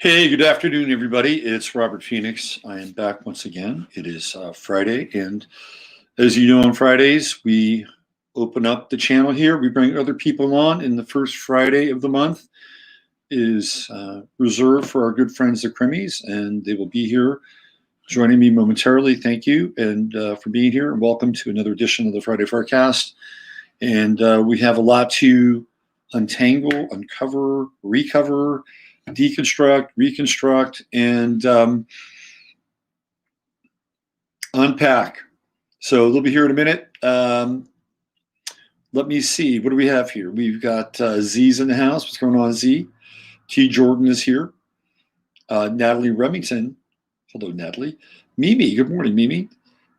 Hey, good afternoon, everybody. It's Robert Phoenix. I am back once again. It is Friday, and as you know, on Fridays, we open up the channel here. We bring other people on, and the first Friday of the month is reserved for our good friends, the Crimis, and they will be here joining me momentarily. Thank you and for being here, and welcome to another edition of the Friday FARcast. And we have a lot to untangle, uncover, recover, deconstruct, reconstruct, and unpack. So they'll be here in a minute. Let me see. What do we have here? We've got Z's in the house. What's going on, Z? T. Jordan is here. Natalie Remington. Hello, Natalie. Mimi. Good morning, Mimi.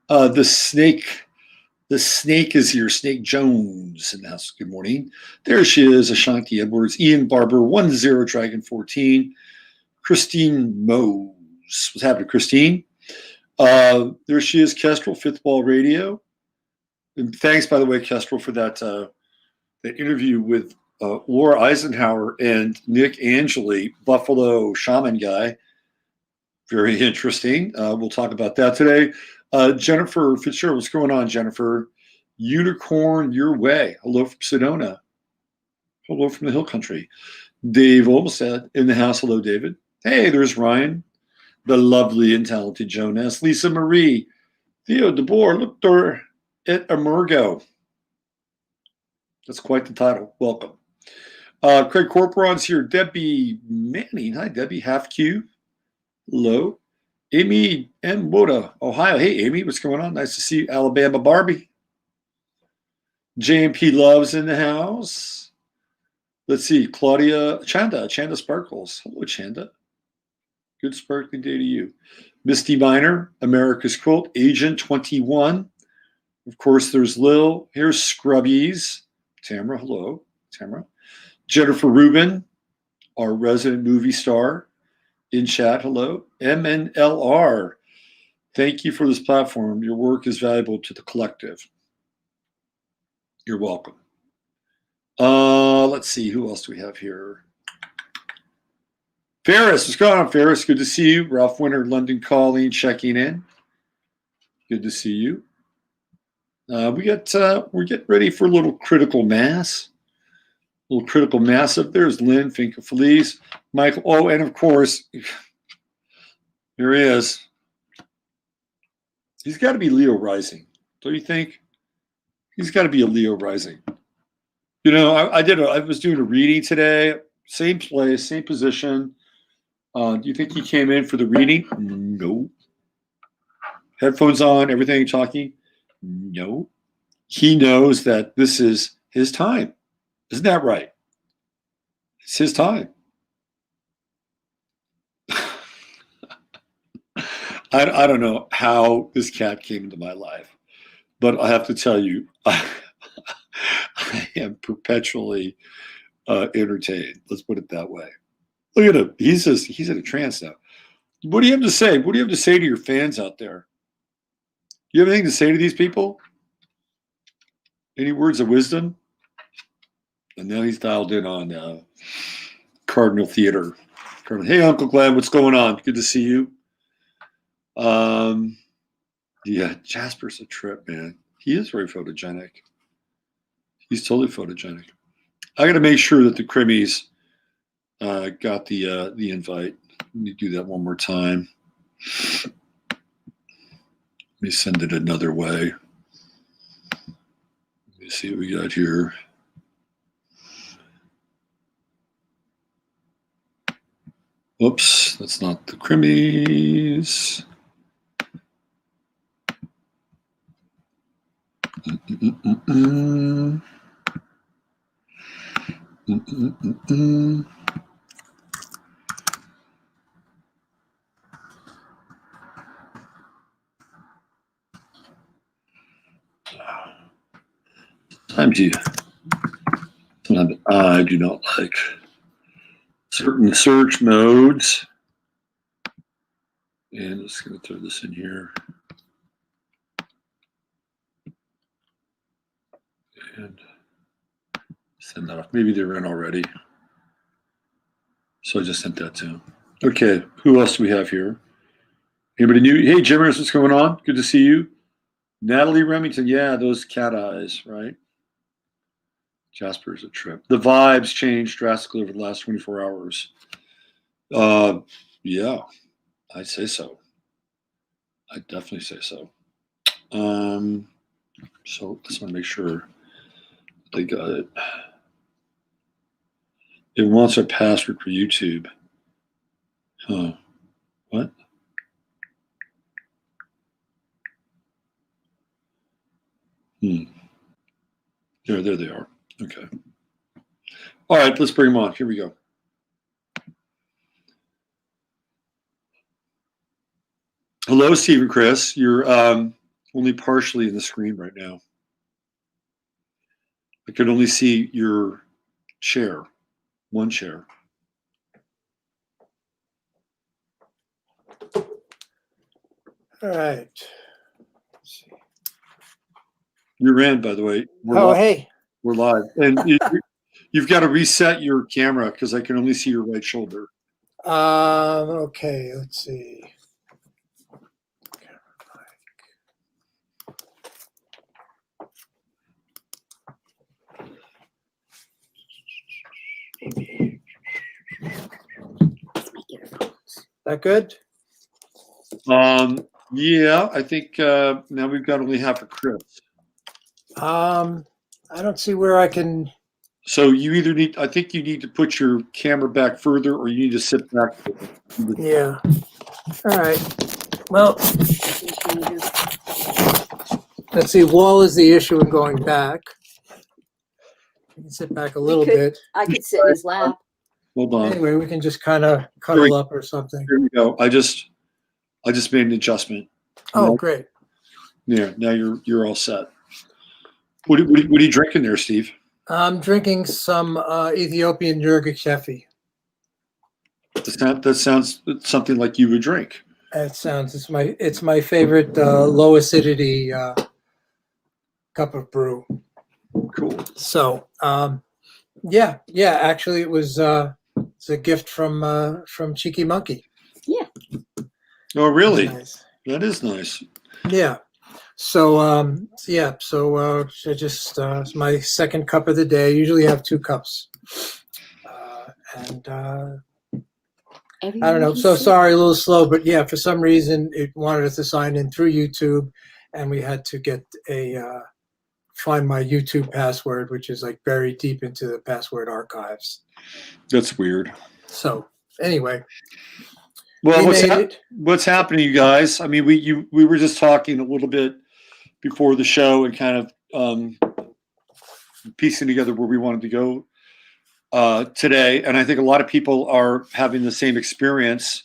The snake is here. Snake Jones in the house. Good morning. There she is. Ashanti Edwards. Ian Barber. 10 Dragon 14. Christine Mose. What's happening, Christine? There she is. Kestrel, Fifth Wall Radio. And thanks, by the way, Kestrel, for that interview with Laura Eisenhower and Nick Angeli, Buffalo shaman guy. Very interesting. We'll talk about that today. Jennifer Fitzgerald, what's going on, Jennifer? Unicorn your way. Hello from Sedona. Hello from the Hill Country. Dave Olmstead in the house. Hello, David. Hey, there's Ryan. The lovely and talented Jonas. Lisa Marie. Theo DeBoer. Look there at Emergo. That's quite the title. Welcome. Craig Corporon's here. Debbie Manning. Hi, Debbie. Half Q. Hello. Amy M. Woda, Ohio. Hey, Amy, what's going on? Nice to see you. Alabama Barbie. JMP Love's in the house. Let's see. Claudia Chanda Sparkles. Hello, Chanda. Good sparkling day to you. Misty Miner, America's Quilt. Agent 21. Of course, there's Lil. Here's Scrubbies. Tamara, hello. Tamara. Jennifer Rubin, our resident movie star. In chat, hello. MNLR, thank you for this platform. Your work is valuable to the collective. You're welcome. Let's see, who else do we have here? Ferris, what's going on, Ferris? Good to see you. Ralph Winter, London Calling, checking in. Good to see you. We're getting ready for a little critical mass. A little critical mass up there is Lynn, Finca Felice, Michael. Oh, and of course, here he is. He's got to be Leo rising, don't you think? He's got to be a Leo rising. You know, I was doing a reading today, same place, same position. Do you think he came in for the reading? No. Headphones on, everything talking? No. He knows that this is his time. Isn't that right? It's his time. I don't know how this cat came into my life, but I have to tell you, I am perpetually entertained. Let's put it that way. Look at him. He's in a trance now. What do you have to say? What do you have to say to your fans out there? You have anything to say to these people? Any words of wisdom? And now he's dialed in on Cardinal Theater. Hey, Uncle Glenn, what's going on? Good to see you. Yeah, Jasper's a trip, man. He is very photogenic. He's totally photogenic. I got to make sure that the Crimis got the invite. Let me do that one more time. Let me send it another way. Let me see what we got here. Whoops, that's not the Crimis. Sometimes I do not like certain search modes. And I'm just going to throw this in here. And send that off. Maybe they're in already. So I just sent that to him. Okay, who else do we have here? Anybody new? Hey, Jimmers, what's going on? Good to see you. Natalie Remington, yeah, those cat eyes, right? Jasper's a trip. The vibes changed drastically over the last 24 hours. Yeah, I'd say so. I'd definitely say so. So just want to make sure they got it. It wants our password for YouTube. Huh. What? There they are. Okay. All right, let's bring them on. Here we go. Hello, Steve and Chris. You're only partially in the screen right now. I could only see your chair, one chair. All right. Let's see. You're in, by the way. Hey. We're live. And you've got to reset your camera because I can only see your right shoulder. Okay, let's see. That good? Yeah, I think now we've got only half a Chris. I don't see where I can. So you either need, I think you need to put your camera back further, or you need to sit back. Yeah. All right. Well, let's see. Wall is the issue in going back. You can sit back a little bit. I could sit in his lap. Hold on. Anyway, we can just kind of cuddle up or something. Here we go. I just made an adjustment. Oh, great. Yeah. Now you're all set. What are you drinking there, Steve? I'm drinking some Ethiopian Draconic. That sounds something like you would drink. It sounds. It's my favorite low acidity cup of brew. Cool. So yeah. Actually, it's a gift from Cheeky Monkey. Yeah. Oh, really? Nice. That is nice. Yeah. So I just it's my second cup of the day. I usually have 2 cups, and I don't know. So sorry, a little slow, but yeah, for some reason it wanted us to sign in through YouTube, and we had to get find my YouTube password, which is like buried deep into the password archives. That's weird. So anyway. Well, what's happening, you guys? I mean, we were just talking a little bit before the show and kind of piecing together where we wanted to go today. And I think a lot of people are having the same experience,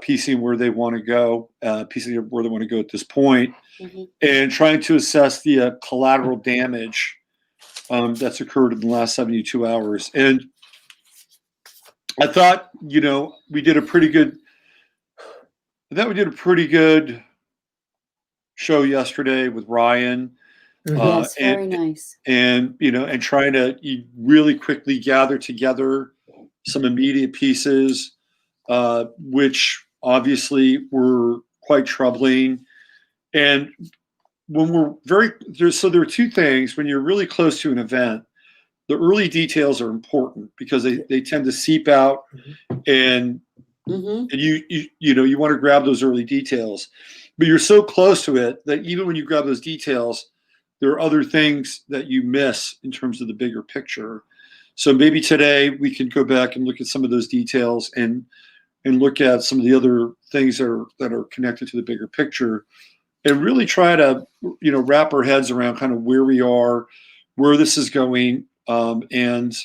piecing where they want to go, piecing where they want to go at this point, and trying to assess the collateral damage that's occurred in the last 72 hours. And I thought, we did a pretty good show yesterday with Ryan. Yes, very nice. And trying to really quickly gather together some immediate pieces, which obviously were quite troubling. And when there are 2 things. When you're really close to an event, the early details are important because they tend to seep out, and you want to grab those early details, but you're so close to it that even when you grab those details, there are other things that you miss in terms of the bigger picture. So maybe today we can go back and look at some of those details and look at some of the other things that are connected to the bigger picture, and really try to wrap our heads around kind of where we are, where this is going, and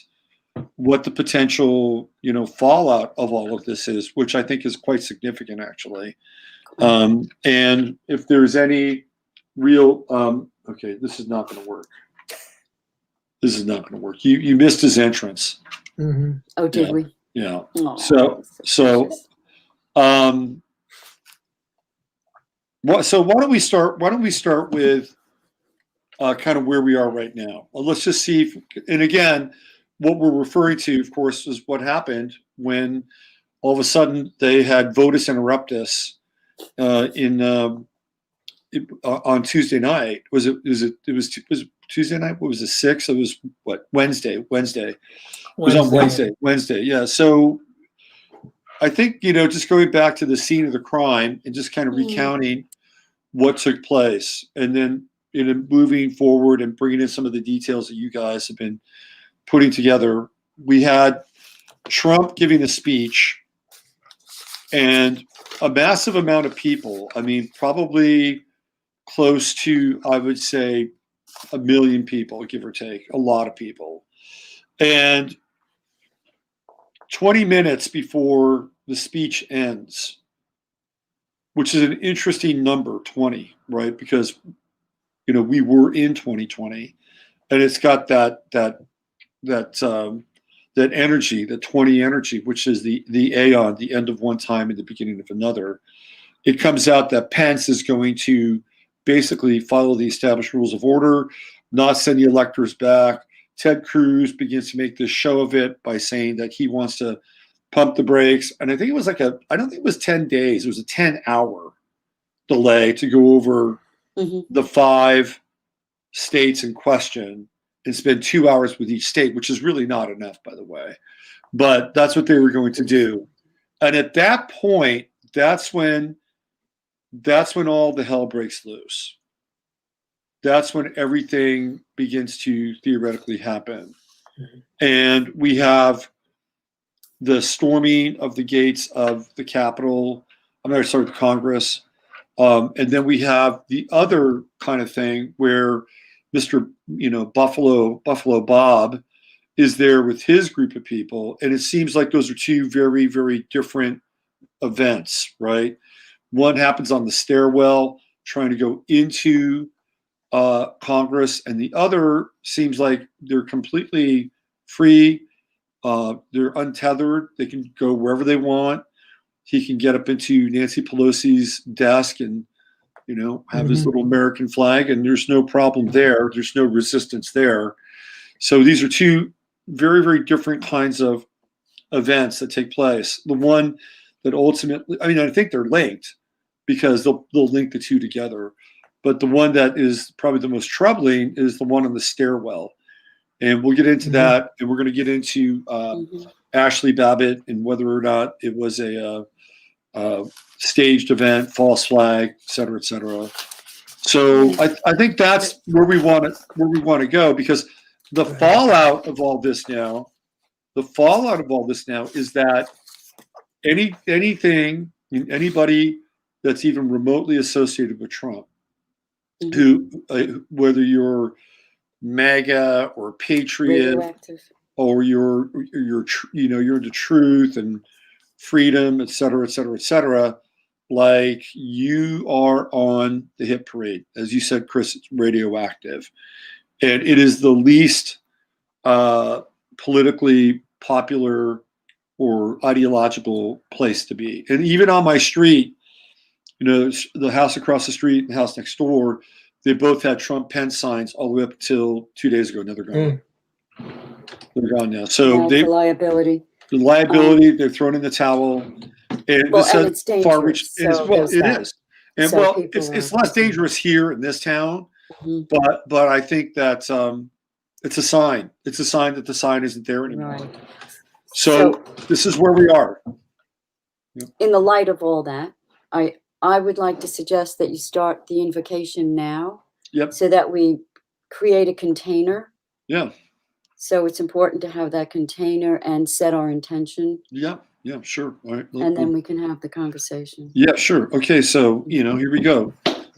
what the potential fallout of all of this is, which I think is quite significant, actually. And if there's any real okay, this is not going to work. This is not going to work. You missed his entrance. Oh, did we? Yeah. Oh, So why don't we start with kind of where we are right now. Well, let's just see and again, what we're referring to, of course, is what happened when all of a sudden they had Votus Interruptus on Tuesday night. Was it Tuesday night? What was it, 6th? It was what, Wednesday. It was on Wednesday. Yeah. So I think, just going back to the scene of the crime and just kind of recounting what took place, and then moving forward and bringing in some of the details that you guys have been putting together. We had Trump giving a speech and a massive amount of people. I mean, probably close to, I would say, 1 million people, give or take, a lot of people. And 20 minutes before the speech ends, which is an interesting number, 20, right? Because, we were in 2020, and it's got that energy, the 20 energy, which is the aeon, the end of one time and the beginning of another. It comes out that Pence is going to basically follow the established rules of order, not send the electors back. Ted Cruz begins to make this show of it by saying that he wants to pump the brakes. And I think it was I don't think it was 10 days. It was a 10-hour delay to go over the 5 states in question and spend 2 hours with each state, which is really not enough, by the way. But that's what they were going to do. And at that point, that's when all the hell breaks loose. That's when everything begins to theoretically happen. And we have the storming of the gates of the Capitol. The Congress. And then we have the other kind of thing where Mr. Buffalo Bob is there with his group of people. And it seems like those are two very, very different events, right? One happens on the stairwell trying to go into Congress, and the other seems like they're completely free. They're untethered. They can go wherever they want. He can get up into Nancy Pelosi's desk and, have his little American flag, and there's no problem there. There's no resistance there. So these are two very, very different kinds of events that take place. The one that ultimately, I think they're linked because they'll link the two together. But the one that is probably the most troubling is the one on the stairwell. And we'll get into that, and we're going to get into Ashley Babbitt and whether or not it was a staged event, false flag, et cetera, et cetera. So I think that's where we want to go, because the fallout of all this now is that anybody that's even remotely associated with Trump, who whether you're MAGA or Patriot or you're into truth and freedom, et cetera, et cetera, et cetera, like, you are on the hit parade. As you said, Chris, it's radioactive. And it is the least politically popular or ideological place to be. And even on my street, the house across the street and the house next door, they both had Trump Pence signs all the way up until 2 days ago. Now they're gone. They're gone now. So the liability. The liability, they're thrown in the towel. And it's dangerous. Far reach. So It is. And so it's less dangerous here in this town, but I think that it's a sign. It's a sign that the sign isn't there anymore. Right. So this is where we are. In the light of all that, I would like to suggest that you start the invocation now. Yep. So that we create a container. Yeah. So it's important to have that container and set our intention. Yeah, sure. All right. And then we can have the conversation. Yeah, sure. Okay, so, here we go.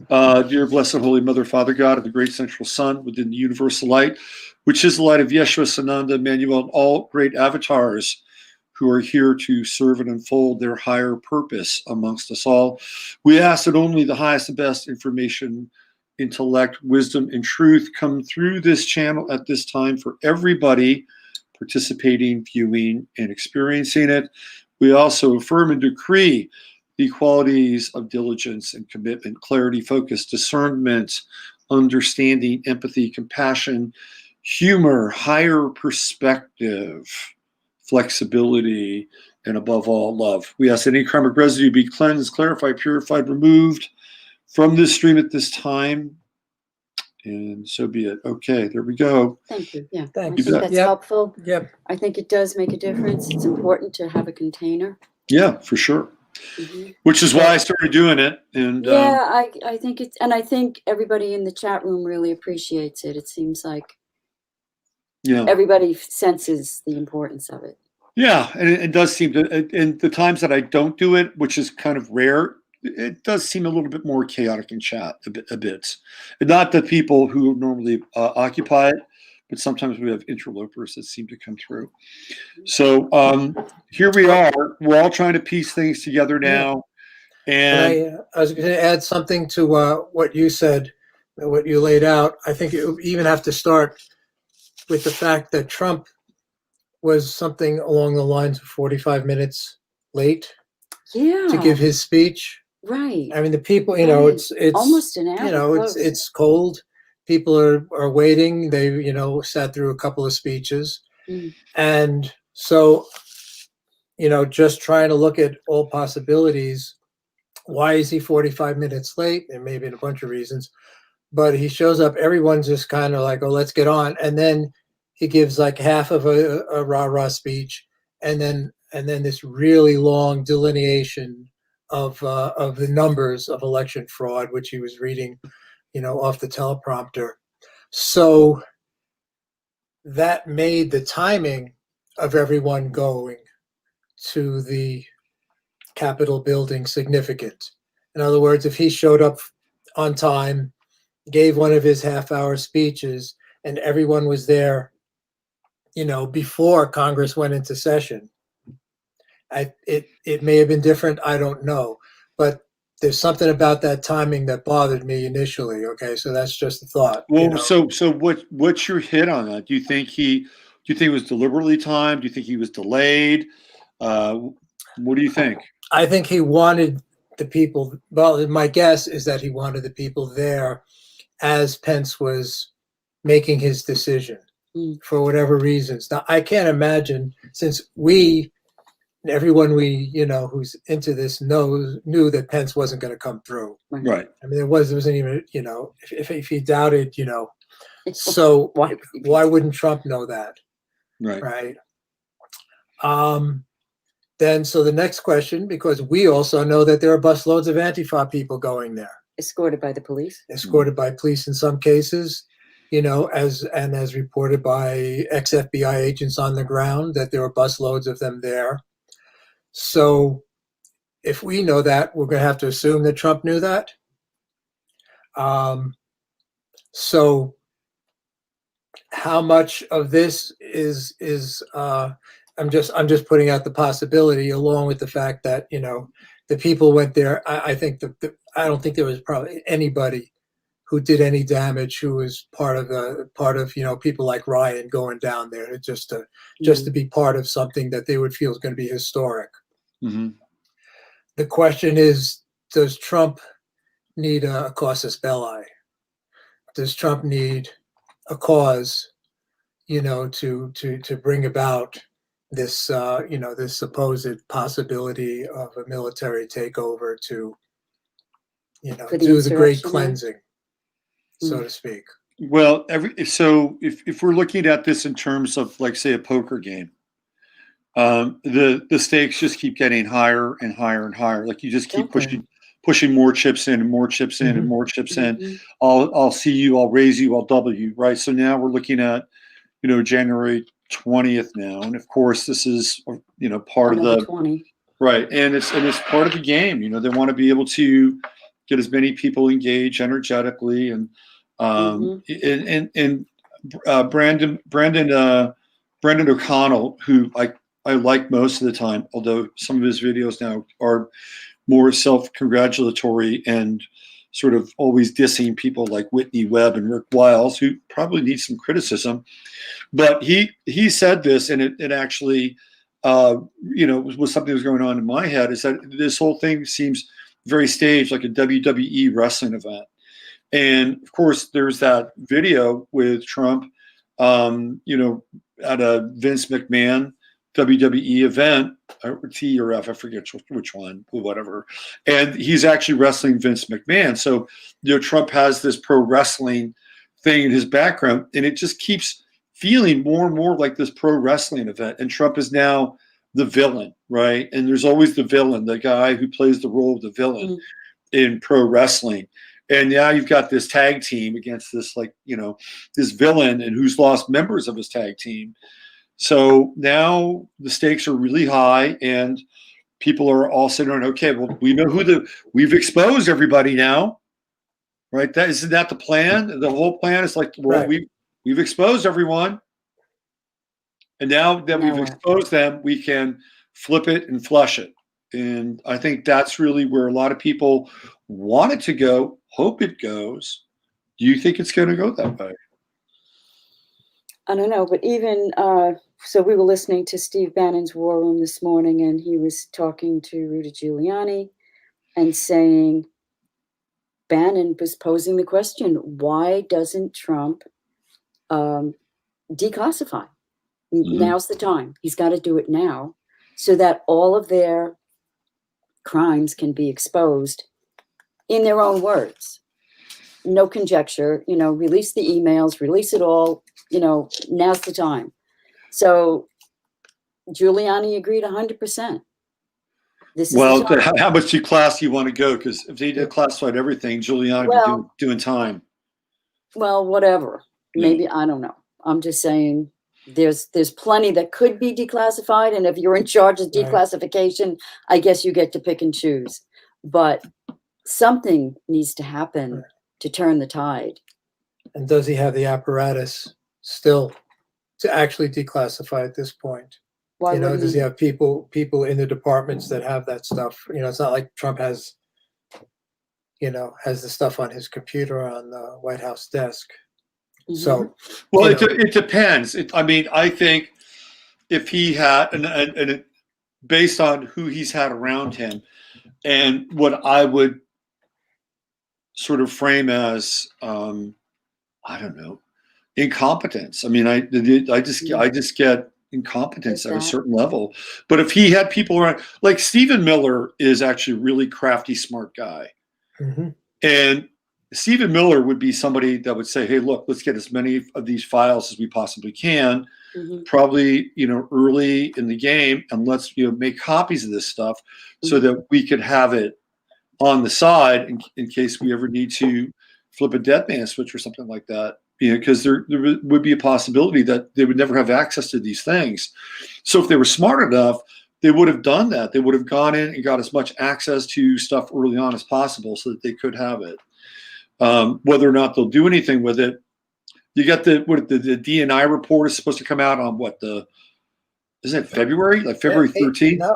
Dear blessed Holy Mother, Father God of the great central sun within the universal light, which is the light of Yeshua, Sananda, Emmanuel, and all great avatars who are here to serve and unfold their higher purpose amongst us all. We ask that only the highest and best information, intellect, wisdom, and truth come through this channel at this time for everybody participating, viewing, and experiencing it. We also affirm and decree the qualities of diligence and commitment, clarity, focus, discernment, understanding, empathy, compassion, humor, higher perspective, flexibility, and above all, love. We ask that any karmic residue be cleansed, clarified, purified, removed from this stream at this time. And so be it. Okay, there we go. Thank you. Yeah, Thank I you. think that's Yep. helpful. Yep. I think it does make a difference. It's important to have a container. Yeah, for sure. Mm-hmm. Which is why I started doing it. And yeah, I think it's, and I think everybody in the chat room really appreciates it. It seems like everybody senses the importance of it. Yeah, and it does seem to, and the times that I don't do it, which is kind of rare, it does seem a little bit more chaotic in chat a bit. Not the people who normally occupy it, but sometimes we have interlopers that seem to come through. So here we are. We're all trying to piece things together now. And I was going to add something to what you said, what you laid out. I think you even have to start with the fact that Trump was something along the lines of 45 minutes late to give his speech. Right. I mean, the people, it's almost an hour. It's cold. People are waiting. They, sat through a couple of speeches. And so, just trying to look at all possibilities. Why is he 45 minutes late? There may be a bunch of reasons, but he shows up. Everyone's just kind of like, oh, let's get on. And then he gives like half of a rah-rah speech. And then this really long delineation of the numbers of election fraud, which he was reading, off the teleprompter. So that made the timing of everyone going to the Capitol building significant. In other words, if he showed up on time, gave one of his half-hour speeches, and everyone was there, before Congress went into session, it may have been different. I don't know, but there's something about that timing that bothered me initially. Okay, so that's just a thought. Well, so what's your hit on that? Do you think it was deliberately timed? Do you think he was delayed? What do you think? I think he wanted the people. Well, my guess is that he wanted the people there as Pence was making his decision for whatever reasons. Now, I can't imagine, since everyone who's into this knew that Pence wasn't going to come through. Right. I mean, there wasn't even, if he doubted, so why wouldn't Trump know that? Right. Then, so the next question, because we also know that there are busloads of Antifa people going there. Escorted by the police? Escorted by police in some cases, as reported by ex-FBI agents on the ground, that there were busloads of them there. So if we know that, we're going to have to assume that Trump knew that. So how much of this is I'm just putting out the possibility, along with the fact that the people went there. I think I don't think there was probably anybody who did any damage who was part of people like Ryan going down there just to be part of something that they would feel is going to be historic. Mm-hmm. The question is, does Trump need a casus belli? Does Trump need a cause, to bring about this, this supposed possibility of a military takeover to, do the great cleansing, so to speak? Well, if we're looking at this in terms of, like, say, a poker game, the stakes just keep getting higher and higher and higher. Like, you just keep pushing more chips in and more chips in and more chips in. I'll see you, I'll raise you, I'll double you, right? So now we're looking at, January 20th now, and of course this is part of the 20. Right, and it's part of the game. They want to be able to get as many people engaged energetically, and Brandon O'Connell, who I like most of the time, although some of his videos now are more self-congratulatory and sort of always dissing people like Whitney Webb and Rick Wiles, who probably need some criticism. But he said this, and it actually, was something that was going on in my head, is that this whole thing seems very staged, like a WWE wrestling event. And of course, there's that video with Trump, at a Vince McMahon WWE event, or T or F, I forget which one, or whatever. And he's actually wrestling Vince McMahon. So, Trump has this pro wrestling thing in his background, and it just keeps feeling more and more like this pro wrestling event. And Trump is now the villain, right? And there's always the villain, the guy who plays the role of the villain in pro wrestling. And now you've got this tag team against this, this villain, and who's lost members of his tag team. So now the stakes are really high, and people are all sitting around, okay, well, we know we've exposed everybody now, right? Isn't that the plan? The whole plan is like, well, right. we've exposed everyone. And now that we've exposed them, we can flip it and flush it. And I think that's really where a lot of people want it to go, hope it goes. Do you think it's going to go that way? I don't know, but even so, we were listening to Steve Bannon's War Room this morning, and he was talking to Rudy Giuliani and saying, Bannon was posing the question, why doesn't Trump declassify? Now's the time. He's got to do it now so that all of their crimes can be exposed in their own words. No conjecture, release the emails, release it all, now's the time. So Giuliani agreed 100%. Well, how much declass do you want to go? Because if they declassified everything, Giuliani would be doing time. Well, whatever. Maybe, I don't know. I'm just saying there's plenty that could be declassified. And if you're in charge of declassification, I guess you get to pick and choose. But something needs to happen to turn the tide. And does he have the apparatus still to actually declassify at this point? Why does he have people in the departments that have that stuff? It's not like Trump has the stuff on his computer on the White House desk. So, well, it depends. I think if he had, and based on who he's had around him, and what I would sort of frame as, I don't know, incompetence. I just get incompetence at a certain level. But if he had people around, like Stephen Miller is actually a really crafty, smart guy. And Stephen Miller would be somebody that would say, hey, look, let's get as many of these files as we possibly can, probably, early in the game, and let's, make copies of this stuff so that we could have it on the side in case we ever need to flip a dead man switch or something like that. Because there would be a possibility that they would never have access to these things. So if they were smart enough, they would have done that. They would have gone in and got as much access to stuff early on as possible so that they could have it. Whether or not they'll do anything with it, you got the DNI report is supposed to come out on isn't it February? Like February 13th? No,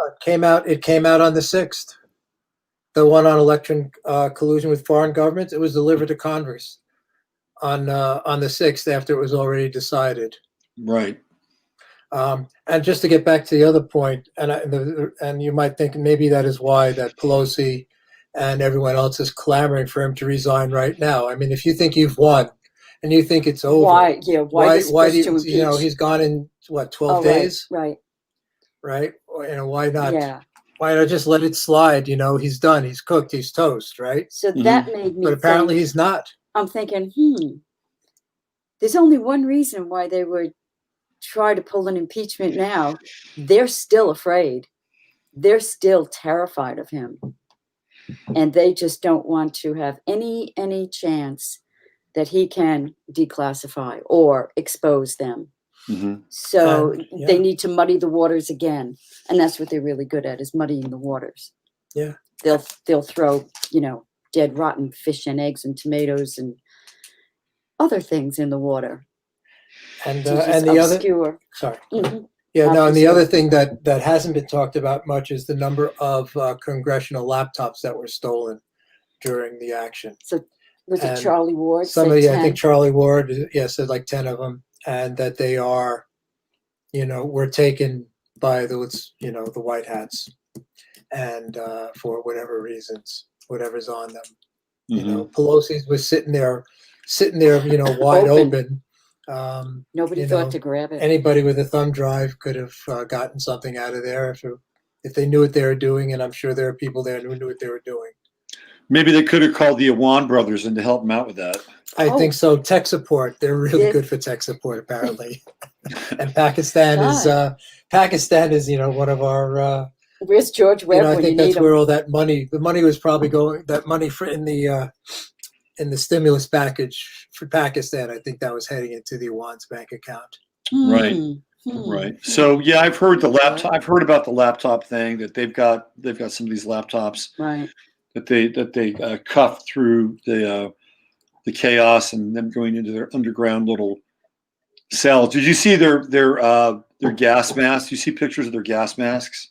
it came out on the 6th. The one on election collusion with foreign governments, it was delivered to Congress on the 6th after it was already decided. Right. And just to get back to the other point, and you might think maybe that is why that Pelosi and everyone else is clamoring for him to resign right now. If you think you've won and you think it's over, why do you he's gone in 12 days? Right. Why not? Yeah. Why not just let it slide? He's done. He's cooked. He's toast. Right. So that made me. But apparently he's not. I'm thinking, there's only one reason why they would try to pull an impeachment now. They're still afraid. They're still terrified of him. And they just don't want to have any chance that he can declassify or expose them. So they need to muddy the waters again. And that's what they're really good at, is muddying the waters. Yeah. They'll throw, dead rotten fish and eggs and tomatoes and other things in the water. And the obscure. And the other thing that hasn't been talked about much is the number of congressional laptops that were stolen during the action. So was it Charlie Ward? I think Charlie Ward, said like 10 of them, and that they are, were taken by the white hats, and for whatever reasons, whatever's on them. Pelosi was sitting there, wide open, Nobody you thought know, to grab it. anybody with a thumb drive could have gotten something out of there if they knew what they were doing, and I'm sure there are people there who knew what they were doing. Maybe they could have called the Awan brothers in to help them out with that. I Oh. think so. Tech support. They're really Yes. good for tech support, apparently. And Pakistan is God. one of our. Where's George Webb I when think you that's need where him? all that money. The money was probably going. That money in the stimulus package for Pakistan. I think that was heading into the Awan's bank account. Right. Right. So yeah, I've heard the laptop. I've heard about the laptop thing that they've got some of these laptops Right. that they cuff through the chaos and them going into their underground little cells. Did you see their gas masks? You see pictures of their gas masks?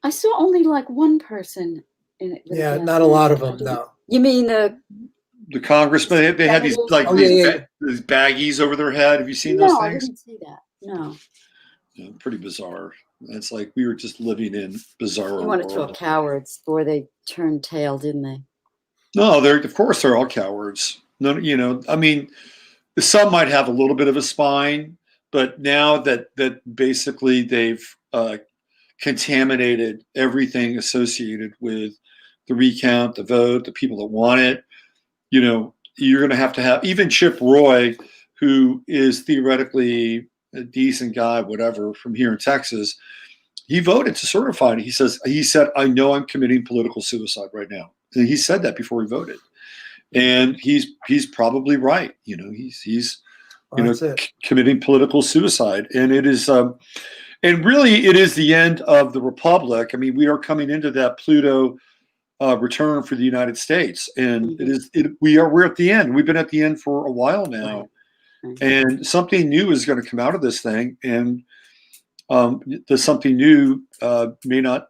I saw only like one person in it. with Yeah, gas not a lot of mask. them. No. You mean the congressmen? They had these like Oh, these, yeah. these baggies over their head. Have you seen those No, I things? didn't see that. No. Yeah, pretty bizarre. It's like we were just living in bizarre You want to world. talk cowards? Boy, they turned tail, didn't they? No, of course they're all cowards. No, I mean, some might have a little bit of a spine, but now that basically they've contaminated everything associated with the recount, the vote, the people that want it, you're going to have even Chip Roy, who is theoretically a decent guy, whatever, from here in Texas. He voted to certify it. He said, I know I'm committing political suicide right now. And he said that before he voted. And he's probably right. He's committing political suicide. And it is, and really it is the end of the republic. I mean, we are coming into that Pluto return for the United States. And we're at the end. We've been at the end for a while now. Right. And something new is going to come out of this thing. And the something new may not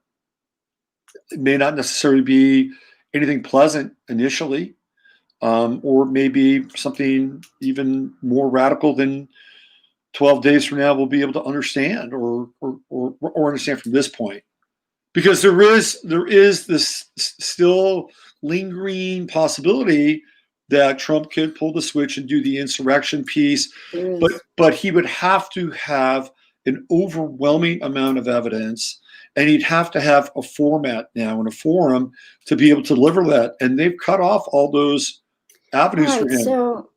necessarily be anything pleasant initially, or maybe something even more radical than 12 days from now we'll be able to understand or understand from this point. Because there is this still lingering possibility that Trump could pull the switch and do the insurrection piece, but he would have to have an overwhelming amount of evidence, and he'd have to have a format now and a forum to be able to deliver that. And they've cut off all those avenues for him. So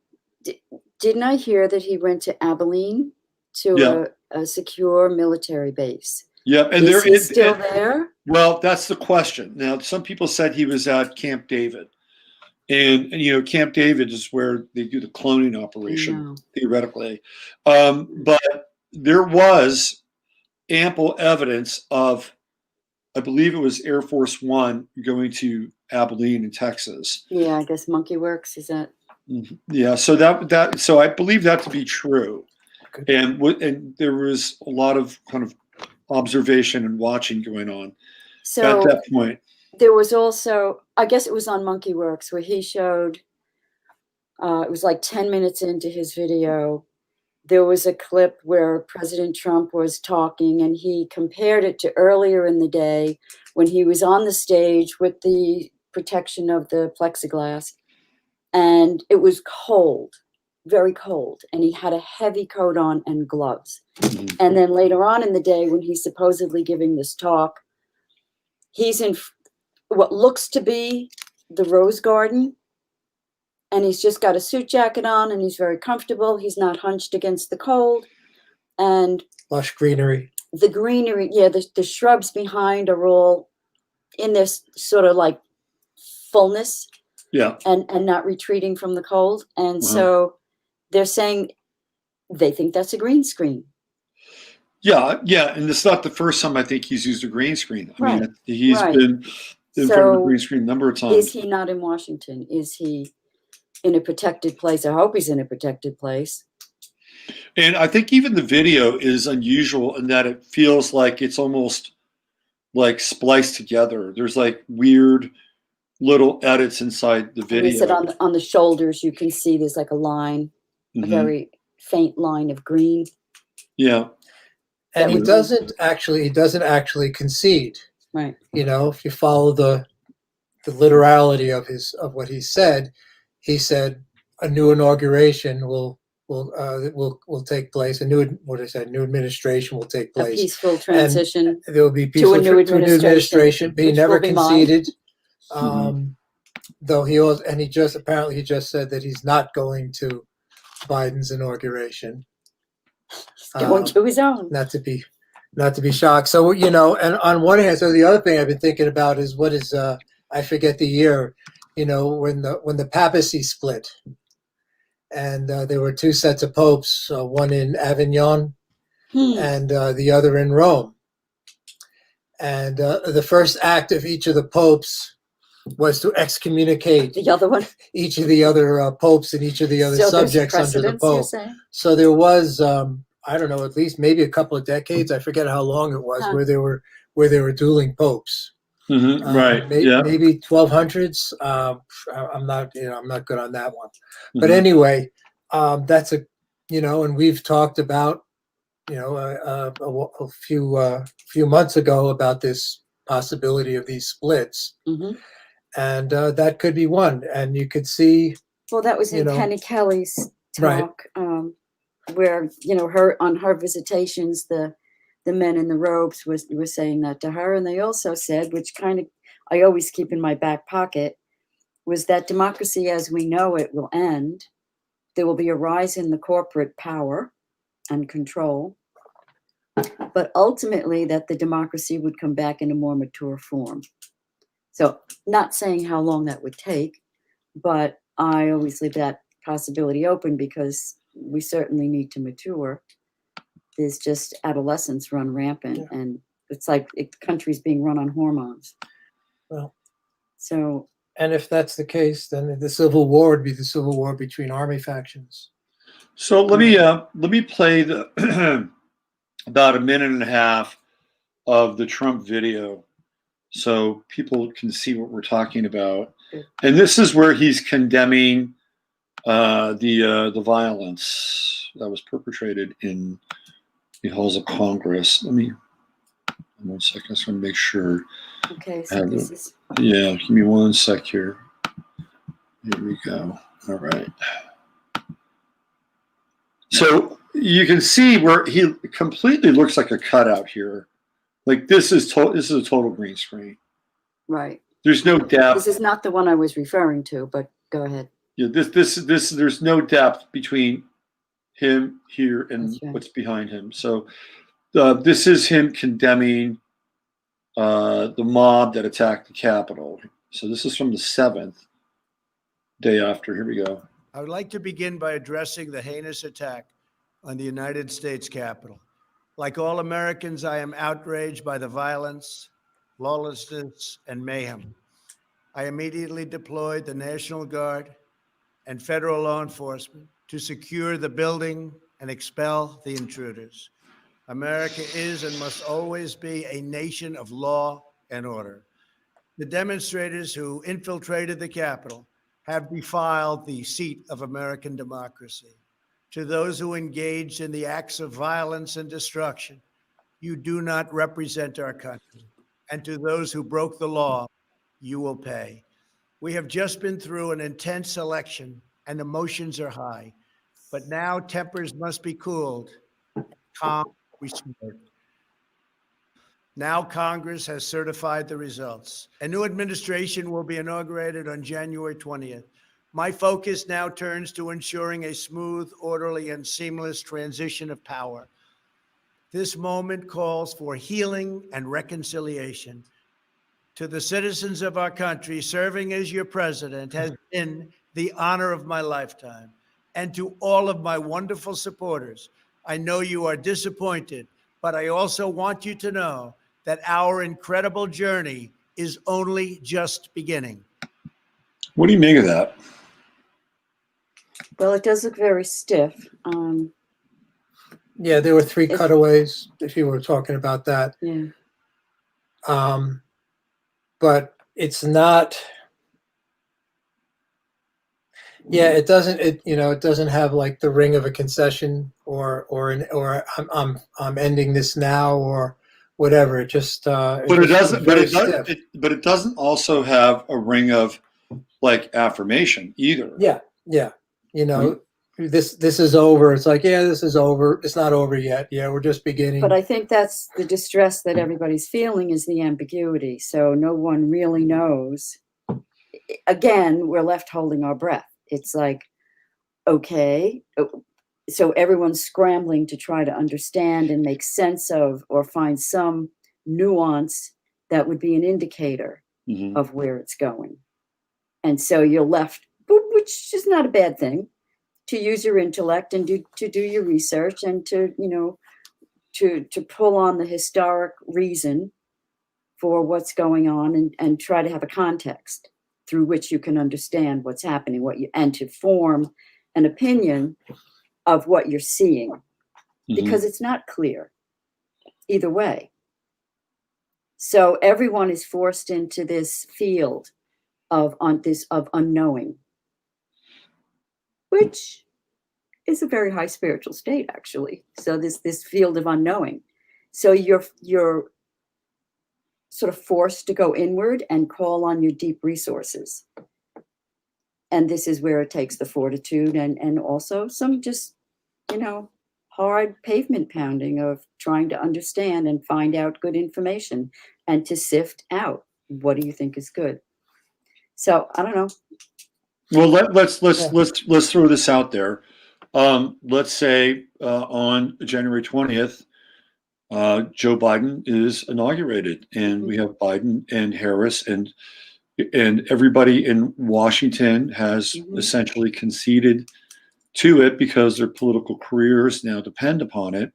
didn't I hear that he went to Abilene to a secure military base? Yeah, and is he still there? Well, that's the question. Now, some people said he was at Camp David. And Camp David is where they do the cloning operation, theoretically. But there was ample evidence of, I believe it was Air Force One going to Abilene in Texas. Yeah, I guess Monkey Works, is that? Yeah, so so I believe that to be true. And there was a lot of kind of observation and watching going on at that point. There was also, I guess it was on Monkey Works, where he showed, it was like 10 minutes into his video, there was a clip where President Trump was talking, and he compared it to earlier in the day when he was on the stage with the protection of the plexiglass, and it was cold, very cold, and he had a heavy coat on and gloves. And then later on in the day, when he's supposedly giving this talk, he's in what looks to be the Rose Garden, and he's just got a suit jacket on, and he's very comfortable. He's not hunched against the cold, and lush greenery. The greenery, the shrubs behind are all in this sort of like fullness, and not retreating from the cold. And so they're saying they think that's a green screen. Yeah, and it's not the first time I think he's used a green screen. I mean, he's been in front of the green screen a number of times. Is he not in Washington? Is he in a protected place? I hope he's in a protected place. And I think even the video is unusual in that it feels like it's almost like spliced together. There's like weird little edits inside the video. He said on the shoulders you can see there's like a line, a very faint line of green. Yeah. And he doesn't actually concede. Right. If you follow the literality of what he said a new inauguration will will take place. New administration will take A place. peaceful transition. There will be peaceful a new administration. He which never will be mine. conceded. Though he just said that he's not going to Biden's inauguration. Going to his own. Not to be shocked. So, and on one hand, so the other thing I've been thinking about is what is I forget the year, when the papacy split, and there were two sets of popes, one in Avignon and the other in Rome. And the first act of each of the popes was to excommunicate the other one, each of the other popes and each of the other subjects under the pope. So there was, I don't know, at least maybe a couple of decades, I forget how long it was, where they were dueling popes. Right. Maybe 1200s. I'm not good on that one. But anyway, that's and we've talked about, a few months ago about this possibility of these splits. And that could be one. And you could see. Well, that was in Penny Kelly's talk, where, her on her visitations, the men in the robes were saying that to her. And they also said, which kind of I always keep in my back pocket, was that democracy as we know it will end. There will be a rise in the corporate power and control, but ultimately that the democracy would come back in a more mature form. So not saying how long that would take, but I always leave that possibility open because we certainly need to mature. There's just adolescence run rampant, and it's like the country's being run on hormones. Well, so. And if that's the case, then the Civil War would be the Civil War between army factions. So let me play the about a minute and a half of the Trump video, so people can see what we're talking about. And this is where he's condemning the violence that was perpetrated in the halls of Congress. One second. I just want to make sure. Okay, so this is. Yeah, give me one sec here. Here we go. All right. So you can see where he completely looks like a cutout here. Like this is a total green screen. Right. There's no depth. This is not the one I was referring to, but go ahead. Yeah, this there's no depth between him here and what's behind him. So this is him condemning the mob that attacked the Capitol. So this is from the 7th day after. Here we go. I would like to begin by addressing the heinous attack on the United States Capitol. Like all Americans, I am outraged by the violence, lawlessness, and mayhem. I immediately deployed the National Guard and federal law enforcement to secure the building and expel the intruders. America is and must always be a nation of law and order. The demonstrators who infiltrated the Capitol have defiled the seat of American democracy. To those who engaged in the acts of violence and destruction, you do not represent our country. And to those who broke the law, you will pay. We have just been through an intense election and emotions are high, but now tempers must be cooled, calm restored. Now Congress has certified the results. A new administration will be inaugurated on January 20th. My focus now turns to ensuring a smooth, orderly, and seamless transition of power. This moment calls for healing and reconciliation. To the citizens of our country, serving as your president has been the honor of my lifetime. And to all of my wonderful supporters, I know you are disappointed, but I also want you to know that our incredible journey is only just beginning. What do you make of that? Well, it does look very stiff. Yeah, there were 3 cutaways, if you were talking about that. Yeah. But it's not. Yeah, it doesn't have like the ring of a concession or I'm ending this now or whatever. It just. But it doesn't also have a ring of like affirmation either. Yeah. this is over. It's like, yeah, this is over. It's not over yet. Yeah, we're just beginning. But I think that's the distress that everybody's feeling, is the ambiguity. So no one really knows. Again, we're left holding our breath. It's like, okay, so everyone's scrambling to try to understand and make sense of, or find some nuance that would be an indicator Mhm. of where it's going. And so you're left, which is not a bad thing, to use your intellect and to do your research and to, to pull on the historic reason for what's going on and try to have a context through which you can understand what's happening, and to form an opinion of what you're seeing, because it's not clear either way. So everyone is forced into this field of unknowing, which is a very high spiritual state, actually. So this field of unknowing. So you're sort of forced to go inward and call on your deep resources. And this is where it takes the fortitude and also some just, hard pavement pounding of trying to understand and find out good information and to sift out what do you think is good. So I don't know. Well, let's throw this out there. Let's say on January 20th, Joe Biden is inaugurated, and we have Biden and Harris, and everybody in Washington has essentially conceded to it because their political careers now depend upon it.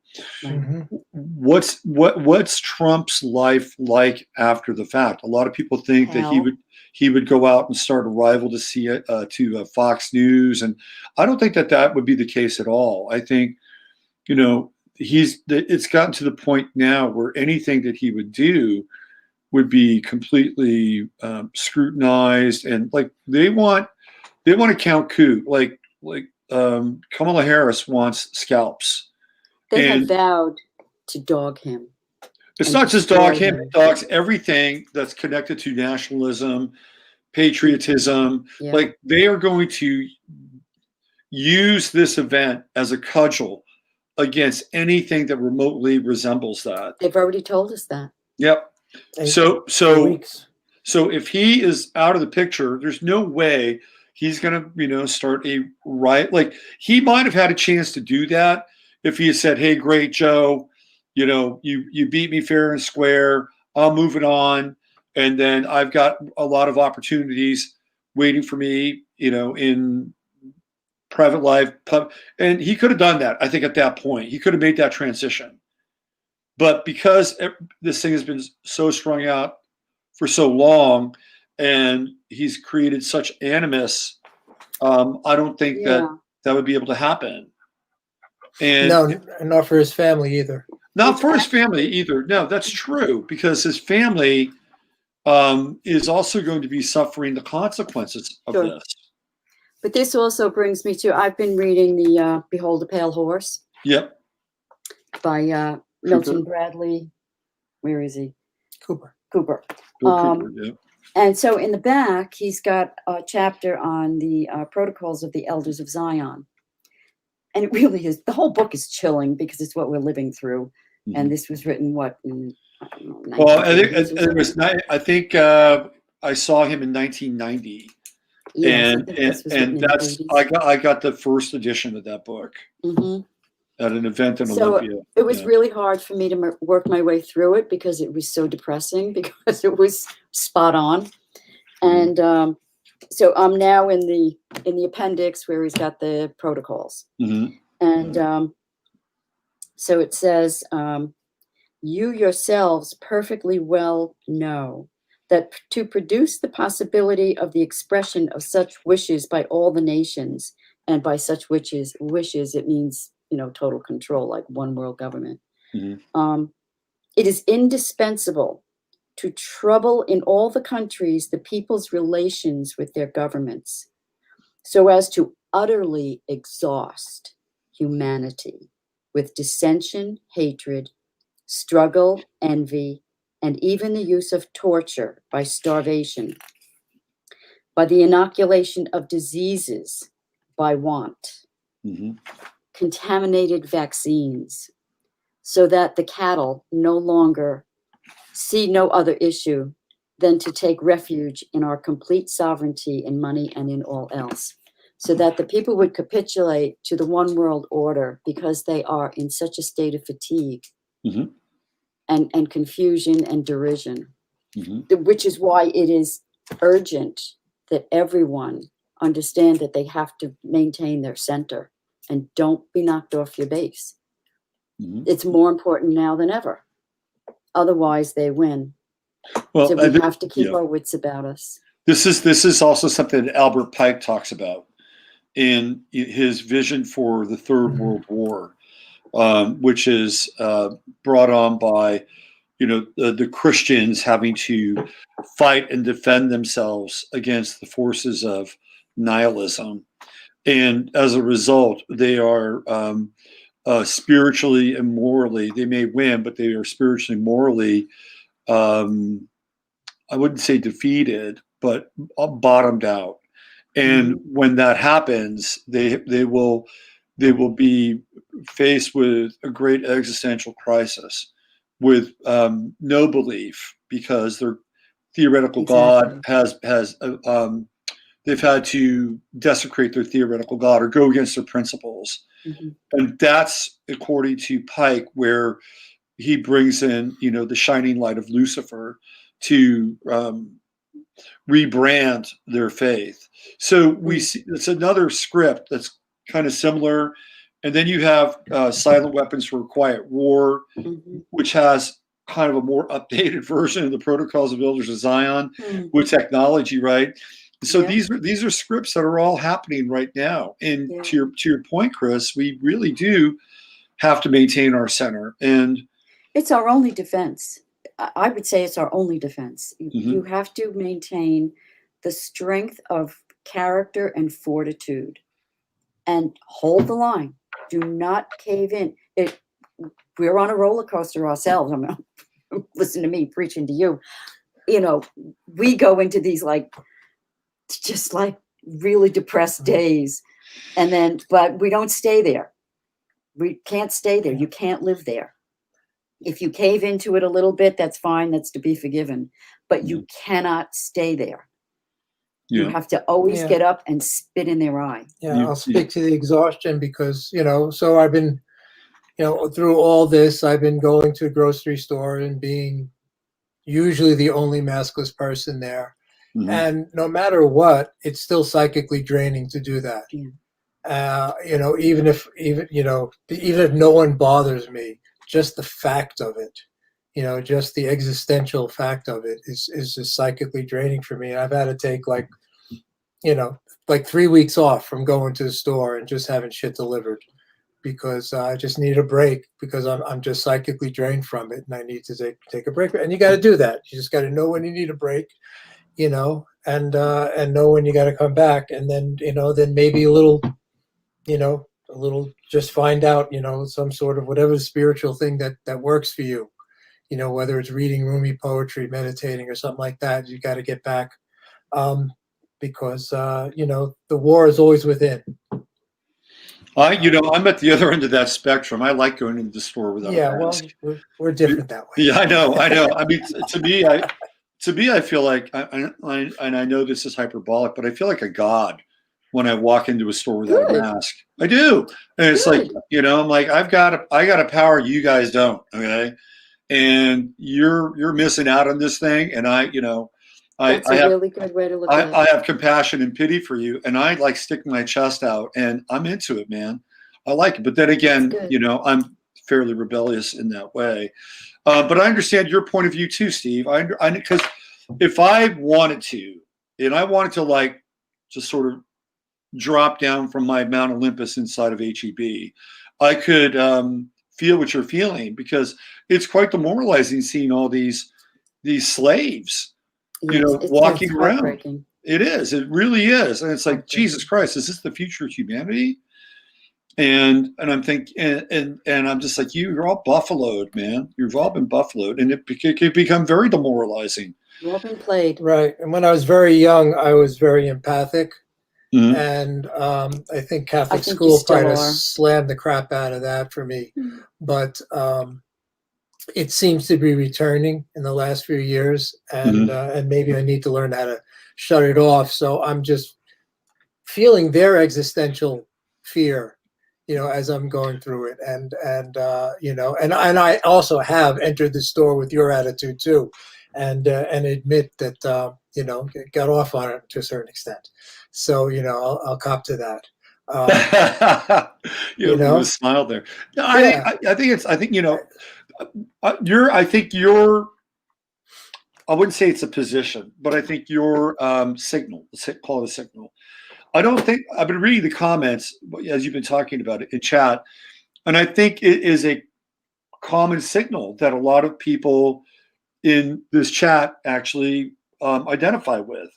What's Trump's life like after the fact? A lot of people think that he would go out and start a rival to Fox News, and I don't think that would be the case at all. I think, it's gotten to the point now where anything that he would do would be completely scrutinized, and like they want to count coup, like Kamala Harris wants scalps. They have vowed to dog him. It's not just dog him, it dogs everything that's connected to nationalism, patriotism. Yeah. Like they are going to use this event as a cudgel against anything that remotely resembles that. They've already told us that. Yep. So if he is out of the picture, there's no way he's going to, start a riot. Like he might have had a chance to do that if he had said, "Hey, great, Joe, you beat me fair and square. I'm moving on, and then I've got a lot of opportunities waiting for me, in private life." And he could have done that. I think at that point he could have made that transition. But because this thing has been so strung out for so long, and he's created such animus, I don't think that would be able to happen. And no, not for his family either. Not for his family either. No, that's true, because his family is also going to be suffering the consequences of this. But this also brings me to, I've been reading the Behold a Pale Horse. Yep. By Milton Bradley. Where is he? Cooper. Cooper, yeah. And so in the back, he's got a chapter on the protocols of the elders of Zion. And it really is, the whole book is chilling because it's what we're living through. Mm-hmm. And this was written, in, I don't know, well, I think I saw him in 1990. Yes, and that's, I got the first edition of that book at an event in Olympia. It was really hard for me to work my way through it because it was so depressing, because it was spot on. And so I'm now in the appendix where he's got the protocols. And so it says, you yourselves perfectly well know that to produce the possibility of the expression of such wishes by all the nations, and by such wishes, it means, total control, like one world government. It is indispensable to trouble in all the countries the people's relations with their governments, so as to utterly exhaust humanity with dissension, hatred, struggle, envy, and even the use of torture by starvation, by the inoculation of diseases by want, Mhm. contaminated vaccines, so that the cattle no longer see no other issue than to take refuge in our complete sovereignty in money and in all else, so that the people would capitulate to the one world order because they are in such a state of fatigue Mhm. and confusion and derision, Mhm. which is why it is urgent that everyone understand that they have to maintain their center and don't be knocked off your base. Mhm. It's more important now than ever. Otherwise, they win. Well, So we have to keep yeah. our wits about us. This is also something that Albert Pike talks about in his vision for the Third World War, which is brought on by the Christians having to fight and defend themselves against the forces of nihilism, and as a result, they are spiritually and morally, they may win, but they are spiritually and morally, I wouldn't say defeated, but bottomed out. And when that happens, they will be faced with a great existential crisis, with no belief, because their theoretical God has they've had to desecrate their theoretical God or go against their principles. And that's, according to Pike, where he brings in, the shining light of Lucifer to rebrand their faith. So we see it's another script that's kind of similar. And then you have Silent Weapons for Quiet War, which has kind of a more updated version of the Protocols of Elders of Zion with technology, right? So these are scripts that are all happening right now. And to your point, Chris, we really do have to maintain our center, and it's our only defense. I would say it's our only defense. You have to maintain the strength of character and fortitude and hold the line. Do not cave in. We're on a roller coaster ourselves. I mean, listen to me preaching to you. We go into these just really depressed days, but we don't stay there. We can't stay there. You can't live there. If you cave into it a little bit, that's fine. That's to be forgiven. But you cannot stay there. You have to always get up and spit in their eye. Yeah, I'll speak to the exhaustion because, so I've been, through all this, I've been going to the grocery store and being usually the only maskless person there. And no matter what, it's still psychically draining to do that. Even if no one bothers me, just the fact of it, just the existential fact of it is just psychically draining for me. And I've had to take 3 weeks off from going to the store and just having shit delivered because I just need a break because I'm just psychically drained from it and I need to take a break. And you got to do that. You just got to know when you need a break, and know when you got to come back, and then then maybe a little just find out some sort of whatever spiritual thing that works for you, whether it's reading Rumi poetry, meditating, or something like that. You got to get back because the war is always within. I'm at the other end of that spectrum. I like going into the store without a mask. Well, we're different that way. Yeah, I know. I mean, to me, I feel like, and I know this is hyperbolic, but I feel like a god when I walk into a store without a mask. I do, and it's like, I'm like, I got a power you guys don't. Okay, and you're missing out on this thing, and That's a really good way to look at it. I have compassion and pity for you, and I like sticking my chest out, and I'm into it, man. I like it, but then again, I'm fairly rebellious in that way. But I understand your point of view too, Steve. Because if I wanted to, and I wanted to just sort of drop down from my Mount Olympus inside of HEB, I could feel what you're feeling, because it's quite demoralizing seeing all these slaves, walking around. It is. It really is. And it's like, Jesus Christ, is this the future of humanity? And I'm thinking, and I'm just like, you're all buffaloed, man. You've all been buffaloed, and it can become very demoralizing. You've all been played. Right. And when I was very young, I was very empathic. Mhm. And I think Catholic I think you school still kind of are. slammed the crap out of that for me. But it seems to be returning in the last few years, and maybe I need to learn how to shut it off. So I'm just feeling their existential fear, as I'm going through it, and I also have entered the store with your attitude too, and admit that got off on it to a certain extent. So I'll cop to that. You have a smile there. No, Yeah. I think I wouldn't say it's a position, but I think your signal, call it a signal. I don't think I've been reading the comments as you've been talking about it in chat, and I think it is a common signal that a lot of people in this chat actually identify with,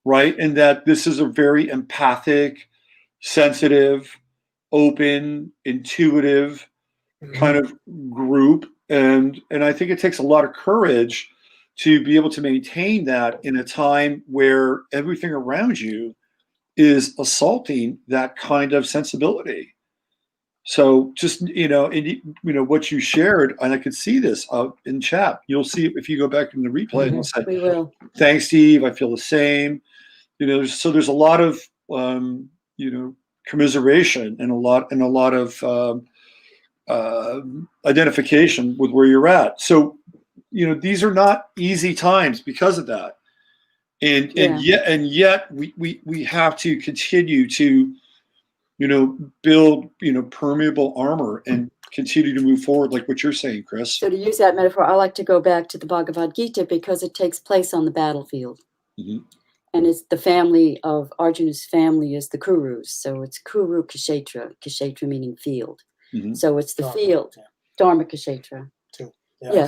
right? And that this is a very empathic, sensitive, open, intuitive kind of group, and I think it takes a lot of courage to be able to maintain that in a time where everything around you is assaulting that kind of sensibility. So just what you shared, and I could see this in chat. You'll see if you go back in the replay and say, We will. "Thanks, Steve. I feel the same." So there's a lot of commiseration and a lot of identification with where you're at. So these are not easy times because of that. And yet we have to continue to build permeable armor and continue to move forward, like what you're saying, Chris. So to use that metaphor, I like to go back to the Bhagavad Gita because it takes place on the battlefield. And it's the family of Arjuna's family is the Kurus. So it's Kuru Kshetra meaning field. So it's the Dharma, field. Dharma Kshetra. Too.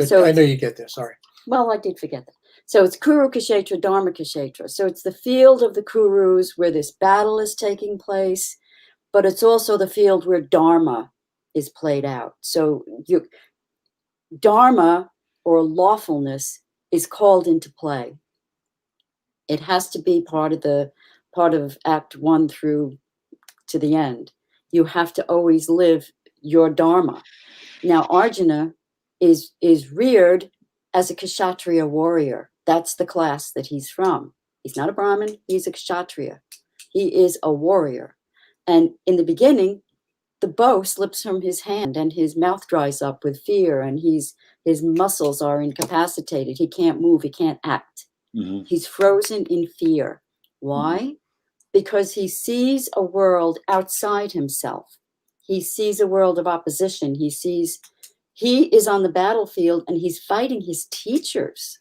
So I know you get there. Sorry. Well, I did forget that. So it's Kuru Kshetra, Dharma Kshetra. So it's the field of the Kurus where this battle is taking place, but it's also the field where Dharma is played out. So Dharma or lawfulness is called into play. It has to be part of Act 1 through to the end. You have to always live your Dharma. Now, Arjuna is reared as a Kshatriya warrior. That's the class that he's from. He's not a Brahmin, he's a Kshatriya. He is a warrior. And in the beginning, the bow slips from his hand and his mouth dries up with fear and his muscles are incapacitated. He can't move, he can't act. He's frozen in fear. Why? Because he sees a world outside himself. He sees a world of opposition. He is on the battlefield and he's fighting his teachers.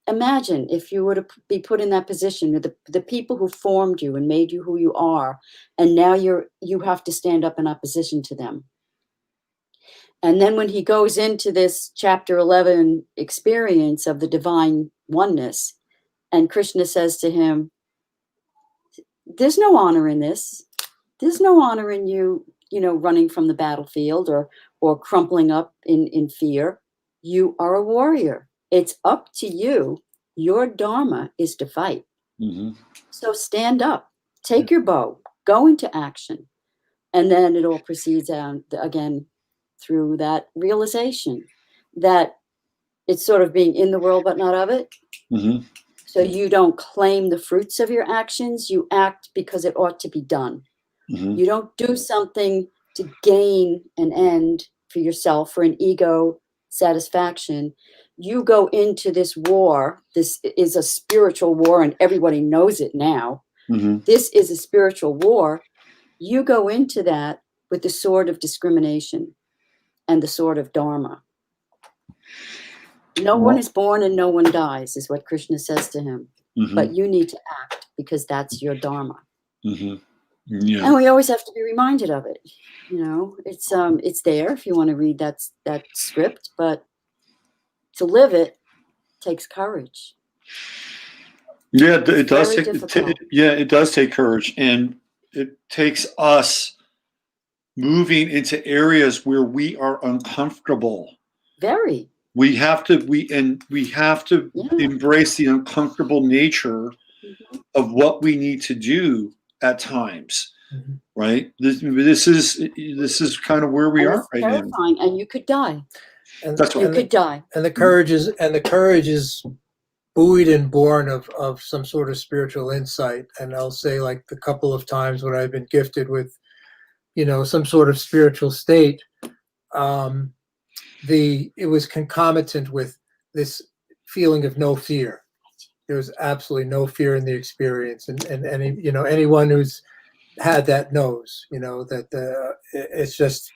Imagine if you were to be put in that position with the people who formed you and made you who you are, and now you have to stand up in opposition to them. And then when he goes into this chapter 11 experience of the divine oneness, and Krishna says to him, there's no honor in this. There's no honor in you, running from the battlefield or crumpling up in fear. You are a warrior. It's up to you. Your Dharma is to fight. So stand up, take your bow, go into action. And then it all proceeds on again through that realization that it's sort of being in the world, but not of it. So you don't claim the fruits of your actions. You act because it ought to be done. You don't do something to gain an end for yourself, for an ego satisfaction. You go into this war. This is a spiritual war, and everybody knows it now. This is a spiritual war. You go into that with the sword of discrimination and the sword of Dharma. No one is born and no one dies, is what Krishna says to him. But you need to act because that's your Dharma. And we always have to be reminded of it. It's there if you want to read that script, but to live it takes courage. Yeah, it does. It does take courage, and it takes us moving into areas where we are uncomfortable. Very. We have to embrace the uncomfortable nature of what we need to do at times, Mhm. right? This is kind of where we And are it's right now. terrifying, and you could die. And, That's You right. and, could die. the courage is buoyed and born of some sort of spiritual insight. And I'll say, like, the couple of times when I've been gifted with, some sort of spiritual state, it was concomitant with this feeling of no fear. There was absolutely no fear in the experience, and any anyone who's had that knows that it's just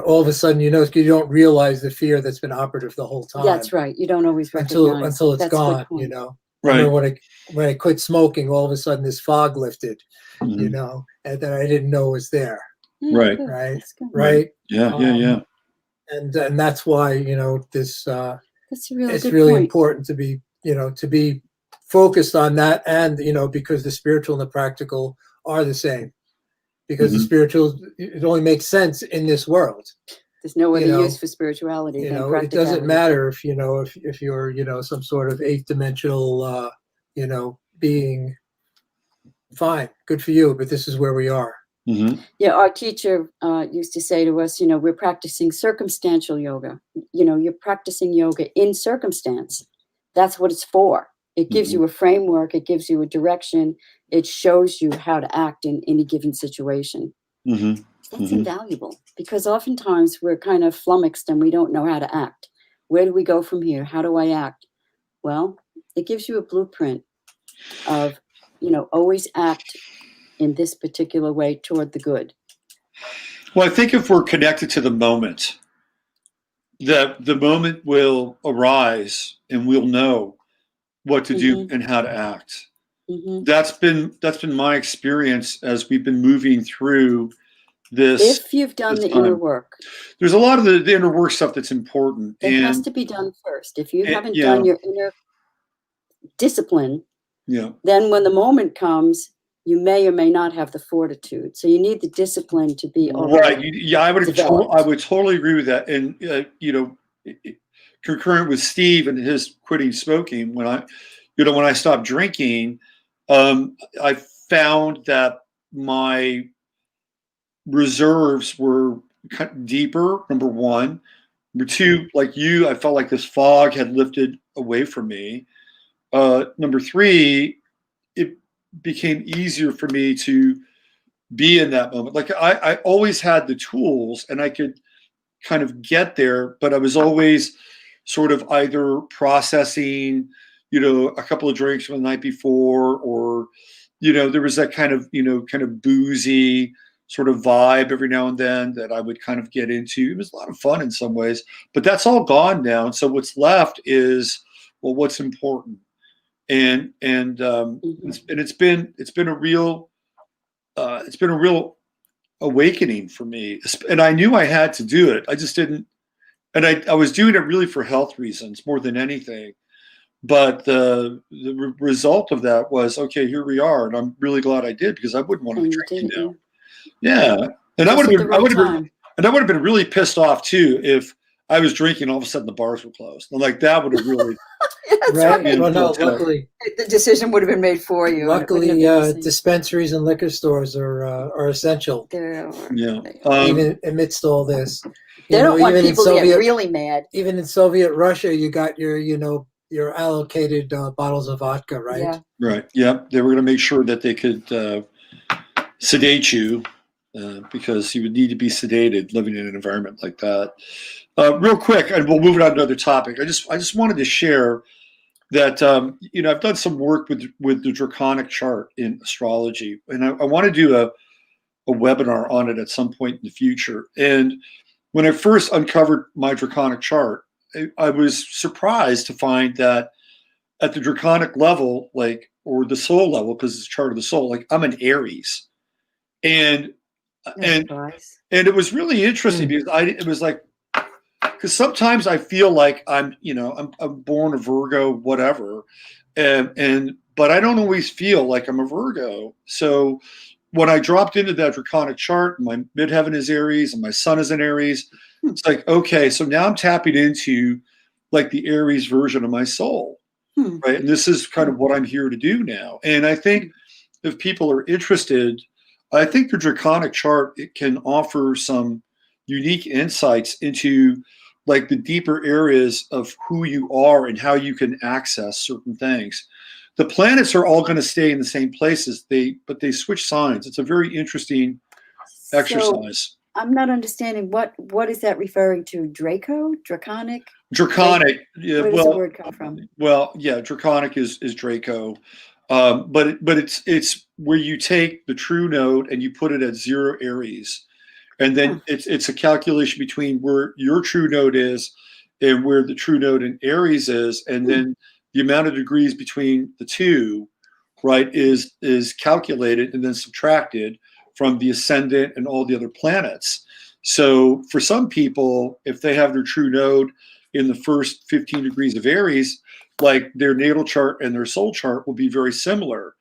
all of a sudden because you don't realize the fear that's been operative the whole time. That's right. You don't always recognize until it's That's a good gone. point. I Right. remember when I quit smoking, all of a sudden this fog lifted, Mhm. and that I didn't know was there. Yeah, Right. good. Right. That's good. Right. Yeah. And that's why this. That's a really It's good really point. important to be focused on that, and because the spiritual and the practical are the same, because the Mhm. spiritual, it only makes sense in this world. There's no other you know, use for spirituality than it practicality. doesn't matter if if you're some sort of eighth dimensional being. Fine, good for you, but this is where we are. Mhm. Yeah, our teacher used to say to us, we're practicing circumstantial yoga. You're practicing yoga in circumstance. That's what it's for. It gives you a framework. It gives you a direction. It shows you how to act in any given situation. Mhm. That's invaluable, because oftentimes we're kind of flummoxed and we don't know how to act. Where do we go from here? How do I act? Well, it gives you a blueprint of, always act in this particular way toward the good. Well, I think if we're connected to the moment, that the moment will arise and we'll know what to do and how to act. Mm-hmm. That's been my experience as we've been moving through this. If you've done this the time. inner work, There's a lot of the inner work stuff that's important. it has to be done first. If you haven't yeah. done your inner discipline, Yeah. then when the moment comes, you may or may not have the fortitude. So you need the discipline to be Right. Yeah, I would developed. totally agree with that. And concurrent with Steve and his quitting smoking, when I stopped drinking, I found that my reserves were deeper. Number one. Number two, like you, I felt like this fog had lifted away from me. Number three, it became easier for me to be in that moment. Like I always had the tools and I could kind of get there, but I was always sort of either processing, a couple of drinks from the night before, or, there was that kind of boozy sort of vibe every now and then that I would kind of get into. It was a lot of fun in some ways, but that's all gone now. And so what's left is, well, what's important. And it's been a real awakening for me, and I knew I had to do it. I just didn't, and I was doing it really for health reasons more than anything. But the result of that was, okay, here we are, and I'm really glad I did, because I wouldn't want to be drinking now. Yeah, and I would have been really pissed off too if I was drinking, all of a sudden the bars were closed. Like that would have really. Right. Well, no, luckily the decision would have been made for you. Luckily, dispensaries and liquor stores are essential. Yeah. Even amidst all this, they don't want people to get really mad. Even in Soviet Russia, you got your allocated bottles of vodka, right? Yeah. Right. Yeah. They were going to make sure that they could sedate you, because you would need to be sedated living in an environment like that. Real quick, and we'll move it on to another topic. I just wanted to share that I've done some work with the Draconic Chart in astrology, and I want to do a webinar on it at some point in the future. And when I first uncovered my Draconic Chart, I was surprised to find that at the Draconic level, or the soul level, because it's a chart of the soul, like I'm an Aries, and it was really interesting because sometimes I feel like I'm born a Virgo, whatever, but I don't always feel like I'm a Virgo. So when I dropped into that Draconic Chart, my midheaven is Aries and my sun is in Aries. It's like, okay, so now I'm tapping into like the Aries version of my soul, right? And this is kind of what I'm here to do now. And I think if people are interested, I think the Draconic Chart, it can offer some unique insights into like the deeper areas of who you are and how you can access certain things. The planets are all going to stay in the same places, but they switch signs. It's a very interesting exercise. So, I'm not understanding what is that referring to? Draconic? Draconic. Yeah, Where does the word come from? Well, yeah, Draconic is Draco. But it's where you take the true node and you put it at 0 Aries. And then it's a calculation between where your true node is and where the true node in Aries is, and then the amount of degrees between the two, right, is calculated and then subtracted from the ascendant and all the other planets. So for some people, if they have their true node in the first 15 degrees of Aries, like their natal chart and their soul chart will be very similar.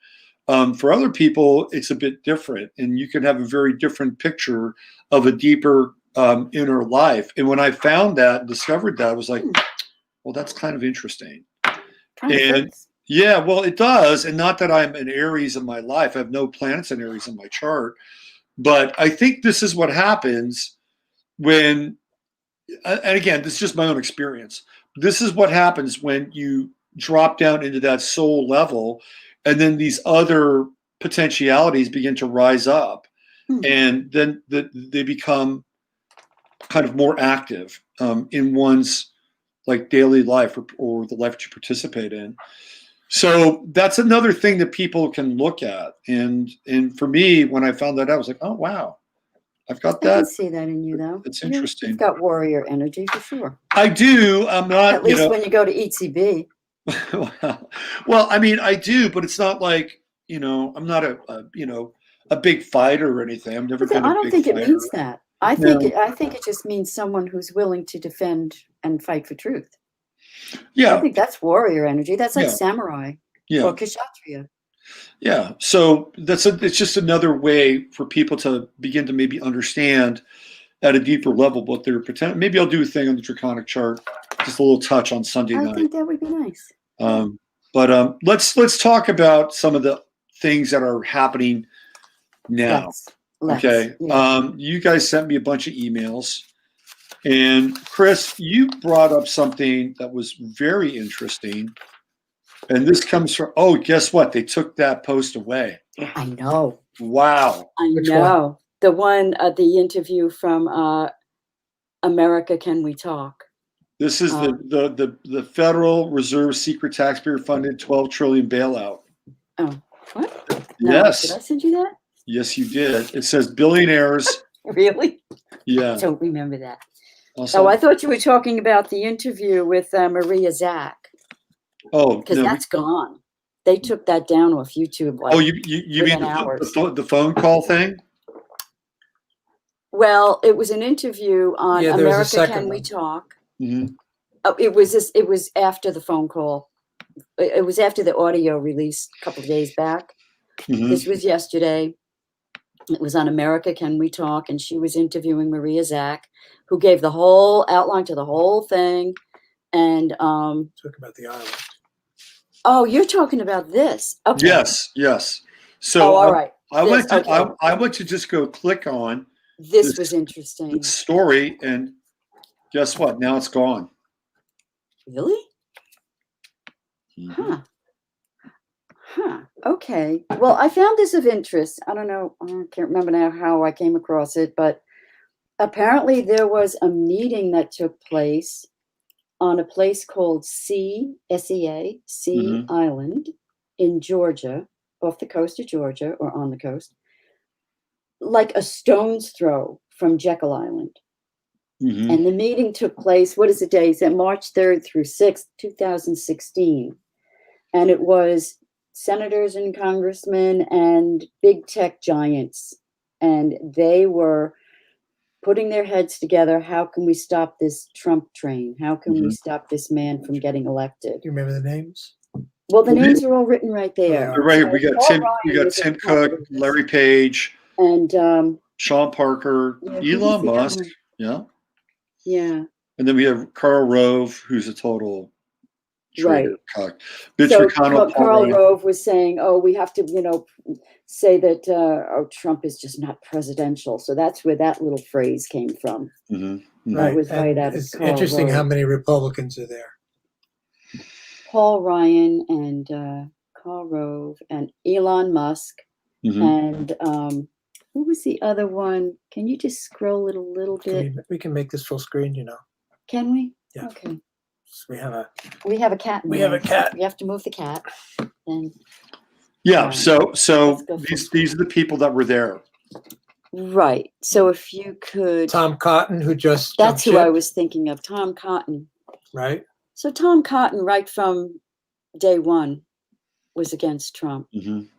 For other people, it's a bit different, and you can have a very different picture of a deeper inner life. And when I found that, discovered that, I was like, well, that's kind of interesting. And yeah, well, it does. And not that I'm an Aries in my life. I have no planets in Aries in my chart. But I think this is what happens when, and again, this is just my own experience. This is what happens when you drop down into that soul level, and then these other potentialities begin to rise up, and then they become kind of more active in one's like daily life or the life that you participate in. So that's another thing that people can look at. And for me, when I found that out, I was like, oh, wow, I've got that. I can see that in you, though. It's interesting. You've got warrior energy for sure. I do. I'm not. At least when you go to ECB. Well, I mean, I do, but it's not like, I'm not a big fighter or anything. I've never been a big fighter. I don't think it means that. I think it just means someone who's willing to defend and fight for truth. Yeah. I think that's warrior energy. That's like samurai or kshatriya. Yeah. So it's just another way for people to begin to maybe understand at a deeper level what they're pretending. Maybe I'll do a thing on the Draconic Chart, just a little touch on Sunday night. I think that would be nice. But let's talk about some of the things that are happening now. Okay. Yeah. You guys sent me a bunch of emails, and Chris, you brought up something that was very interesting. And this comes from, guess what? They took that post away. I know. Wow. I know. The one, the interview from America Can We Talk? This is the Federal Reserve secret taxpayer funded 12 trillion bailout. Oh, what? Yes. Did I send you that? Yes, you did. It says billionaires. Really? Yeah. I don't remember that. Also, I thought you were talking about the interview with Maria Zach. Oh, because that's gone. They took that down off YouTube. Like, you mean the phone call thing? Well, it was an interview on America Can We Talk. Mm-hmm. It was after the phone call. It was after the audio release a couple of days back. Mm-hmm. This was yesterday. It was on America Can We Talk, and she was interviewing Maria Zach, who gave the whole outline to the whole thing. And talk about the island. Oh, you're talking about this. Okay. Yes. So all right. I went to just go click on this was interesting. This story, and guess what? Now it's gone. Really? Mm-hmm. Huh. Okay. Well, I found this of interest. I don't know. I can't remember now how I came across it, but apparently there was a meeting that took place on a place called Sea mm-hmm. Island in Georgia, off the coast of Georgia, or on the coast, like a stone's throw from Jekyll Island. Mm-hmm. And the meeting took place, what is the day? It's March 3rd through 6th, 2016. And it was senators and congressmen and big tech giants. And they were putting their heads together. How can we stop this Trump train? How can we stop this man from getting elected? Do you remember the names? Well, the names are all written right there. Right. So we got Tim Cook, Larry Page, and Sean Parker, Elon Musk. Yeah. Yeah. And then we have Karl Rove, who's a total Traitor, cock. Mitch So McConnell, Paul Karl Ryan. Rove was saying, "Oh, we have to, say that Trump is just not presidential." So that's where that little phrase came from. Mhm, mhm. That was And right out of it's Karl interesting how Rove. many Republicans are there. Paul Ryan and Karl Rove and Elon Musk Mhm. and who was the other one? Can you just scroll it a little bit? We can make this full screen, Can we? Yeah. Okay. We have a We have a cat. In We the have way. a cat. We have to move the cat. And Yeah. Right. So Let's go full these are the people that were there. right. So if you could, Tom Cotton who just that's jumped who I ship, was thinking of. Tom Cotton. right? So Tom Cotton, right from day one, was against Trump. Mhm.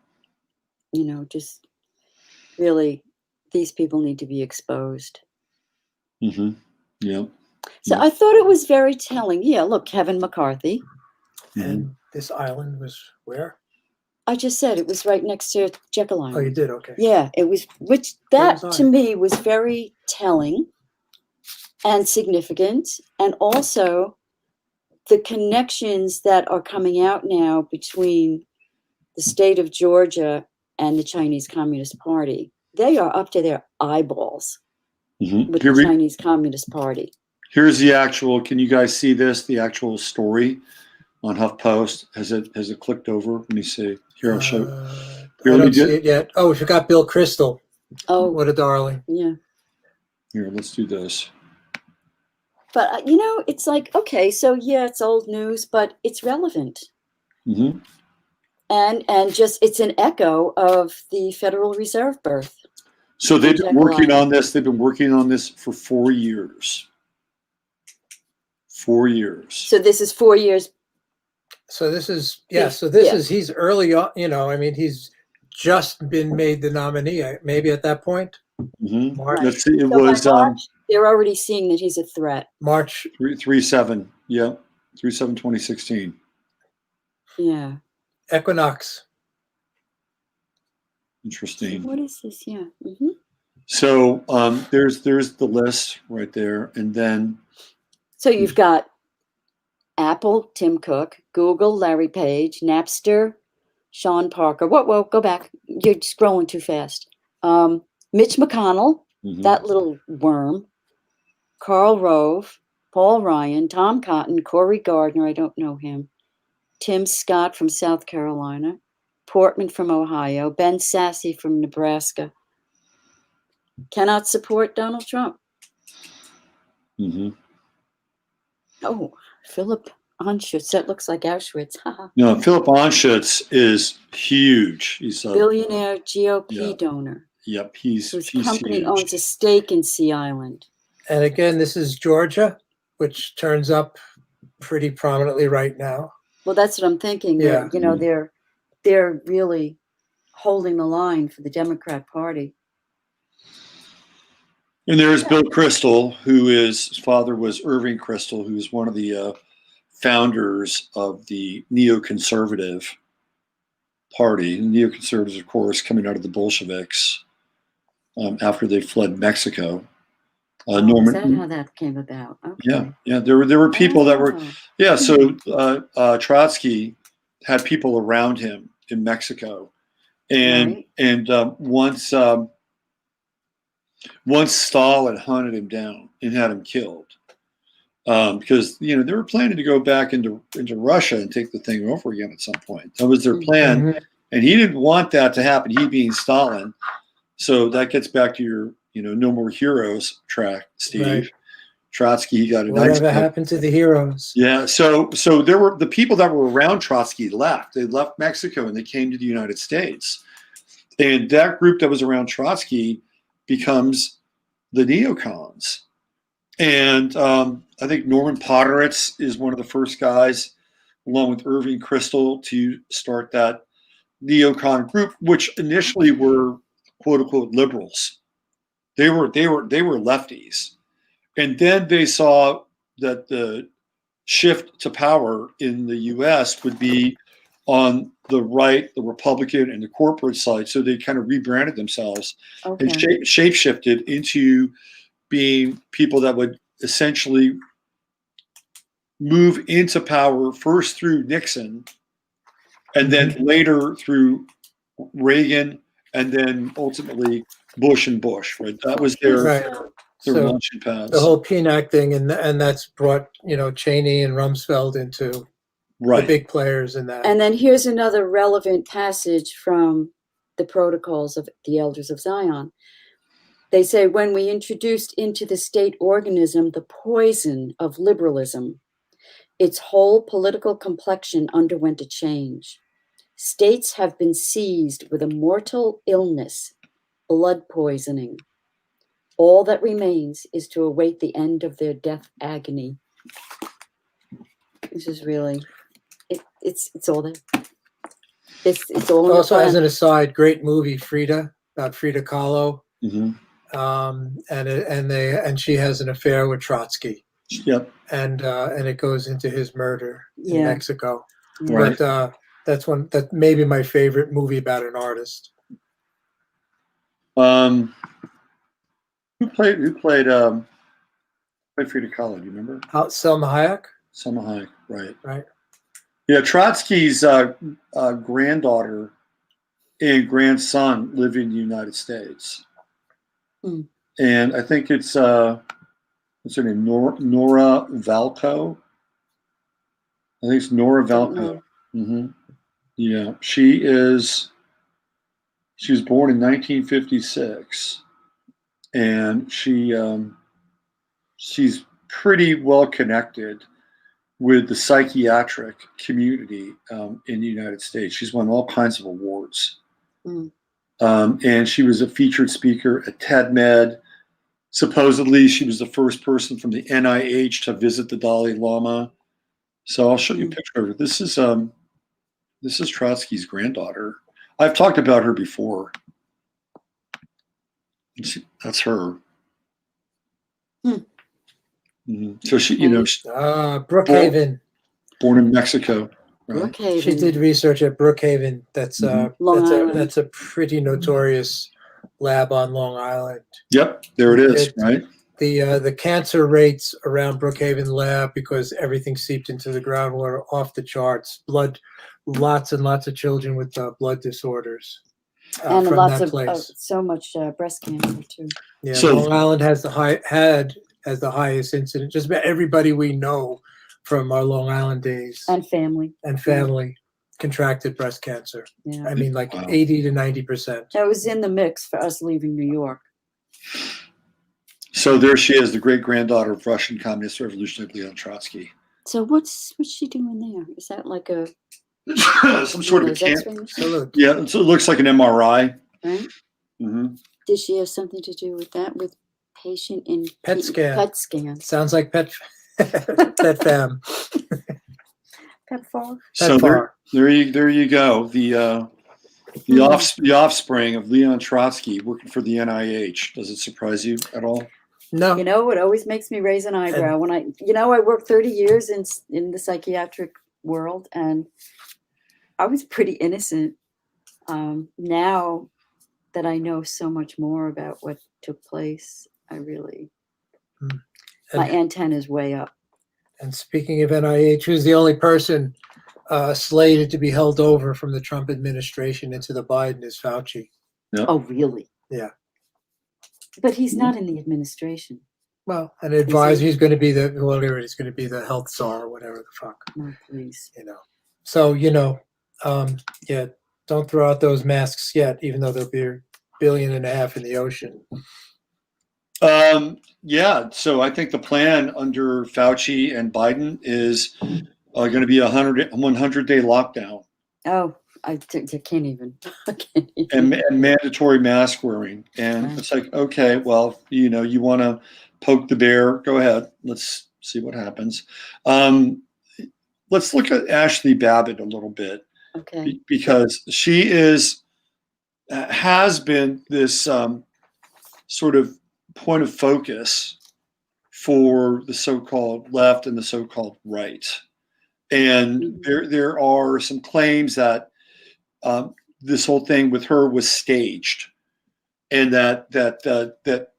Just really, these people need to be exposed. Mhm. Yeah. So Yeah. I thought it was very telling. Yeah, look, Kevin McCarthy. Mhm. And this island was where? I just said it was right next to Jekyll Oh, you Island. did? Okay. Yeah, it was, which Where that was to I? me was very telling and significant. And also the connections that are coming out now between the state of Georgia and the Chinese Communist Party. They are up to their eyeballs Mhm. with the Chinese Communist Party. Here's the actual. Can you guys see this? The actual story on HuffPost. Has it clicked over? Let me see. Here, I'll show. Here, I let me don't see do. it yet. Oh, we forgot Bill Kristol. Oh, What a darling. yeah. Here, let's do this. But, it's like, okay, so yeah, it's old news, but it's relevant. Mhm. And just, it's an echo of the Federal Reserve birth. So they've been Jekyll working Island. on this. They've been working on this for 4 years. 4 years. So this is 4 years. So this is, he's early on, he's just been made the nominee, maybe at that point. Mhm. March. Let's see. It So by was March, they're already seeing that he's a threat. March. 3/7. Yeah, 3/7/2016. Yeah. Equinox. Interesting. What is this? Yeah. Mm-hmm. So there's the list right there, and then So you've got Apple, Tim Cook, Google, Larry Page, Napster, Sean Parker. Whoa, go back. You're scrolling too fast. Mitch McConnell, mhm. that little worm, Karl Rove, Paul Ryan, Tom Cotton, Cory Gardner, I don't know him, Tim Scott from South Carolina, Portman from Ohio, Ben Sasse from Nebraska. Cannot support Donald Trump. Mhm. Oh, Philip Anschutz. That looks like Auschwitz. No, Philip Anschutz is huge. He's a Billionaire GOP Yeah. donor Yep, he's whose he's company huge. owns a stake in Sea Island. And again, this is Georgia, which turns up pretty prominently right now. Well, that's what I'm thinking. Yeah. They're really holding the line for the Democrat Party. And there's Bill Kristol, his father was Irving Kristol, who's one of the founders of the neoconservative party. Neoconservatives, of course, coming out of the Bolsheviks after they fled Mexico. Is that how that came about? Okay. Yeah. There were people that were. Oh. Yeah. So Trotsky had people around him in Mexico, and once Stalin hunted him down and had him killed, because they were planning to go back into Russia and take the thing over again at some point. That was their plan, Mhm. and he didn't want that to happen. He being Stalin. So that gets back to your No More Heroes track, Steve. Right. Trotsky, he got a Whatever nice. happened to the heroes? Yeah. So there were the people that were around Trotsky left. They left Mexico and they came to the United States, and that group that was around Trotsky becomes the neocons. And I think Norman Podhoretz is one of the first guys, along with Irving Kristol, to start that neocon group, which initially were quote unquote liberals. They were lefties, and then they saw that the shift to power in the U.S. would be on the right, the Republican, and the corporate side. So they kind of rebranded themselves and shape-shifted into being people that would essentially move into power first through Nixon, and then later through Reagan, and then ultimately Bush and Bush. Right, that was their Right. their So launching pads. the whole PNAC thing, and that's brought Cheney and Rumsfeld into the Right. big players in that. And then here's another relevant passage from the Protocols of the Elders of Zion. They say, when we introduced into the state organism the poison of liberalism, its whole political complexion underwent a change. States have been seized with a mortal illness, blood poisoning. All that remains is to await the end of their death agony. This is really, it's all there. It's all in the Also, as plan. an aside, great movie, Frida, about Frida Kahlo. Mm-hmm. And she has an affair with Trotsky. Yep. And it goes into his murder in Yeah. Mexico. Right. But that may be my favorite movie about an artist. Who played Frida Kahlo? Do you remember? Selma Hayek. Selma Hayek. Right. Right. Yeah, Trotsky's granddaughter and grandson live in the United States, and I think it's what's her name, Nora Valco. I think it's Nora Valco. Mm-hmm. Yeah, she was born in 1956, and she's pretty well connected with the psychiatric community in the United States. She's won all kinds of awards. And she was a featured speaker at TEDMed. Supposedly, she was the first person from the NIH to visit the Dalai Lama. So I'll show you a picture of her. This is Trotsky's granddaughter. I've talked about her before. That's her. Mm-hmm. So she, Brookhaven. Born in Mexico. Right? Brookhaven. She did research at Brookhaven. That's that's a pretty notorious lab on Long Island. Yep, there it is. Right. The cancer rates around Brookhaven lab, because everything seeped into the groundwater, off the charts. Blood, lots and lots of children with blood disorders. And from lots that of place. so much breast cancer too. Yeah, So- Long Island has the highest incident. Just about everybody we know from our Long Island days And family. contracted breast cancer. Yeah. I mean, like Wow. 80 to 90%. That was in the mix for us leaving New York. So there she is, the great granddaughter of Russian Communist Revolutionary Leon Trotsky. So what's she doing there? Is that like a Some sort of a those camp. X-ray machine? Salute. Yeah, so it looks like an MRI. Right? Mm-hmm. Did she have something to do with that? With patient in PET scan. PET scans. Sounds like pet fam. PEPFAR. So PEPFAR. there you go. The offspring of Leon Trotsky working for the NIH. Does it surprise you at all? No. You know, it always makes me raise an eyebrow when I worked 30 years in the psychiatric world, and I was pretty innocent. Now that I know so much more about what took place, I really, my antenna is way up. And speaking of NIH, who's the only person slated to be held over from the Trump administration into the Biden is Fauci. Yep. Oh, really? Yeah. But he's not in the administration. Well, an advisor, he's going to be he's going to be the health czar or whatever the fuck. No, please. So, yeah, don't throw out those masks yet, even though there'll be $1.5 billion in the ocean. Yeah, so I think the plan under Fauci and Biden is going to be a 100-day lockdown. Oh, I can't even. And mandatory mask wearing. And it's like, okay, well, you want to poke the bear, go ahead. Let's see what happens. Let's look at Ashley Babbitt a little bit. Okay. Because she has been this sort of point of focus for the so-called left and the so-called right. And there are some claims that this whole thing with her was staged, and that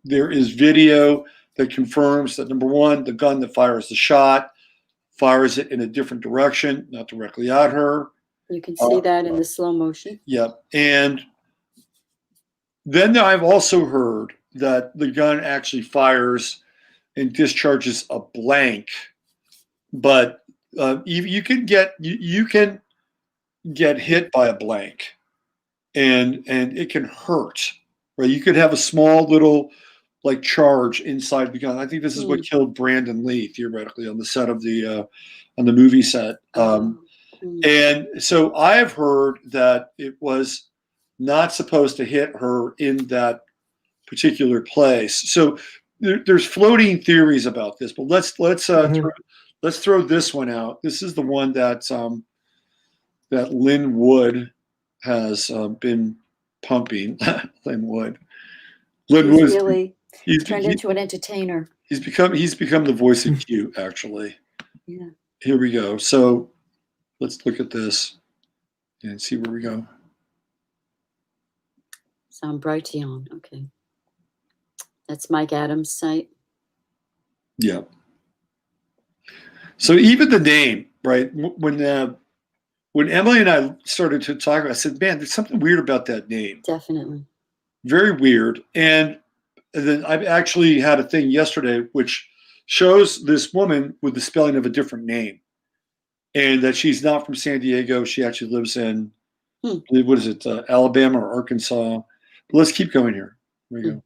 there is video that confirms that, number one, the gun that fires the shot fires it in a different direction, not directly at her. You can see that in the slow motion. Yep. And then I've also heard that the gun actually fires and discharges a blank, but you can get hit by a blank, and it can hurt. Right? You could have a small little like charge inside the gun. I think this is what killed Brandon Lee theoretically on the set of the on the movie set. And so I have heard that it was not supposed to hit her in that particular place. So there's floating theories about this, but let's throw this one out. This is the one that that Lynn Wood has been pumping. Lynn Wood. He's turned into an entertainer. He's become the voice of Q, actually. Yeah. Here we go. So let's look at this and see where we go. Sound Brighteon. Okay. That's Mike Adams' site. Yeah. So even the name, right? When Emily and I started to talk about it, I said, man, there's something weird about that name. Definitely. Very weird. And then I actually had a thing yesterday which shows this woman with the spelling of a different name, and that she's not from San Diego. She actually lives in, what is it, Alabama or Arkansas. But let's keep going here. Here we go.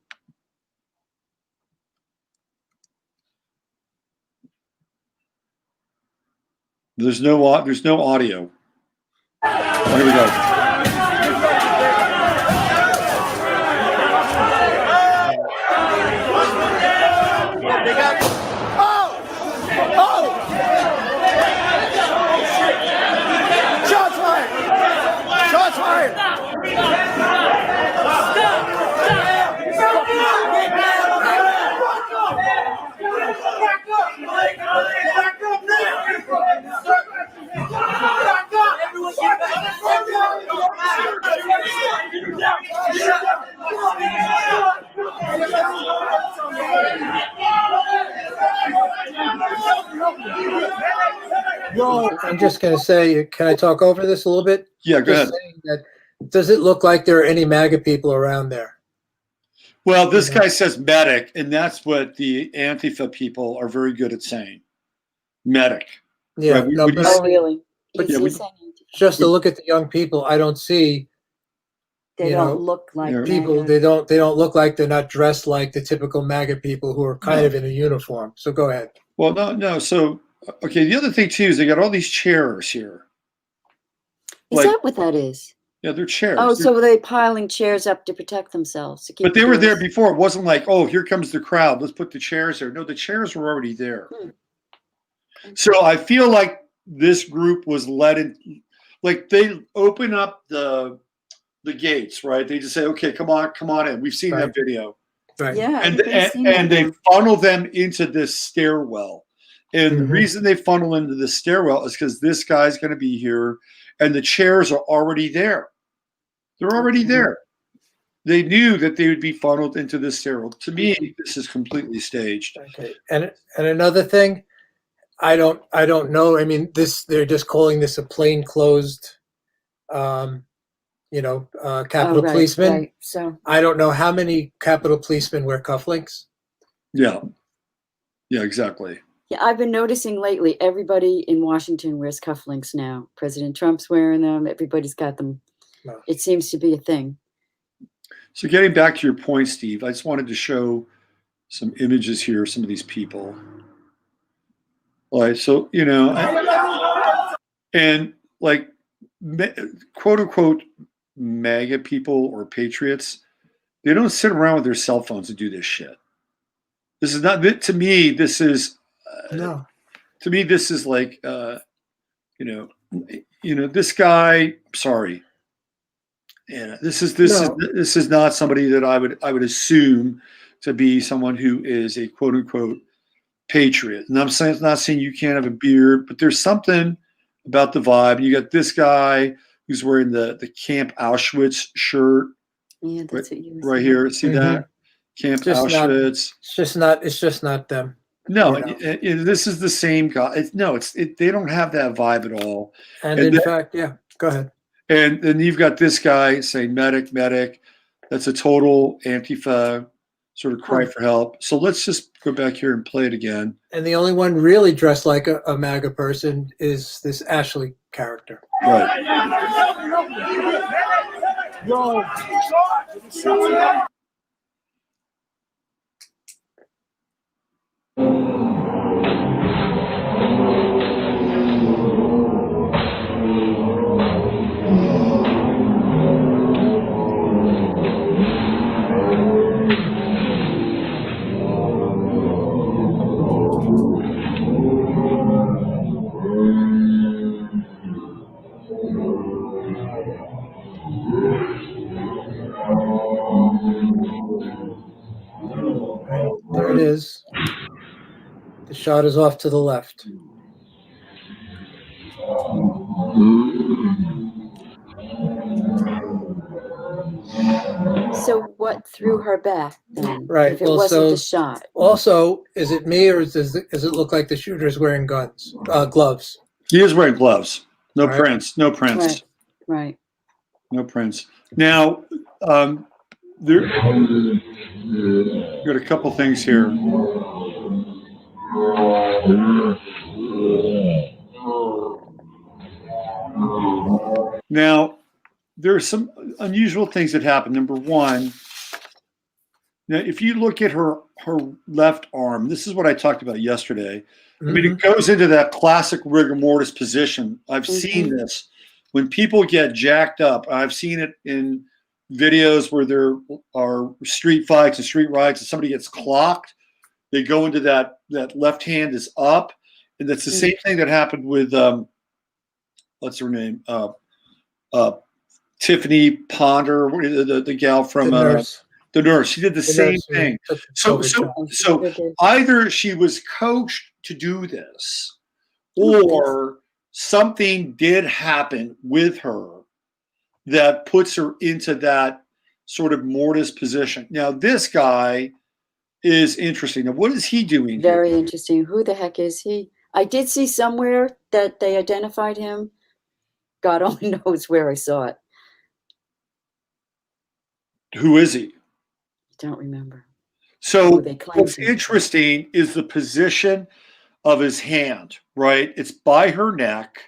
There's no audio. Oh, here we go. Shots fired! Shots fired! I'm just going to say, can I talk over this a little bit? Yeah, go ahead. Just saying that, does it look like there are any MAGA people around there? Well, this guy says medic, and that's what the Antifa people are very good at saying. Medic. Yeah, Right, no, but Oh, really? But He's yeah, saying just to look at the young people, I don't see they you don't know, look like yeah. people. MAGA. They don't look like, they're not dressed like the typical MAGA people who are kind of in a uniform. So go ahead. Well, no. So, okay, the other thing too is they got all these chairs here. Is Like, that what that is? yeah, they're chairs. Oh, so they're piling chairs up to protect themselves. To keep But they the were there doors- before. It wasn't like, oh, here comes the crowd. Let's put the chairs there. No, the chairs were already there. So I feel like this group was led in, like they open up the gates, right? They just say, okay, come on in. We've seen that Right. video. Right. Yeah, And everybody's seen and that they now. funnel them into this stairwell. And the Mhm. reason they funnel into the stairwell is because this guy's going to be here, and the chairs are already there. They're already there. They knew that they would be funneled into this stairwell. To me, this is completely staged. Okay. And another thing, I don't know. I mean, they're just calling this a plainclothes, Capitol Oh, right, policeman. right. So I don't know how many Capitol policemen wear cufflinks. Yeah. Yeah, exactly. yeah, I've been noticing lately everybody in Washington wears cufflinks now. President Trump's wearing them. Everybody's got them. Wow. It seems to be a thing. So getting back to your point, Steve, I just wanted to show some images here of some of these people. All right, so, and like, quote unquote, MAGA people or patriots, they don't sit around with their cell phones and do this shit. This is not, to me, this is, No. to me, this is like, this guy, sorry. Yeah, this is not somebody that I would assume to be someone who is a quote unquote patriot. And I'm not saying you can't have a beard, but there's something about the vibe. You got this guy who's wearing the Camp Auschwitz shirt. Yeah, that's what you were Right saying. here. See that? Camp Just Auschwitz. It's just not them. No, You know. this is the same guy. They don't have that vibe at all. And And in then- fact, yeah, go ahead. And then you've got this guy saying medic, medic. That's a total Antifa sort of cry for help. So let's just go back here and play it again. And the only one really dressed like a MAGA person is this Ashley character. Right. There it is. The shot is off to the left. So what threw her back then? Right, If it well, wasn't so- the shot. Also, is it me or does it look like the shooter is wearing gloves? He is wearing gloves. No Right. prints. No prints. Right. Right. No prints. Now, there got a couple things here. Now, there are some unusual things that happen. Number one, now if you look at her left arm, this is what I talked about yesterday. I mean, it goes into that classic rigor mortis position. I've seen this when people get jacked up. I've seen it in videos where there are street fights and street riots and somebody gets clocked. They go into that left hand is up. And that's the same thing that happened with, what's her name? Tiffany Ponder, the gal from The nurse. the nurse. She did the same nurse, yeah. thing. Took the So COVID shot. either she was coached to do this, or something did happen with her that puts her into that sort of mortis position. Now, this guy is interesting. Now, what is he doing here? Very interesting. Who the heck is he? I did see somewhere that they identified him. God only knows where I saw it. Who is he? Don't remember. So Who they claim what's to be. interesting is the position of his hand, right? It's by her neck.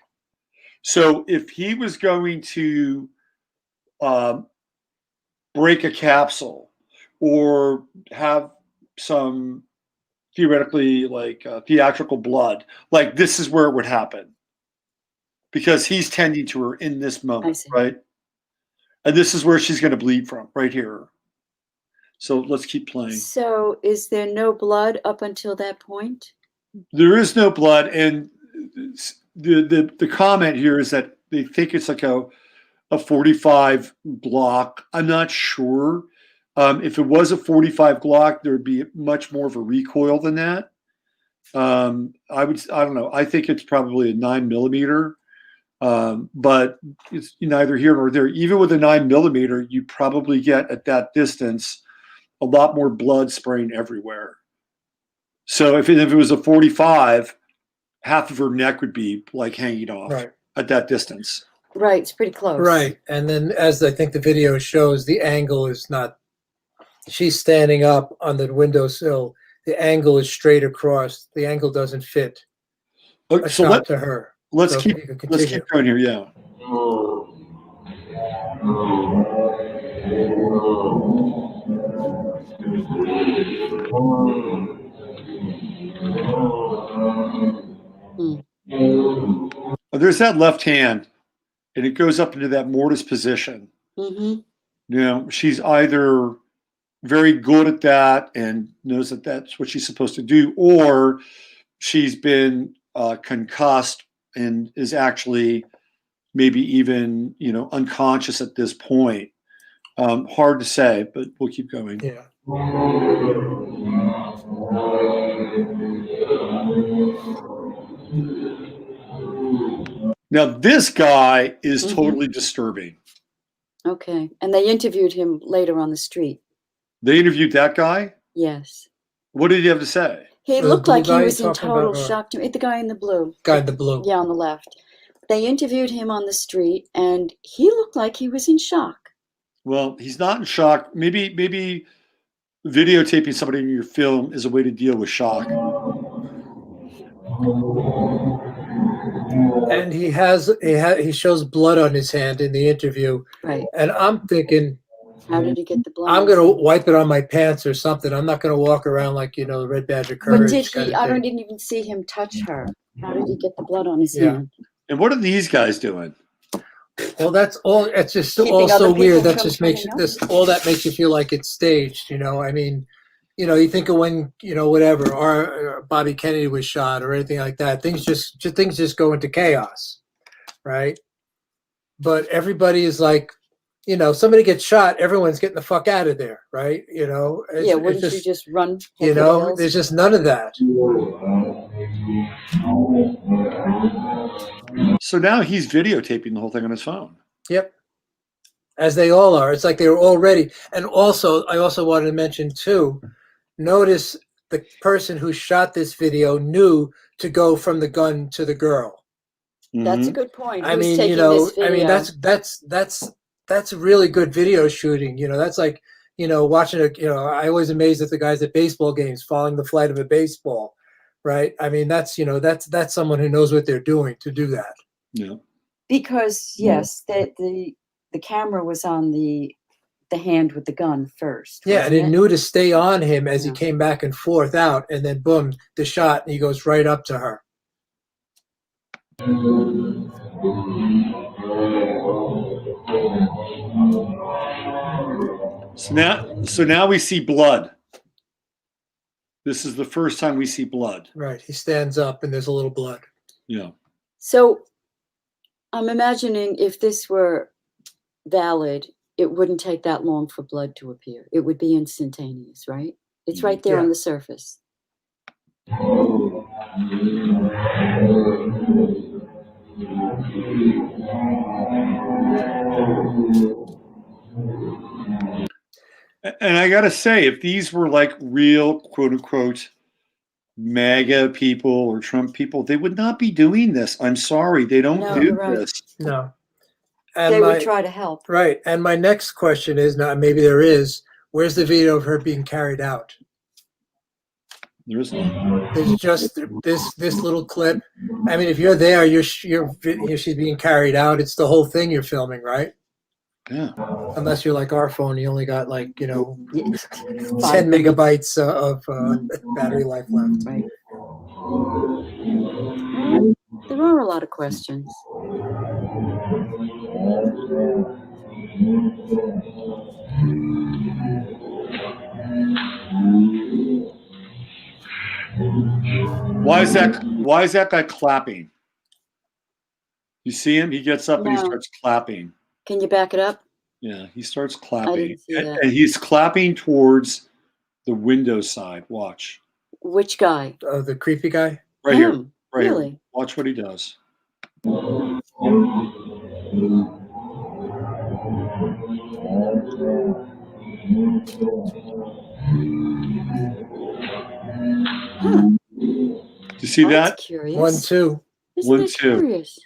So if he was going to break a capsule or have some theoretically like theatrical blood, like this is where it would happen, because he's tending to her in this moment, see. right? And this is where she's going to bleed from, right here. So let's keep playing. So is there no blood up until that point? There is no blood, and the comment here is that they think it's like a 45 Glock. I'm not sure. If it was a 45 Glock, there would be much more of a recoil than that. I don't know. I think it's probably a 9mm, but it's neither here nor there. Even with a 9mm, you probably get at that distance a lot more blood spraying everywhere. So if it was a 45, half of her neck would be like hanging off at that distance. Right, it's pretty close. Right. And then as I think the video shows, the angle is not, she's standing up on the windowsill. The angle is straight across. The angle doesn't fit Okay, a so shot to her. let's So keep you can let's continue. keep going here. Yeah. There's that left hand, and it goes up into that mortis position. Mm-hmm. You know, she's either very good at that and knows that that's what she's supposed to do, or she's been concussed and is actually maybe even, unconscious at this point. Hard to say, but we'll keep going. Yeah. Now, this guy is totally disturbing. Okay. And they interviewed him later on the street. They interviewed that guy. Yes. What did he have to say? He The looked blue like he guy was you're in talking about, total or shock to me. The guy in the blue. guy in the blue? Yeah, on the left. They interviewed him on the street, and he looked like he was in shock. Well, he's not in shock. Maybe videotaping somebody in your film is a way to deal with shock. And he shows blood on his hand in the interview, Right. and I'm thinking, How did he get the blood? I'm on his gonna hand? wipe it on my pants or something. I'm not gonna walk around like the Red Badge of But Courage did kind he? of I thing. didn't even see him touch her. How did he get the blood on his Yeah. hand? And what are these guys doing? Well, that's all. It's just Keeping all other so people weird. That from just makes coming up? this all that makes you feel like it's staged. I mean, you think of when whatever, or Bobby Kennedy was shot or anything like that. Things just go into chaos, right? But everybody is like, somebody gets shot, everyone's getting the fuck out of there, right? Yeah, wouldn't you just run? there's just none of that. So now he's videotaping the whole thing on his phone. Yep. As they all are. It's like they were all ready. And also, I also wanted to mention too, notice the person who shot this video knew to go from the gun to the girl. That's a good point. I Who's mean, taking this video? that's really good video shooting. That's like, watching I always amazed at the guys at baseball games following the flight of a baseball, right? I mean, that's someone who knows what they're doing to do that. Yeah. Because yes, the camera was on the hand with the gun first. Yeah, and wasn't it it knew to stay on him as Yeah. he came back and forth out, and then boom, the shot, and he goes right up to her. So now we see blood. This is the first time we see blood. Right. He stands up, and there's a little blood. Yeah. So I'm imagining if this were valid, it wouldn't take that long for blood to appear. It would be instantaneous, right? It's right there on Yeah. the surface. And I gotta say, if these were like real quote unquote MAGA people or Trump people, they would not be doing this. I'm sorry, they don't No, do you're right. this. No. And They would try to help. right. And my next question is, now maybe there is, where's the video of her being carried out? There is none. There's just this little clip. I mean, if you're there, she's being carried out. It's the whole thing you're filming, right? Yeah. Unless you're like our phone, you only got like 10 5 minutes. megabytes of battery life left. Right. There are a lot of questions. Why is that guy clapping? You see him? He gets up and he No. starts clapping. Can you back it up? Yeah, he starts I clapping. didn't see that. And he's clapping towards the window side. Watch. Which guy? Oh, the creepy guy? Right here. Him. Right here. Really? Watch what he does. Huh. Do you see that? That's curious. 1, 2. Isn't One, that two. curious?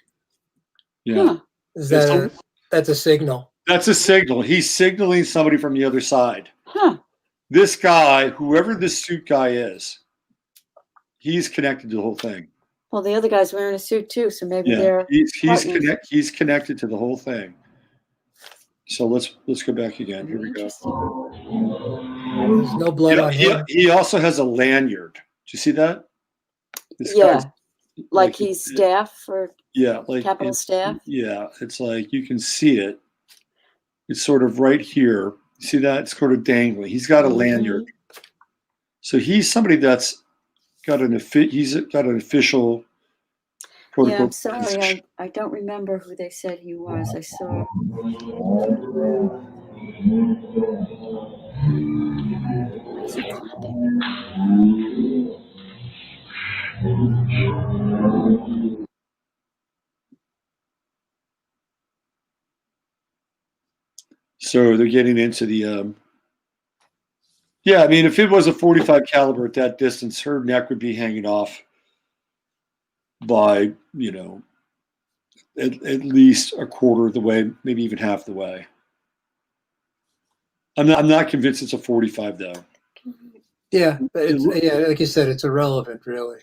Yeah. Huh. Is that that's a signal? That's a signal. He's signaling somebody from the other side. Huh. This guy, whoever this suit guy is, he's connected to the whole thing. Well, the other guy's wearing a suit too, so maybe Yeah, they're partners. he's connected to the whole thing. So let's go back again. Here we go. Interesting. There's no blood on him. He also has a lanyard. Do you see that? This Yeah. guy's- Like he's staff for yeah, like Capitol it's- staff? Yeah, it's like you can see it. It's sort of right here. You see that? It's sort of dangling. He's got a lanyard. So he's somebody that's got an official quote Yeah, I'm unquote sorry. position. I don't remember who they said he was. I saw. What is he clapping? So they're getting into the Yeah, I mean, if it was a 45 caliber at that distance, her neck would be hanging off by, you know, at least a quarter of the way, maybe even half the way. I'm not convinced it's a 45 though. Yeah, but it's, yeah, like you said, it's irrelevant, really.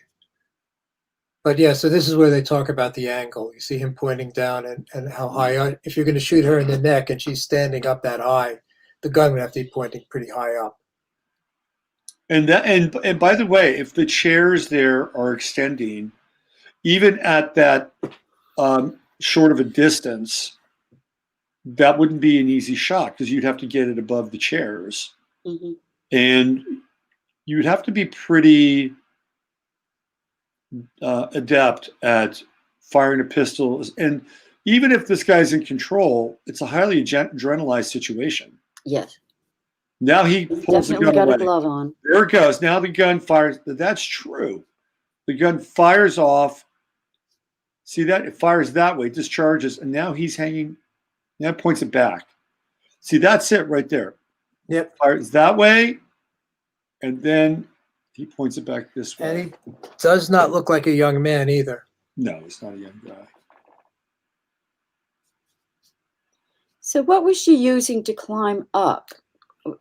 But yeah, so this is where they talk about the angle. You see him pointing down and how high. If you're going to shoot her in the neck and she's standing up that high, the gun would have to be pointing pretty high up. And by the way, if the chairs there are extending, even at that short of a distance, that wouldn't be an easy shot because you'd have to get it above the chairs, and you'd have to be pretty adept at firing a pistol. And even if this guy's in control, it's a highly adrenalized situation. Yes. Now he pulls the gun got away. A glove on. There it goes. Now the gun fires. That's true. The gun fires off. See that? It fires that way, discharges, and now he's hanging. Now it points it back. See, that's it right there. Yep. Fires that way, and then he points it back this way. And he does not look like a young man either. No, he's not a young guy. So what was she using to climb up?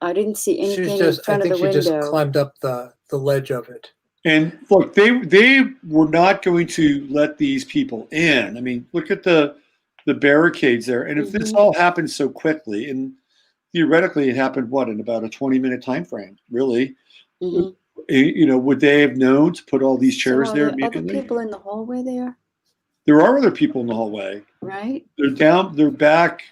I didn't see anything in front of the window. I think she just climbed up the ledge of it. And look, they were not going to let these people in. I mean, look at the barricades there. And if this all happened so quickly, and theoretically it happened, what, in about a 20-minute time frame, really? You know, would they have known to put all these chairs there immediately? Other people in the hallway there? There are other people in the hallway. Right. They're back.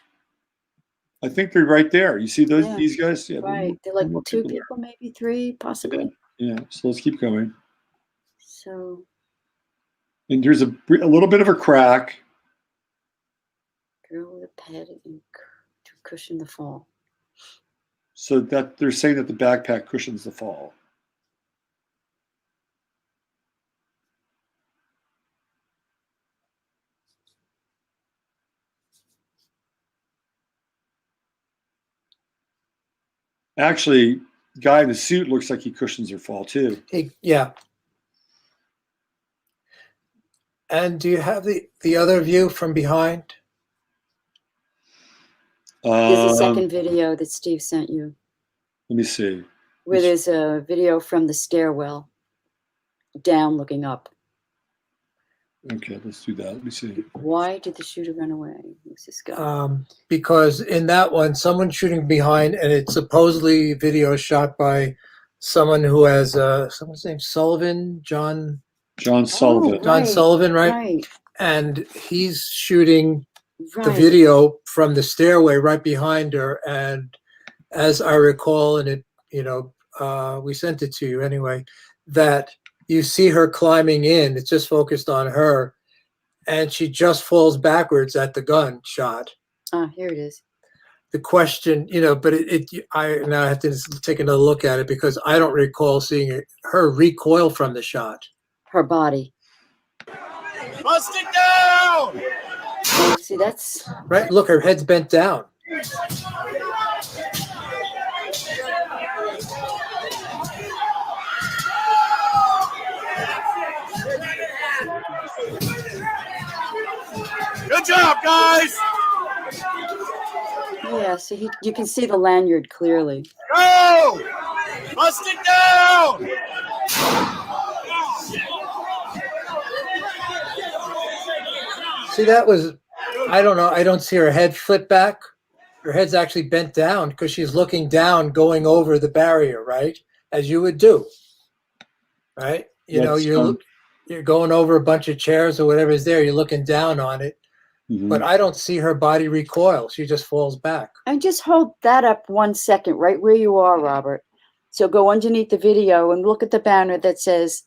I think they're right there. You see these guys? Yeah, right. They're like two people, maybe three, possibly. Yeah. So let's keep going. So. And there's a little bit of a crack. Girl with a pad to cushion the fall. So that they're saying that the backpack cushions the fall. Actually, the guy in the suit looks like he cushions her fall too. Yeah. And do you have the other view from behind? There's a second video that Steve sent you. Let me see. Where there's a video from the stairwell, down looking up. Okay, let's do that. Let me see. Why did the shooter run away? Who's this guy? Because in that one, someone's shooting behind, and it's supposedly video shot by someone who has someone's name Sullivan, John Sullivan. Oh, John Sullivan, right? And he's shooting the video from the stairway right behind her. And as I recall, and it, you know, we sent it to you anyway, that you see her climbing in. It's just focused on her, and she just falls backwards at the gun shot. Here it is. The question, you know, but I now have to take another look at it because I don't recall seeing her recoil from the shot. Her body. Bust it down! See, that's right. Look, her head's bent down. Good job, guys! yeah. So you can see the lanyard clearly. Go! Bust it down! See, that was, I don't know. I don't see her head flip back. Her head's actually bent down because she's looking down, going over the barrier, right? As you would do, right? You know, you're going over a bunch of chairs or whatever is there. You're looking down on it. But I don't see her body recoil. She just falls back. And just hold that up 1 second, right where you are, Robert. So go underneath the video and look at the banner that says,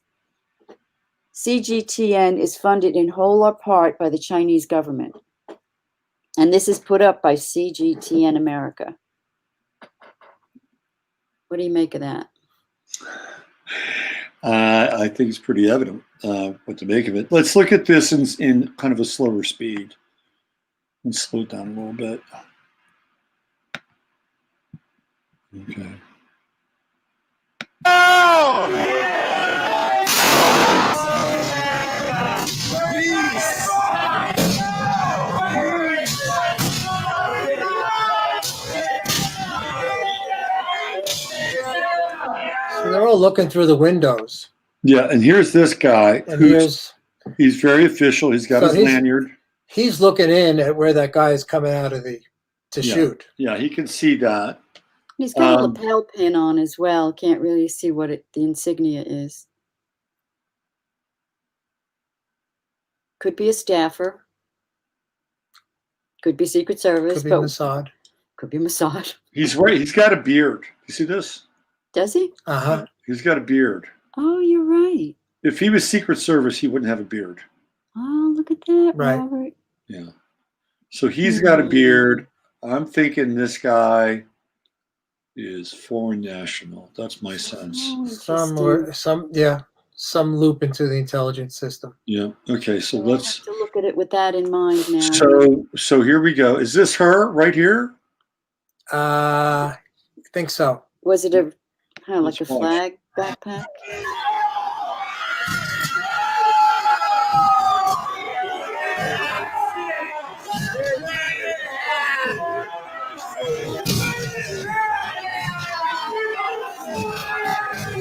CGTN is funded in whole or part by the Chinese government. And this is put up by CGTN America. What do you make of that? I think it's pretty evident what to make of it. Let's look at this in kind of a slower speed and slow it down a little bit. Okay. So they're all looking through the windows. Yeah, and here's this guy And who's he's very official. He's got So his lanyard. he's looking in at where that guy is coming out of to Yeah. shoot. Yeah, he can see that. He's got a lapel pin on as well. Can't really see what the insignia is. Could be a staffer. Could be Secret Service. Could be but Mossad. Could be Mossad. He's right. He's got a beard. You see this? Does he? Uh-huh. He's got a beard. Oh, you're right. If he was Secret Service, he wouldn't have a beard. Oh, look at that, Right. Robert. Yeah. So he's got a beard. I'm thinking this guy is foreign national. That's my sense. Oh, interesting. Some loop into the intelligence system. Yeah. Okay. So We'll let's. have to look at it with that in mind now. So here we go. Is this her right here? I think so. Was it a kind of like Let's a watch. flag backpack?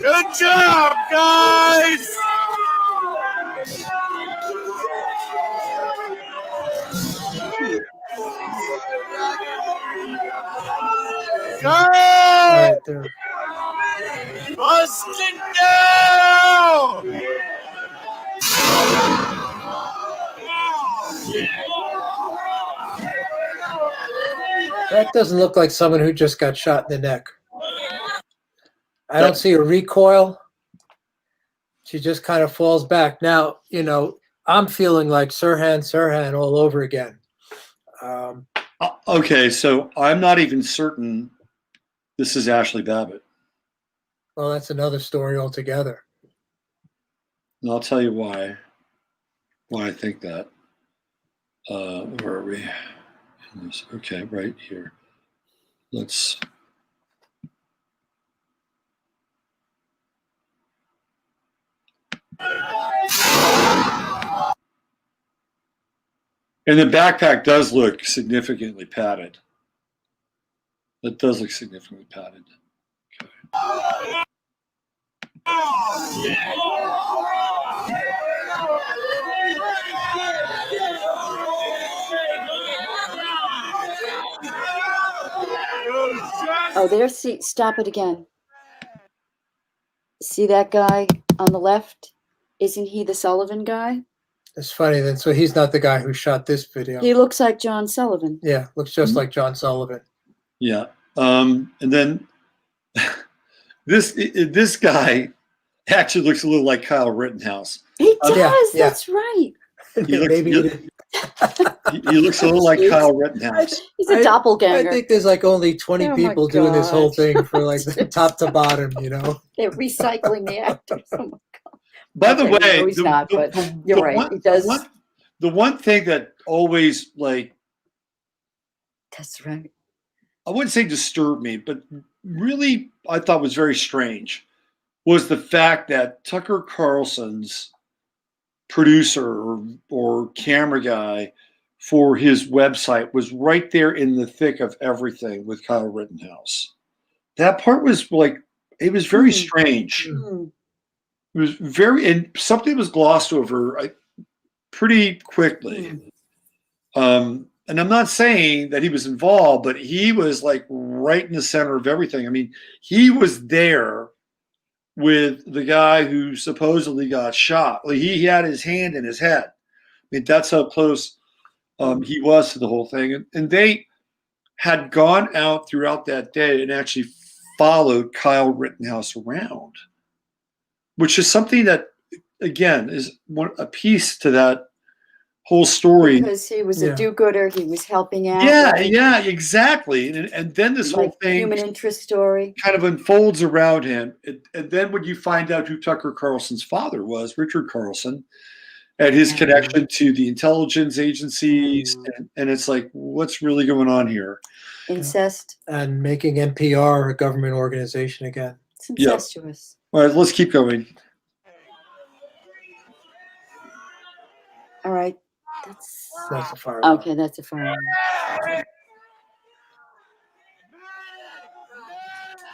Good job, guys! Go! All right, there. Bust it down! That doesn't look like someone who just got shot in the neck. I don't see a recoil. She just kind of falls back. Now, I'm feeling like Sirhan all over again. Okay. So I'm not even certain this is Ashley Babbitt. Well, that's another story altogether. And I'll tell you why I think that. Where are we? Okay, right here. Let's. And the backpack does look significantly padded. It does look significantly padded. Okay. Oh, there's stop it again. See that guy on the left? Isn't he the Sullivan guy? It's funny then. So he's not the guy who shot this video. He looks like John Sullivan. Yeah, looks just like John Sullivan. Yeah. And then this guy actually looks a little like Kyle Rittenhouse. He does. Yeah. That's right. He looks, Maybe he looks a little like Kyle Rittenhouse. He's a I doppelganger. think there's like only 20 Oh my people doing this whole God. thing for like the top to bottom, They're recycling the actors. Oh my God. By the Okay, way, no, he's not, but you're right. He does. The one thing that always, like, That's right. I wouldn't say disturbed me, but really I thought was very strange, was the fact that Tucker Carlson's producer or camera guy for his website was right there in the thick of everything with Kyle Rittenhouse. That part was like, it was very strange. Hmm. It was and something was glossed over pretty quickly. And I'm not saying that he was involved, but he was like right in the center of everything. I mean, he was there with the guy who supposedly got shot. Like he had his hand in his head. I mean, that's how close he was to the whole thing. And they had gone out throughout that day and actually followed Kyle Rittenhouse around, which is something that, again, is a piece to that whole story. Because he was Yeah. a do-gooder. He was helping out. Yeah, right? yeah, exactly. And then this Like whole thing human interest story. kind of unfolds around him. And then when you find out who Tucker Carlson's father was, Richard Carlson, and his connection to the intelligence agencies, and it's like, what's really going on here? Incest. and making NPR a government organization again. It's Yeah. incestuous. All right, let's keep going. All right. That's a fire alarm. Okay, that's a fire alarm.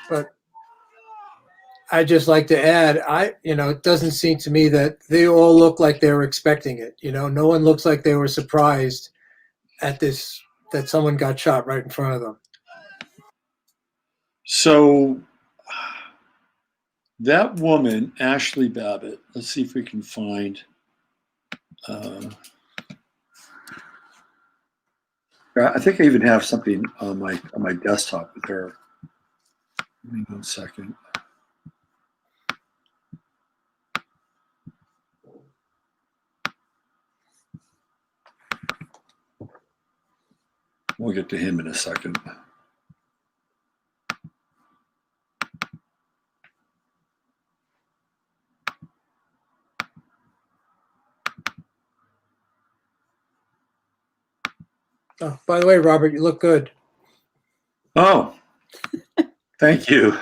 But I just like to add, it doesn't seem to me that they all look like they were expecting it. No one looks like they were surprised at this, that someone got shot right in front of them. So that woman, Ashley Babbitt, let's see if we can find. I think I even have something on my desktop with her. Give me 1 second. We'll get to him in a second. Oh, by the way, Robert, you look good. Oh, thank you.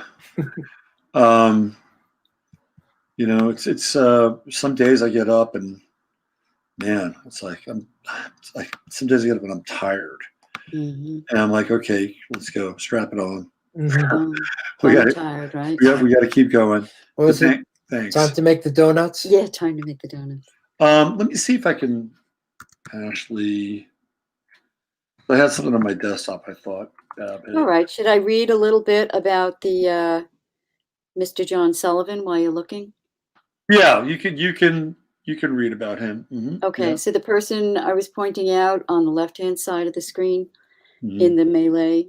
It's some days I get up and man, it's like some days I get up and I'm tired. Mm-hmm. And I'm like, okay, let's go. Strap it on. Mm-hmm. I'm tired, right? We got to keep going. What was it? Thanks. Time to make the donuts? Yeah, time to make the donuts. Let me see if I can actually. I had something on my desktop. I thought. All right. Should I read a little bit about the Mr. John Sullivan while you're looking? Yeah, you can read about him. Mm-hmm. Okay. Yeah. So the person I was pointing out on the left-hand side of the screen in the melee.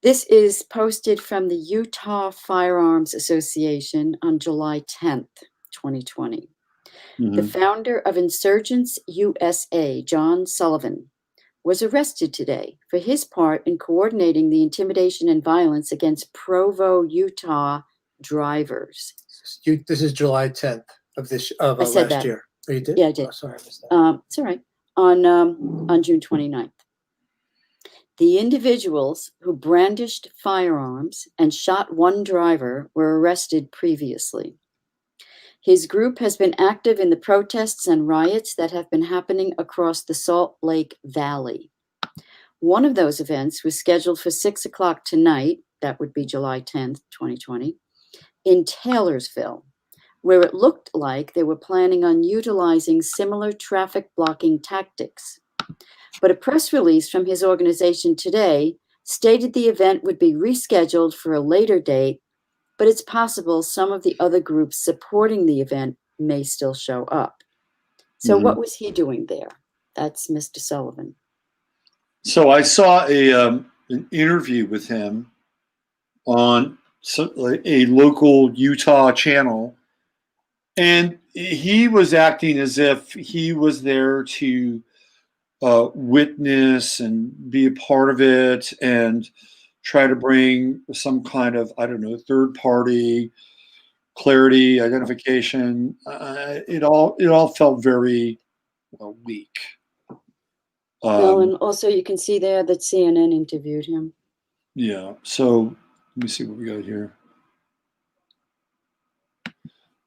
This is posted from the Utah Firearms Association on July 10th, 2020. Mm-hmm. The founder of Insurgents USA, John Sullivan, was arrested today for his part in coordinating the intimidation and violence against Provo, Utah drivers. This is July 10th of last that. year. Oh, you did? Yeah, I did. Oh, sorry, I missed that. It's all right. On June 29th. The individuals who brandished firearms and shot one driver were arrested previously. His group has been active in the protests and riots that have been happening across the Salt Lake Valley. One of those events was scheduled for 6 o'clock tonight, that would be July 10th, 2020, in Taylorsville, where it looked like they were planning on utilizing similar traffic blocking tactics. But a press release from his organization today stated the event would be rescheduled for a later date, but it's possible some of the other groups supporting the event may still show up. So what was he doing there? That's Mr. Sullivan. So I saw an interview with him on a local Utah channel, and he was acting as if he was there to witness and be a part of it and try to bring some kind of, I don't know, third party clarity, identification. It all felt very weak. And also you can see there that CNN interviewed him. Yeah. So let me see what we got here.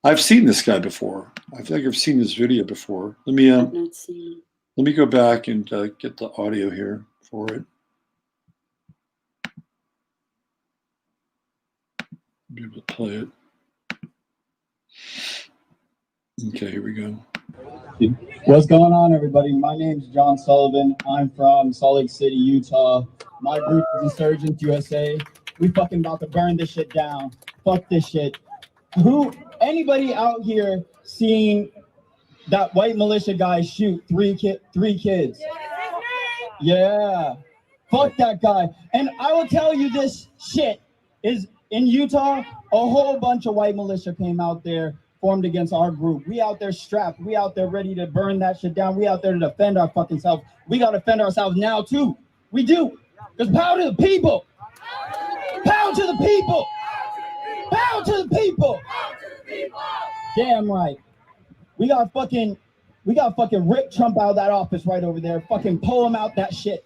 I've seen this guy before. I think I've seen this video before. Let me I've not seen him. Let me go back and get the audio here for it. Be able to play it. Okay, here we go. What's going on, everybody? My name's John Sullivan. I'm from Salt Lake City, Utah. My group is Insurgents USA. We fucking about to burn this shit down. Fuck this shit. Anybody out here seeing that white militia guy shoot three kids? Yeah. Fuck that guy. And I will tell you this shit is in Utah, a whole bunch of white militia came out there, formed against our group. We out there strapped. We out there ready to burn that shit down. We out there to defend our fucking self. We got to defend ourselves now too. We do. Because power to the people. Power to the people. Power to the people. Damn right. We got fucking Rick Trump out of that office right over there. Fucking pull him out that shit.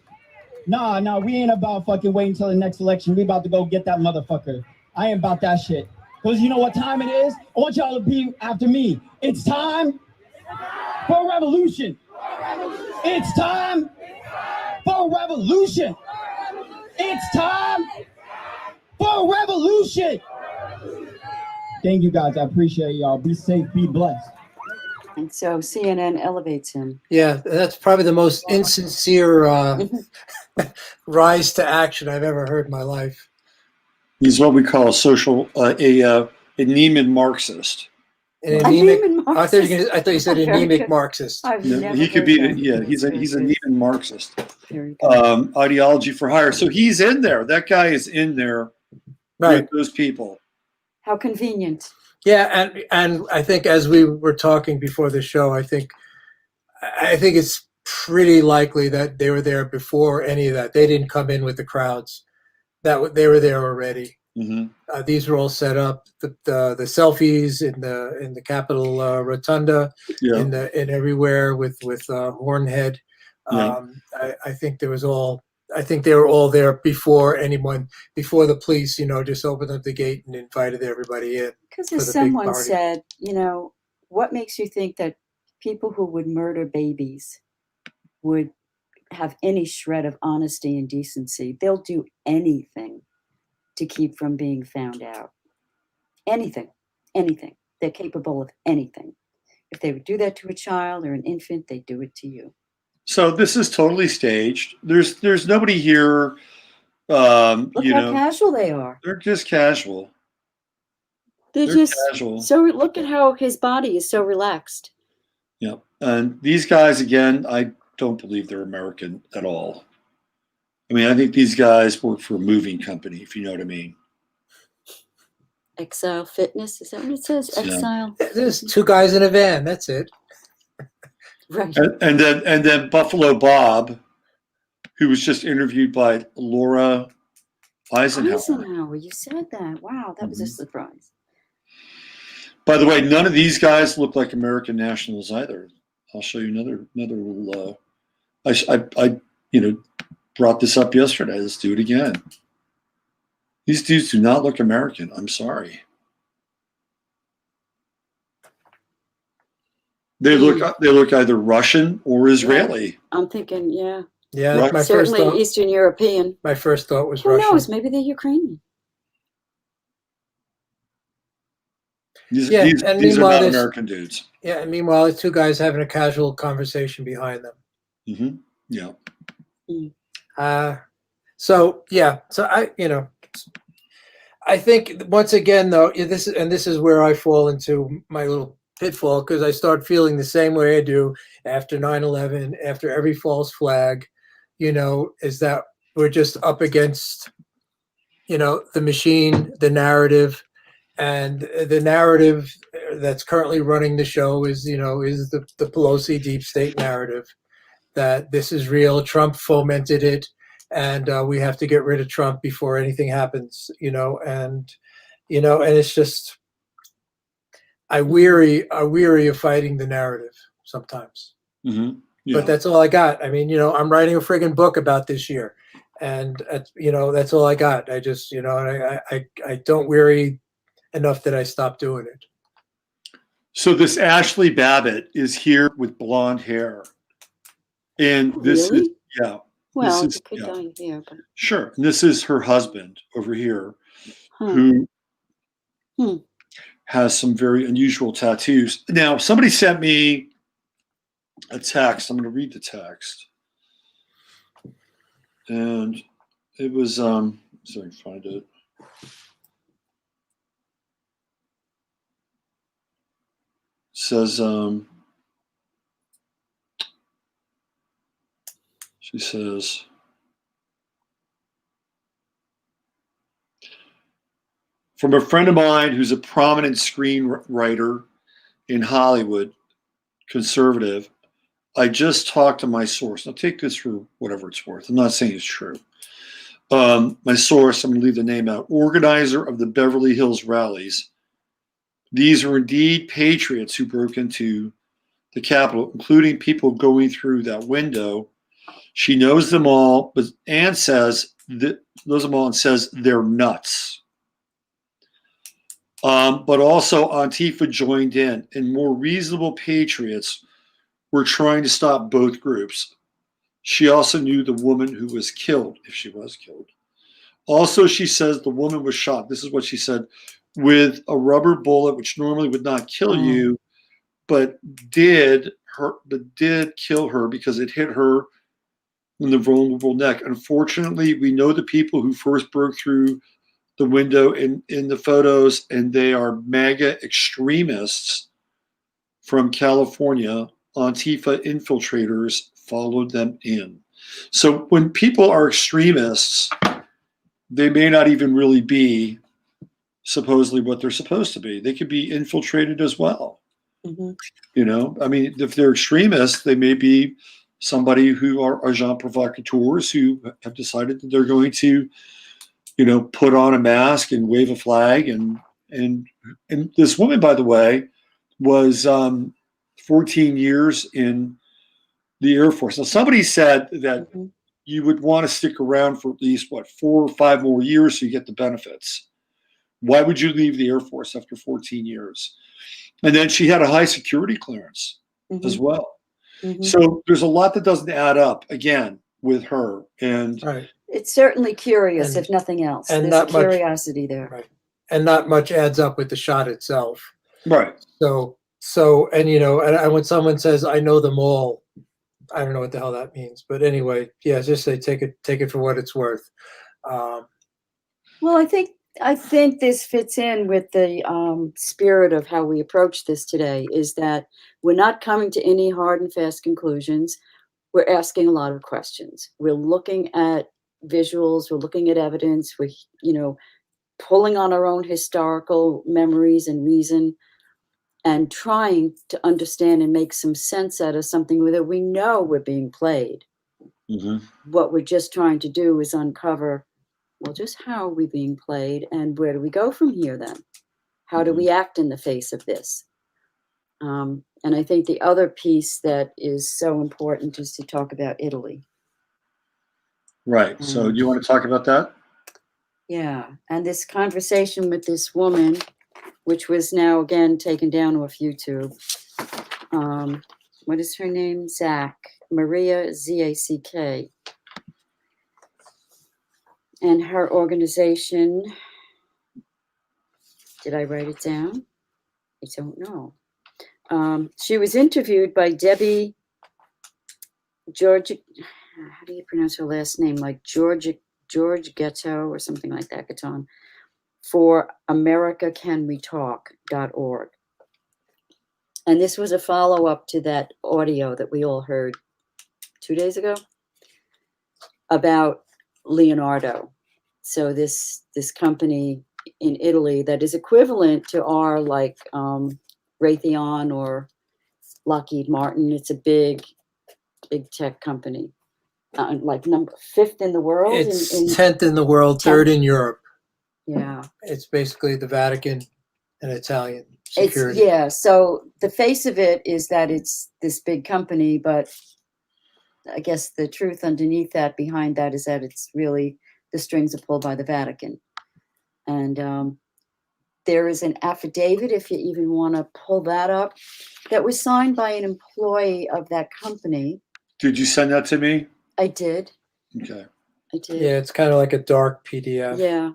Nah, we ain't about fucking waiting until the next election. We about to go get that motherfucker. I ain't about that shit. Because you know what time it is? I want y'all to be after me. It's time for a revolution. It's time for a revolution. It's time for a revolution. Thank you guys. I appreciate y'all. Be safe. Be blessed. And so CNN elevates him. Yeah, that's probably the most insincere rise to action I've ever heard in my life. He's what we call a Neiman Marxist. An A anemic. Neiman I thought you said Very anemic good. Marxist. I've Yeah, never he could heard be. that. Yeah, he's a Very Neiman good. Marxist. Very good. Ideology for hire. So he's in there. That guy is in there Right. with those people. How convenient. Yeah, and I think as we were talking before the show, I think it's pretty likely that they were there before any of that. They didn't come in with the crowds. They were there already. Mm-hmm. These were all set up. The selfies in the Capitol Rotunda, Yeah. in everywhere with Hornhead. Yeah. I think there was all. I think they were all there before the police, just opened up the gate and invited everybody in. Because for as the big someone party. said, what makes you think that people who would murder babies would have any shred of honesty and decency? They'll do anything to keep from being found out. Anything. They're capable of anything. If they would do that to a child or an infant, they do it to you. So this is totally staged. There's nobody here. Look you how know, casual they are. they're just casual. They're They're just casual. so. Look at how his body is so relaxed. Yeah. And these guys, again, I don't believe they're American at all. I mean, I think these guys work for a moving company, if you know what I mean. Exile Fitness, is that what it says? Yeah. Exile. There's two guys in a van. That's it. Right. And then Buffalo Bob, who was just interviewed by Laura Eisenhower. You said that. Wow, that was a surprise. By the way, none of these guys look like American nationals either. I'll show you another little. I brought this up yesterday. Let's do it again. These dudes do not look American. I'm sorry. They look either Russian or Israeli. I'm thinking, yeah. Yeah, Right. my first Certainly thought. Eastern European. My first thought was Who Russian. knows? Maybe they're Ukrainian. These Yeah, are and not meanwhile, there's- American dudes. Yeah, and meanwhile, the two guys having a casual conversation behind them. Mm-hmm. Yeah. So I think once again though, this is where I fall into my little pitfall, because I start feeling the same way I do after 9/11, after every false flag, is that we're just up against, the machine, the narrative, and the narrative that's currently running the show is the Pelosi deep state narrative, that this is real. Trump fomented it, and we have to get rid of Trump before anything happens, and it's just, I weary of fighting the narrative sometimes. Mm-hmm. Yeah. But that's all I got. I mean, I'm writing a friggin' book about this year, and that's all I got. I just, I don't weary enough that I stopped doing it. So this Ashley Babbitt is here with blonde hair, and this Really? is Well, this is, it could yeah. die here, but Sure. And this is her husband over here, huh. who Hmm. has some very unusual tattoos. Now, somebody sent me a text. I'm going to read the text, and it was so I can find it. Says she says, from a friend of mine who's a prominent screenwriter in Hollywood, conservative, I just talked to my source. Now take this for whatever it's worth. I'm not saying it's true. My source, I'm going to leave the name out, organizer of the Beverly Hills rallies. These are indeed patriots who broke into the Capitol, including people going through that window. She knows them all, knows them all and says they're nuts. But also Antifa joined in, and more reasonable patriots were trying to stop both groups. She also knew the woman who was killed, if she was killed. Also, she says the woman was shot. This is what she said, with a rubber bullet, which normally would not kill you, but did kill her because it hit her in the vulnerable neck. Unfortunately, we know the people who first broke through the window in the photos, and they are MAGA extremists from California. Antifa infiltrators followed them in. So when people are extremists, they may not even really be supposedly what they're supposed to be. They could be infiltrated as well. Mm-hmm. You know, I mean, if they're extremists, they may be somebody who are agent provocateurs who have decided that they're going to, you know, put on a mask and wave a flag. And this woman, by the way, was 14 years in the Air Force. Now, somebody said that you would want to stick around for at least, 4 or 5 more years so you get the benefits. Why would you leave the Air Force after 14 years? And then she had a high security clearance as well. So there's a lot that doesn't add up, again, with her. And it's certainly curious, And- if nothing else. and There's not a much- curiosity there. Right. And not much adds up with the shot itself. right. So, and you know, and when someone says, I know them all, I don't know what the hell that means. But anyway, yeah, just say, take it for what it's worth. Well, I think this fits in with the spirit of how we approach this today, is that we're not coming to any hard and fast conclusions. We're asking a lot of questions. We're looking at visuals, we're looking at evidence, we're, you know, pulling on our own historical memories and reason, and trying to understand and make some sense out of something that we know we're being played. What we're just trying to do is uncover, well, just how are we being played, and where do we go from here then? How do we act in the face of this? And I think the other piece that is so important is to talk about Italy. Right. So do you want to talk about that? Yeah. And this conversation with this woman, which was now again taken down off YouTube. What is her name? Maria, Z-A-C-K. And her organization, did I write it down? I don't know. She was interviewed by Debbie George. How do you pronounce her last name? Like George Ghetto or something like that, Gaton, for AmericaCanWeTalk.org. And this was a follow-up to that audio that we all heard 2 days ago about Leonardo. So this company in Italy that is equivalent to our like Raytheon or Lockheed Martin. It's a big tech company, like fifth in the world. It's 10th in the world, 3rd in Europe. Yeah. It's basically the Vatican and Italian security. So the face of it is that it's this big company, but I guess the truth underneath that, behind that, is that it's really the strings are pulled by the Vatican. And there is an affidavit, if you even want to pull that up, that was signed by an employee of that company. Did you send that to me? I did. Okay. I did. Yeah, it's kind of like a dark PDF. Yeah.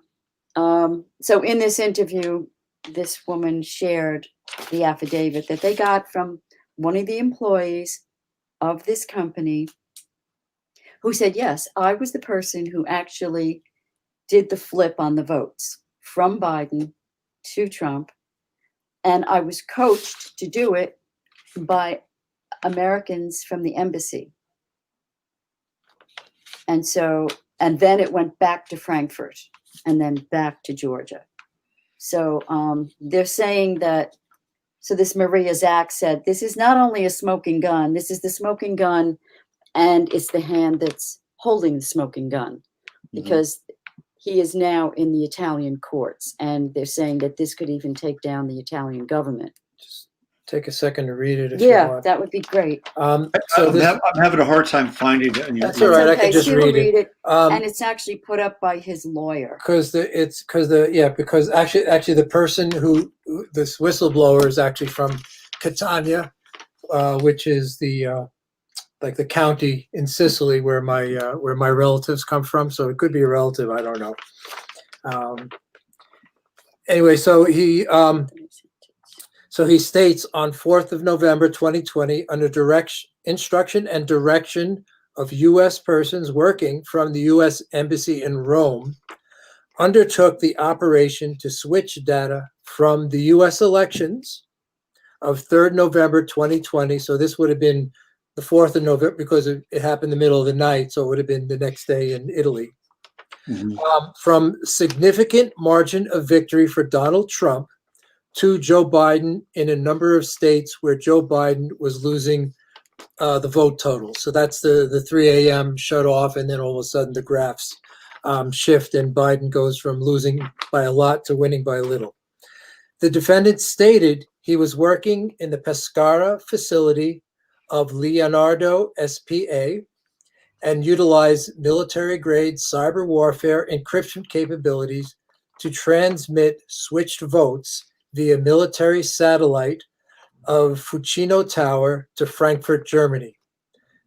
So in this interview, this woman shared the affidavit that they got from one of the employees of this company, who said, yes, I was the person who actually did the flip on the votes from Biden to Trump. And I was coached to do it by Americans from the embassy. And then it went back to Frankfurt and then back to Georgia. So they're saying that, so this Maria Zach said, this is not only a smoking gun, this is the smoking gun, and it's the hand that's holding the smoking gun, because he is now in the Italian courts, and they're saying that this could even take down the Italian government. take a second to read it if you Yeah, want. that would be great. So this, I'm having a hard time finding it. In your That's all right. I can just she will read it. and it's actually put up by his lawyer. Because actually the person who this whistleblower is actually from Catania, which is the like the county in Sicily where my relatives come from. So it could be a relative. I don't know. Anyway, so he states on 4th of November 2020, under instruction and direction of U.S. persons working from the U.S. Embassy in Rome, undertook the operation to switch data from the U.S. elections of 3rd November 2020. So this would have been the 4th of November because it happened in the middle of the night. So it would have been the next day in Italy. Mhm. From significant margin of victory for Donald Trump to Joe Biden in a number of states where Joe Biden was losing the vote total. So that's the 3 a.m. shut off, and then all of a sudden the graphs shift and Biden goes from losing by a lot to winning by a little. The defendant stated he was working in the Pescara facility of Leonardo SPA and utilized military-grade cyber warfare encryption capabilities to transmit switched votes via military satellite of Fucino Tower to Frankfurt, Germany.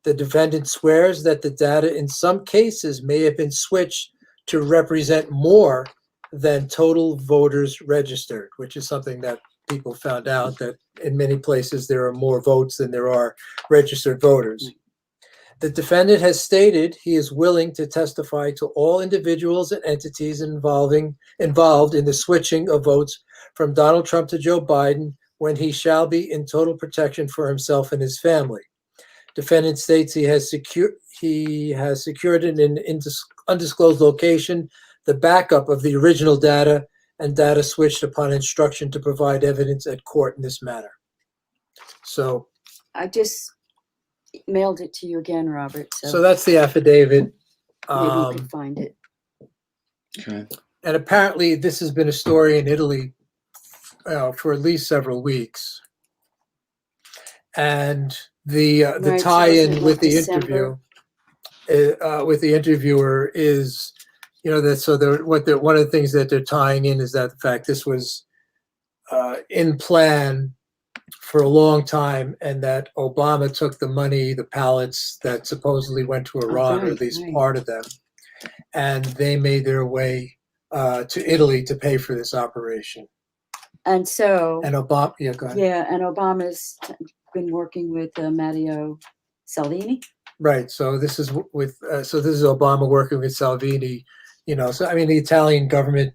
The defendant swears that the data in some cases may have been switched to represent more than total voters registered, which is something that people found out, that in many places there are more votes than there are registered voters. The defendant has stated he is willing to testify to all individuals and entities involved in the switching of votes from Donald Trump to Joe Biden when he shall be in total protection for himself and his family. Defendant states he has secured in an undisclosed location the backup of the original data and data switched upon instruction to provide evidence at court in this matter. So I just mailed it to you again, Robert. So that's the affidavit. Maybe you can find it. Okay. And apparently this has been a story in Italy for at least several weeks. And the Right, so tie-in isn't it with like the December? with the interviewer is, one of the things that they're tying in is that the fact this was in plan for a long time, and that Obama took the money, the pallets that supposedly went to Iran, or at least part of them, and they made their way to Italy to pay for this operation. And so, And Obama, yeah, go ahead. yeah, and Obama's been working with Matteo Salvini. Right. So this is Obama working with Salvini. So I mean, the Italian government,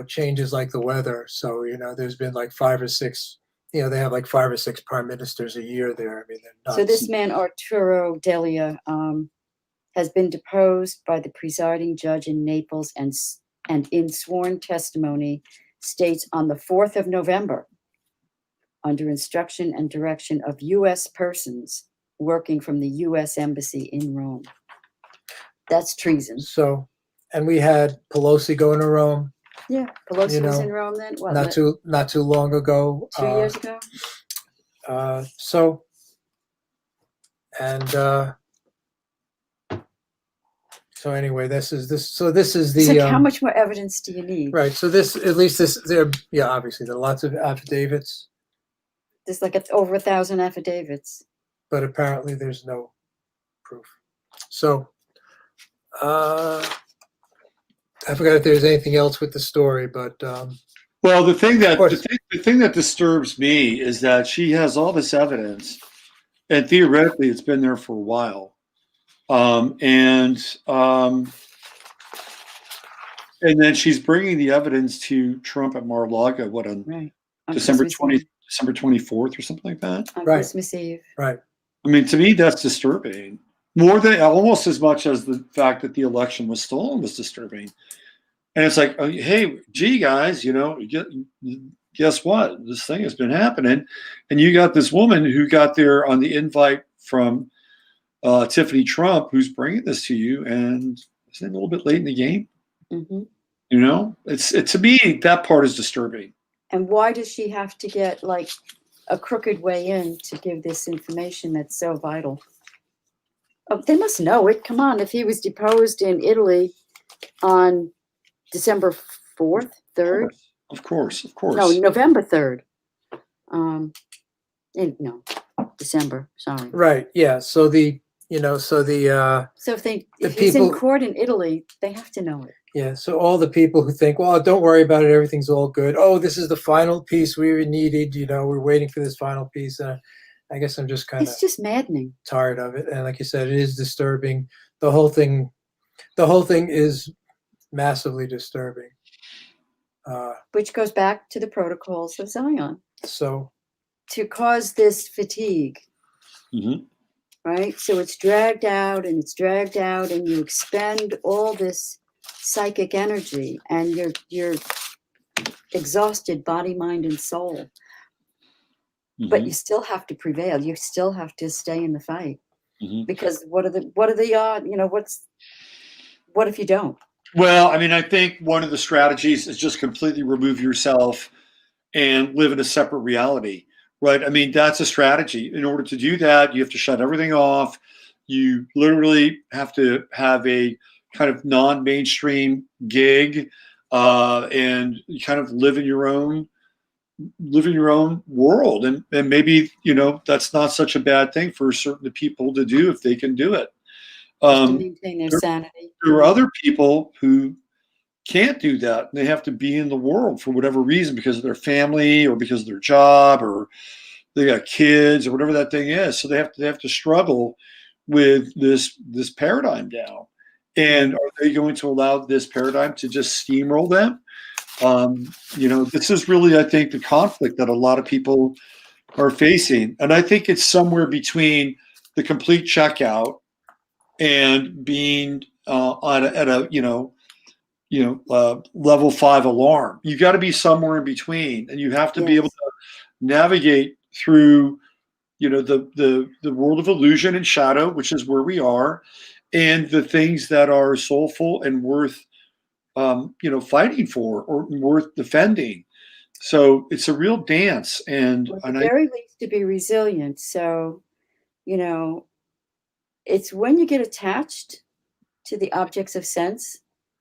changes like the weather. So there's been like 5 or 6. They have like 5 or 6 prime ministers a year there. I mean, they're nuts. So this man Arturo Delia has been deposed by the presiding judge in Naples, and in sworn testimony states on the 4th of November, under instruction and direction of U.S. persons working from the U.S. Embassy in Rome. That's treason. So, and we had Pelosi going to Rome. Yeah, Pelosi was in Rome then. What? Not too long ago. 2 years ago. So anyway, this is the. So how much more evidence do you need? Right. So obviously there are lots of affidavits. There's like over 1,000 affidavits. But apparently there's no proof. So I forgot if there's anything else with the story, but well, the thing that disturbs me is that she has all this evidence, and theoretically it's been there for a while, and then she's bringing the evidence to Trump at Mar-a-Lago. What on December 24th or something like that? On Christmas Eve. Right. I mean, to me, that's disturbing. Almost as much as the fact that the election was stolen was disturbing. And it's like, hey, gee, guys, guess what? This thing has been happening. And you got this woman who got there on the invite from Tiffany Trump, who's bringing this to you. And isn't it a little bit late in the game? Mm-hmm. It's to me, that part is disturbing. And why does she have to get like a crooked way in to give this information that's so vital? Oh, they must know it. Come on. If he was deposed in Italy on December 4th, 3rd, Of course. no, November 3rd. No, December, sorry. Right. Yeah. So the So if he's in people- court in Italy, they have to know it. yeah. So all the people who think, well, don't worry about it, everything's all good. Oh, this is the final piece we needed. We're waiting for this final piece. I guess I'm just kind of It's just maddening. tired of it. And like you said, it is disturbing. The whole thing is massively disturbing. Which goes back to the protocols of Zion So to cause this fatigue, Mhm. right? So it's dragged out and it's dragged out, and you expend all this psychic energy, and you're exhausted, body, mind, and soul. But Mhm. you still have to prevail. You still have to stay in the fight, Mhm. because what are the what if you don't? Well, I mean, I think one of the strategies is just completely remove yourself and live in a separate reality, right? I mean, that's a strategy. In order to do that, you have to shut everything off. You literally have to have a kind of non-mainstream gig, and you kind of live in your own world. And maybe, that's not such a bad thing for certain people to do if they can do it. Just to maintain their there- sanity. There are other people who can't do that. They have to be in the world for whatever reason, because of their family or because of their job, or they got kids or whatever that thing is. So they have to struggle with this paradigm now. And are they going to allow this paradigm to just steamroll them? This is really, I think, the conflict that a lot of people are facing. And I think it's somewhere between the complete checkout and being at a level 5 alarm. You got to be somewhere in between, and you have to be able to navigate through, the world of illusion and shadow, which is where we are, and the things that are soulful and worth, fighting for, or worth defending. So it's a real dance, and Well, at the very least, to be resilient. So, it's when you get attached to the objects of sense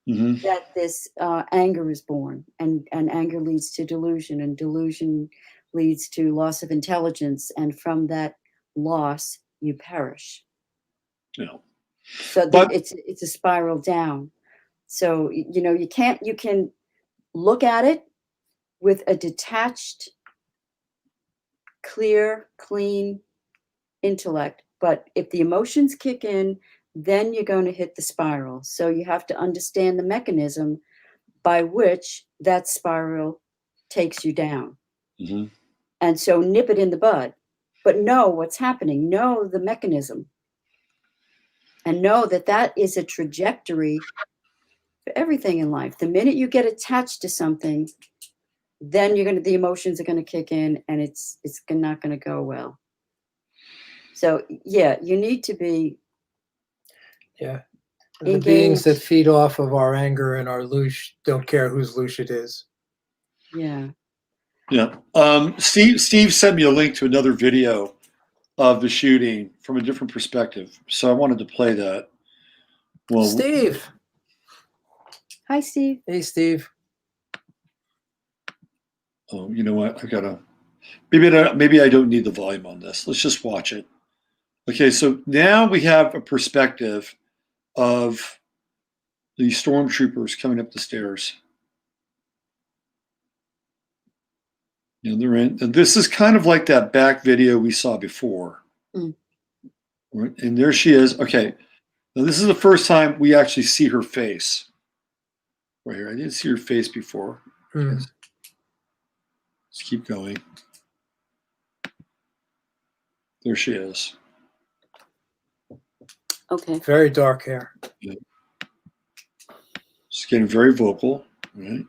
Mhm. that this anger is born, and anger leads to delusion, and delusion leads to loss of intelligence, and from that loss you perish. So But- it's a spiral down. So you can look at it with a detached, clear, clean intellect, but if the emotions kick in, then you're going to hit the spiral. So you have to understand the mechanism by which that spiral takes you down. Mhm. And so nip it in the bud, but know what's happening, know the mechanism, and know that is a trajectory for everything in life. The minute you get attached to something, then the emotions are going to kick in, and it's not going to go well. So yeah, you need to be the beings that feed off of our anger and our louche don't care whose louche it is. Yeah. Steve sent me a link to another video of the shooting from a different perspective, so I wanted to play that. Well, Steve. Hi, Steve. Hey, Steve. Oh, you know what? I gotta. Maybe I don't need the volume on this. Let's just watch it. Okay, so now we have a perspective of the stormtroopers coming up the stairs. They're in. And this is kind of like that back video we saw before. Mm. Right? And there she is. Okay. Now this is the first time we actually see her face. Right here. I didn't see her face before. Mm. Let's keep going. There she is. Okay. Very dark hair. Yeah. She's getting very vocal. Right.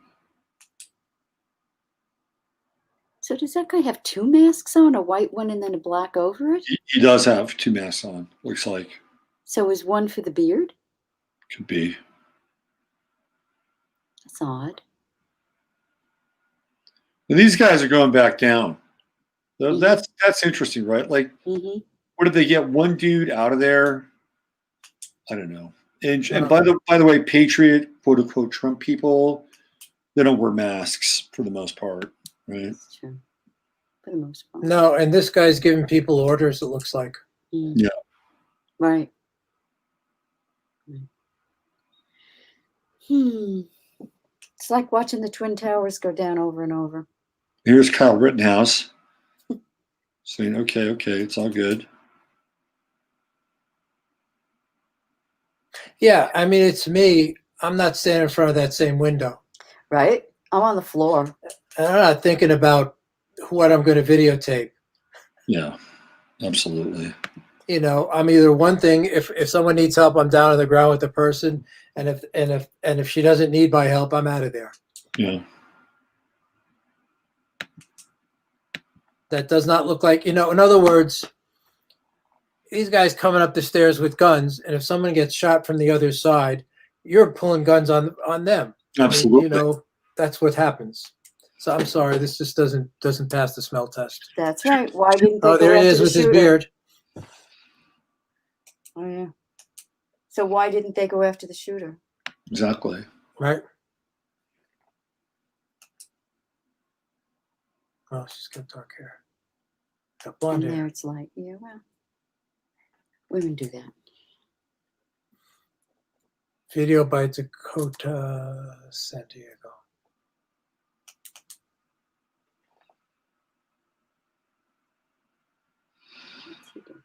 So does that guy have two masks on, a white one and then a black over it? He does have two masks on, looks like. So is one for the beard? Could be. That's odd. And these guys are going back down. So Mhm. that's interesting, right? Like, Hmm. what did they get? One dude out of there? I don't know. And Yeah. by the way, patriot quote unquote Trump people, they don't wear masks for the most part, right? That's true. For the most part. No, and this guy's giving people orders, it looks like. Mm. Yeah. Right. It's like watching the Twin Towers go down over and over. Here's Kyle Rittenhouse saying, okay, it's all good. Yeah, I mean, it's me. I'm not standing in front of that same window. Right? I'm on the floor. And I'm not thinking about what I'm going to videotape. Yeah, absolutely. You know, I'm either one thing. If someone needs help, I'm down on the ground with the person, and if she doesn't need my help, I'm out of there. Yeah. That does not look like, in other words, these guys coming up the stairs with guns, and if someone gets shot from the other side, you're pulling guns on them. Absolutely. I mean, that's what happens. So I'm sorry, this just doesn't pass the smell test. That's right. Why didn't they Oh, go there he after is the with his shooter? beard. Oh, yeah. So why didn't they go after the shooter? Exactly. Right. Oh, she's got dark hair. Got blonde And hair. there it's like, yeah, well, women do that. Video by Dakota San Diego. What's he doing?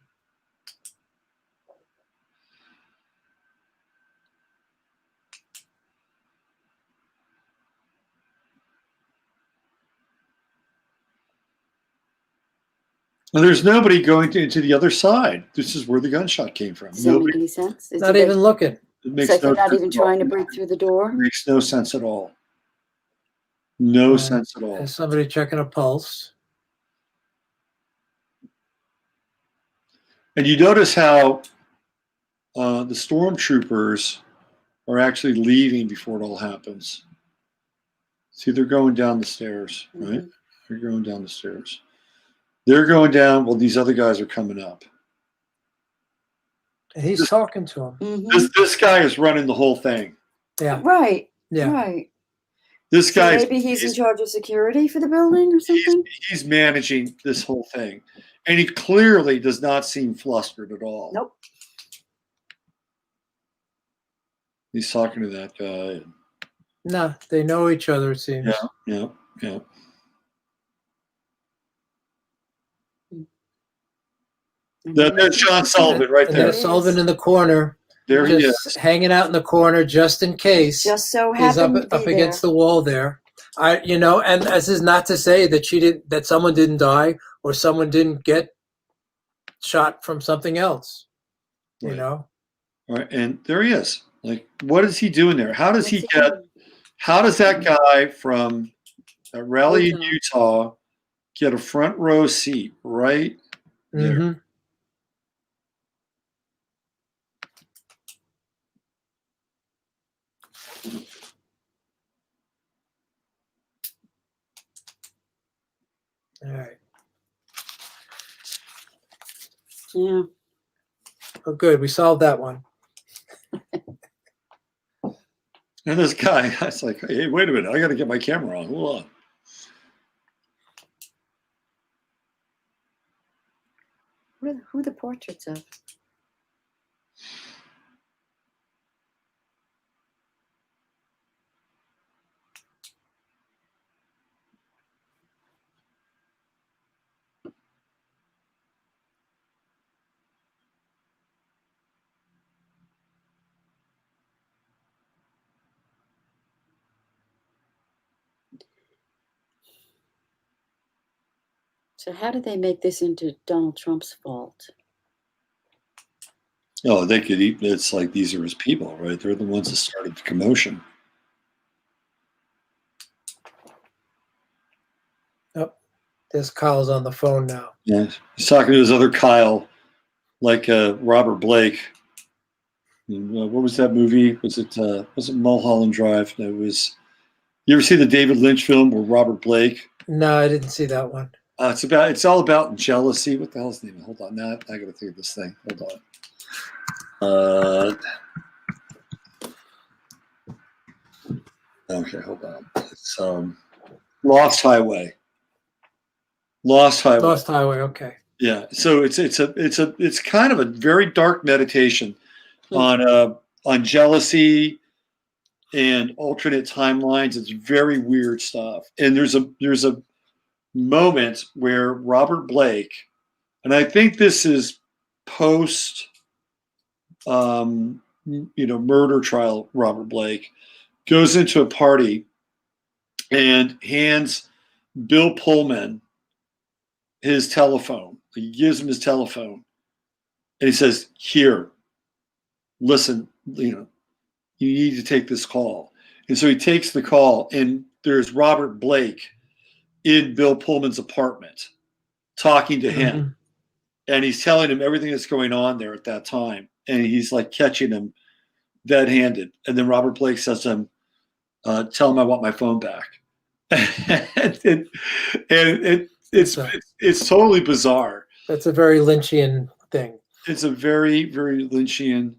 And there's nobody going into the other side. This is where the gunshot came from. Does that make Nobody. any sense? Not even looking. It It's makes like no they're not sense even at all. trying to break through the door. It makes no sense at all. No Right. sense at all. There's somebody checking a pulse. And you notice how the stormtroopers are actually leaving before it all happens. See, they're going down the stairs, right? Mhm. They're going down the stairs. They're going down while these other guys are coming up. And he's talking to him. Mhm. This guy is running the whole thing. Yeah. Right. Yeah. Right. This So guy, maybe he's in charge of security for the building or something. he's managing this whole thing, and he clearly does not seem flustered at all. Nope. He's talking to that guy. No, they know each other, it seems. Yeah. There's John Sullivan right And there. there's Sullivan in the corner, There he just is. hanging out in the corner just in case. Just so He's up happened to be against there. the wall there. And this is not to say that someone didn't die or someone didn't get shot from something else. You Right. know? All right, and there he is. Like, what is he doing there? How does What's he he get? doing? How does that guy from a rally in Utah. Utah get a front row seat right there? Mm-hmm. All right. Yeah. Oh, good. We solved that one. And this guy, I was like, hey, wait a minute, I got to get my camera on. Hold on. Who are the portraits of? So how did they make this into Donald Trump's fault? Oh, they could eat. It's like these are his people, right? They're the ones that started the commotion. Oh, this Kyle's on the phone now. Yeah, he's talking to his other Kyle, like Robert Blake. And, what was that movie? Was it Mulholland Drive? That was. You ever see the David Lynch film where Robert Blake No, I didn't see that one. It's all about jealousy. What the hell's the name? Hold on, now I gotta think of this thing. Hold on. Okay, hold on. It's Lost Highway. Lost Highway. Lost Highway. Okay. Yeah. So it's kind of a very dark meditation on jealousy and alternate timelines. It's very weird stuff. And there's a moment where Robert Blake, and I think this is post murder trial, Robert Blake goes into a party and hands Bill Pullman his telephone. He gives him his telephone and he says, "Here, listen, you need to take this call." And so he takes the call, and there's Robert Blake in Bill Pullman's apartment talking to him. And he's telling him everything that's going on there at that time. And he's like catching him dead-handed. And then Robert Blake says to him, "Tell him I want my phone back." and it's totally bizarre. That's a very Lynchian thing. It's a very, very Lynchian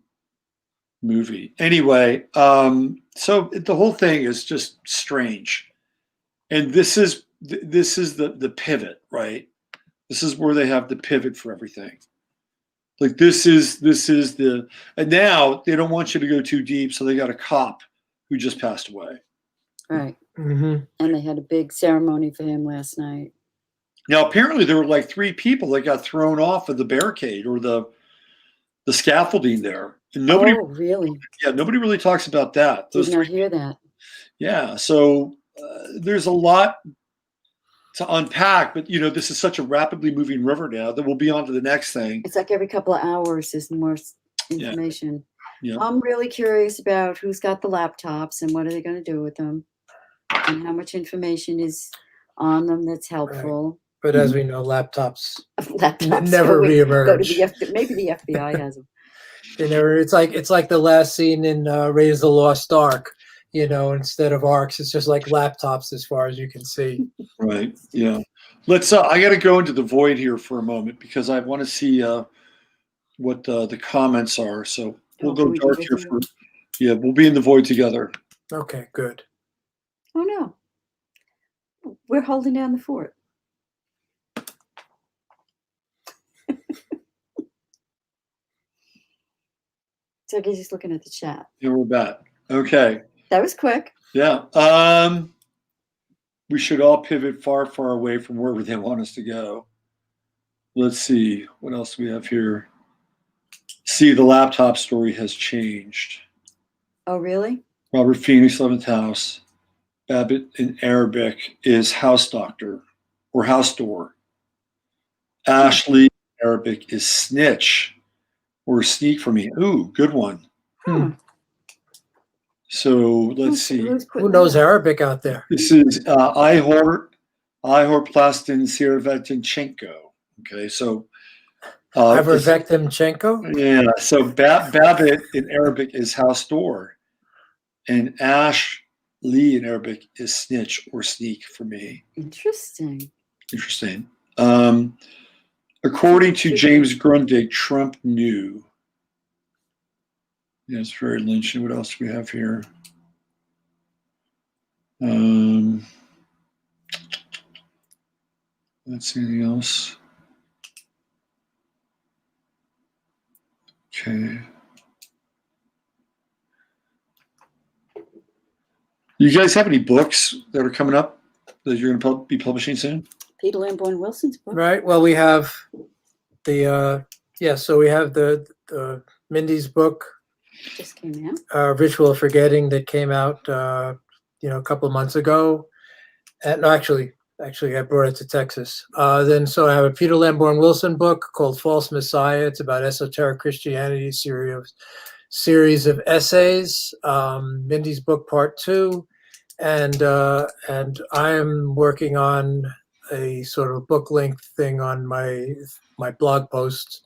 movie. Anyway, so the whole thing is just strange. And this is the pivot, right? This is where they have the pivot for everything. Like this is and now they don't want you to go too deep, so they got a cop who just passed away. Right. Mm-hmm. And they had a big ceremony for him last night. Now apparently there were like 3 people that got thrown off of the barricade or the scaffolding there. And nobody really? Yeah, nobody really talks about that. Did not hear that. Yeah, so there's a lot to unpack, but this is such a rapidly moving river now that we'll be on to the next thing. It's like every couple of hours there's more information. Yeah. I'm really curious about who's got the laptops and what are they going to do with them and how much information is on them that's helpful. Right. But as we know, laptops Go never to reemerge. maybe the FBI has them. They never. It's like the last scene in Raiders of the Lost Ark. Instead of arcs, it's just like laptops as far as you can see. Right. Yeah. Let's. I got to go into the void here for a moment because I want to see what the comments are. So we'll go dark here for. Yeah, we'll be in the void together. Okay. Good. Oh no, we're holding down the fort. So I guess he's looking at the chat. Yeah, we're back. Okay. That was quick. Yeah. We should all pivot far, far away from wherever they want us to go. Let's see. What else do we have here? See, the laptop story has changed. Oh, really? Robert Phoenix, 11th house. Babbitt in Arabic is house doctor or house door. Ashley in Arabic is snitch or sneak for me. Ooh, good one. So let's see. Who knows Arabic out there? This is Ihor Plastin Sirvetinchenko. Okay, so Ivervectimchenko? yeah, so Babbitt in Arabic is house door, and Ash Lee in Arabic is snitch or sneak for me. Interesting. According to James Grundig, Trump knew. Yeah, it's very Lynchian. What else do we have here? Let's see anything else. Okay. You guys have any books that are coming up that you're going to be publishing soon? Peter Lamborn Wilson's book. Right. Well, we have the so we have the Mindy's book. Just came out. Ritual of Forgetting that came out a couple of months ago. And no, actually I brought it to Texas. So I have a Peter Lamborn Wilson book called False Messiah. It's about esoteric Christianity, series of essays. Mindy's book part 2, and I am working on a sort of book length thing on my blog post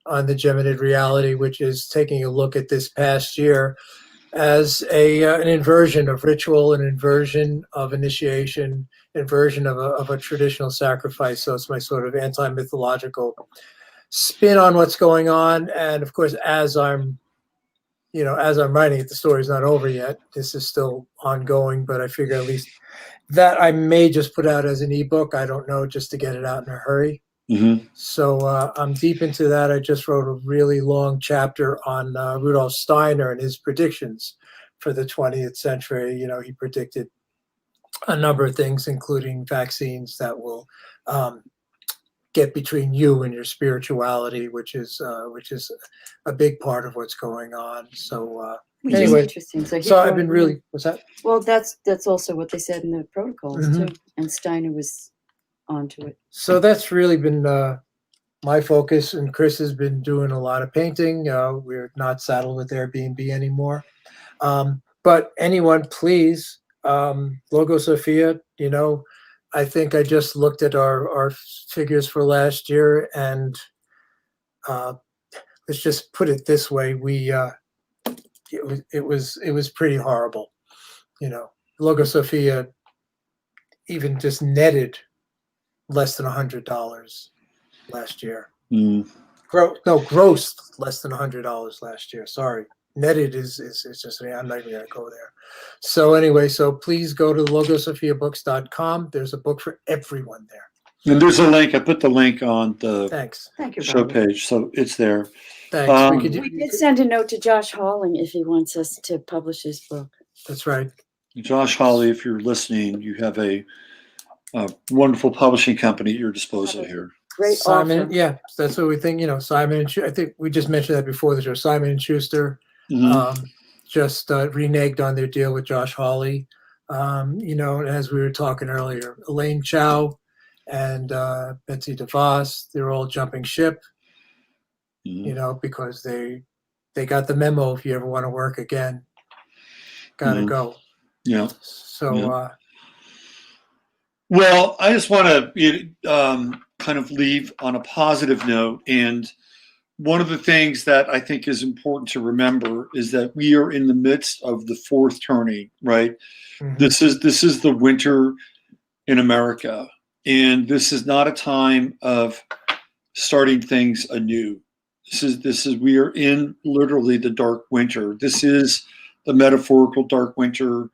on the Geminid reality, which is taking a look at this past year as an inversion of ritual, an inversion of initiation, inversion of a traditional sacrifice. So it's my sort of anti-mythological spin on what's going on. And of course, as I'm writing it, the story's not over yet. This is still ongoing, but I figure at least that I may just put out as an ebook. I don't know, just to get it out in a hurry. Mm-hmm. So I'm deep into that. I just wrote a really long chapter on Rudolf Steiner and his predictions for the 20th century. You know, he predicted a number of things, including vaccines that will get between you and your spirituality, which is a big part of what's going on. So Which is anyway, interesting. So, so I've been really, what's that? well. That's also what they said in the protocols Mhm. too, and Steiner was onto it. So that's really been my focus, and Chris has been doing a lot of painting. We're not saddled with Airbnb anymore. But anyone, please, Logo Sophia, you know, I think I just looked at our figures for last year, and let's just put it this way: it was pretty horrible. You know, Logo Sophia even just netted less than $100 last year. Mm. Grossed less than $100 last year. Sorry, netted is just, I'm not even gonna go there. So anyway, so please go to logosophiabooks.com. There's a book for everyone there. And there's a link. I put the link on the Thanks. Thank you, show Bob. page, so it's there. Thanks. Um, We did send a note to Josh Halling if he wants us to publish his book. That's right. Josh Hawley, if you're listening, you have a wonderful publishing company at your disposal here. Great Simon, author. yeah, that's what we think. You know, Simon and I think we just mentioned that before the show. Simon and Schuster Mhm. just reneged on their deal with Josh Hawley. You know, as we were talking earlier, Elaine Chow and Betsy DeVos, they're all jumping ship. Mhm. You know, because they got the memo. If you ever want to work again, gotta Mhm. go. Yeah. So Yeah. Well, I just want to kind of leave on a positive note. And one of the things that I think is important to remember is that we are in the midst of the fourth turning, right? mhm. This is the winter in America. And this is not a time of starting things anew. We are in literally the dark winter. This is the metaphorical dark winter.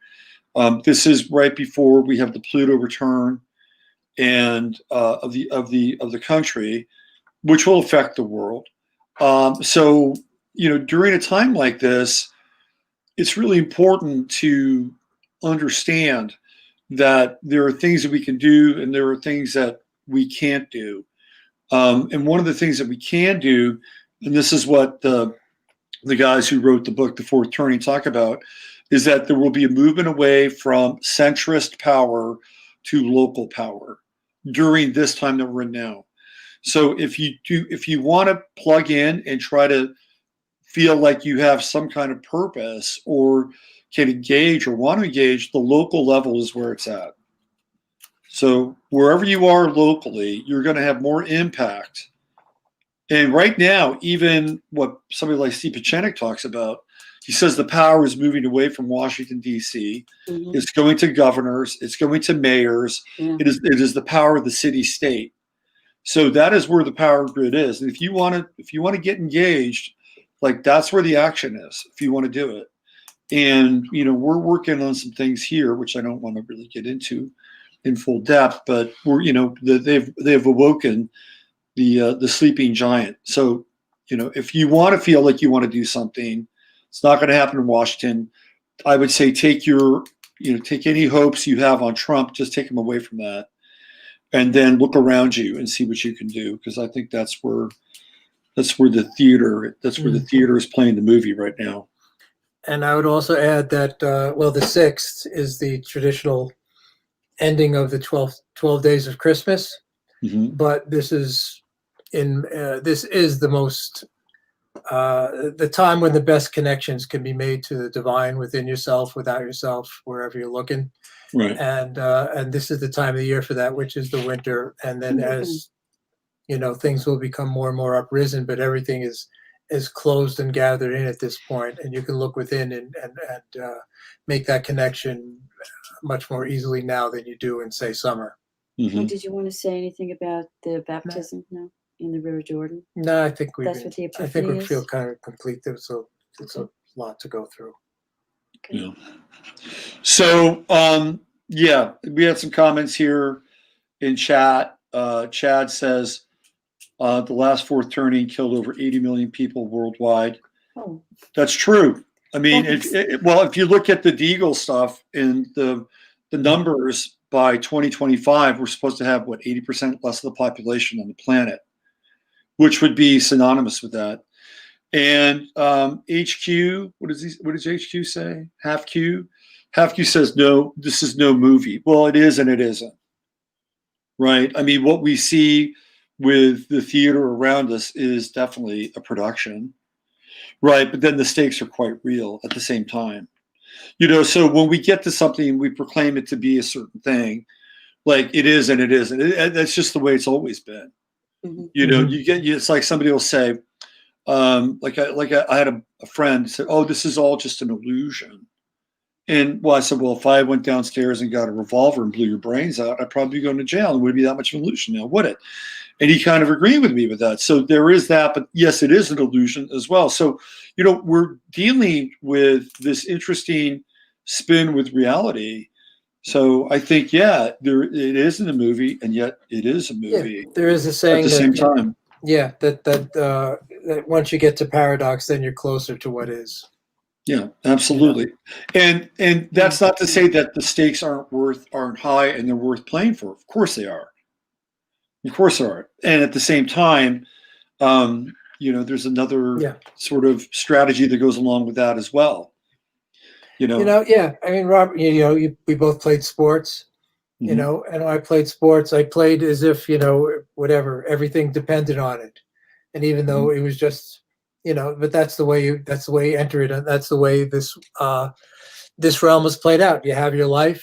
This is right before we have the Pluto return and of the country, which will affect the world. So, you know, during a time like this, it's really important to understand that there are things that we can do and there are things that we can't do. And one of the things that we can do, and this is what the guys who wrote the book, The Fourth Turning, talk about, is that there will be a movement away from centrist power to local power during this time that we're in now. So if you want to plug in and try to feel like you have some kind of purpose or can engage or want to engage, the local level is where it's at. So wherever you are locally, you're going to have more impact. And right now, even what somebody like Steve Pachenik talks about, he says the power is moving away from Washington, D.C. Mhm. It's going to governors. It's going to mayors. Yeah. It is the power of the city-state. So that is where the power grid is. And if you want to get engaged, like that's where the action is. If you want to do it, and you know we're working on some things here, which I don't want to really get into in full depth, but they've awoken the sleeping giant. So you know if you want to feel like you want to do something, it's not going to happen in Washington. I would say take any hopes you have on Trump, just take them away from that. And then look around you and see what you can do, because I think that's where the theater is playing the movie right now. And I would also add that the 6th is the traditional ending of the 12 days of Christmas, Mm-hmm. but this is the most the time when the best connections can be made to the divine within yourself, without yourself, wherever you're looking. Right. And this is the time of the year for that, which is the winter. And then as you know, things will become more and more uprisen, but everything is is closed and gathered in at this point, and you can look within and make that connection much more easily now than you do in, say, summer. Mhm. Oh, did you want to say anything about the baptism now in the River Jordan? No, I think That's what the I think Epiphany we feel is? kind of complete. It's a lot to go through. Okay. Yeah. So, yeah, we had some comments here in chat. Chad says the last fourth turning killed over 80 million people worldwide. Oh, That's true. I mean, Thanks. if you look at the Deagle stuff and the numbers by 2025, we're supposed to have what 80% less of the population on the planet, which would be synonymous with that. And HQ, what does HQ say? Half Q says no. This is no movie. Well, it is and it isn't. Right. I mean, what we see with the theater around us is definitely a production. Right. But then the stakes are quite real at the same time. You know, so when we get to something, we proclaim it to be a certain thing, like it is and it isn't. That's just the way it's always been. mhm. You know, it's like somebody will say, I had a friend said, "Oh, this is all just an illusion." And well, I said, "Well, if I went downstairs and got a revolver and blew your brains out, I'd probably be going to jail. And would it be that much of an illusion now, would it?" And he kind of agreed with me with that. So there is that, but yes, it is an illusion as well. So, you know, we're dealing with this interesting spin with reality. So I think, yeah, it isn't a movie, and yet it is a movie There is a at saying the same time. Yeah, that once you get to paradox, then you're closer to what is. Yeah, absolutely. And that's not to say that the stakes aren't high and they're worth playing for. Of course they are. Of course they are. And at the same time, you know, there's another sort of strategy that goes along with that as well. You know, Yeah. I mean, Robert, we both played sports. You Mhm. know, and when I played sports, I played as if, whatever, everything depended on it. And even though it was just, but that's the way you enter it. And that's the way this realm is played out. You have your life,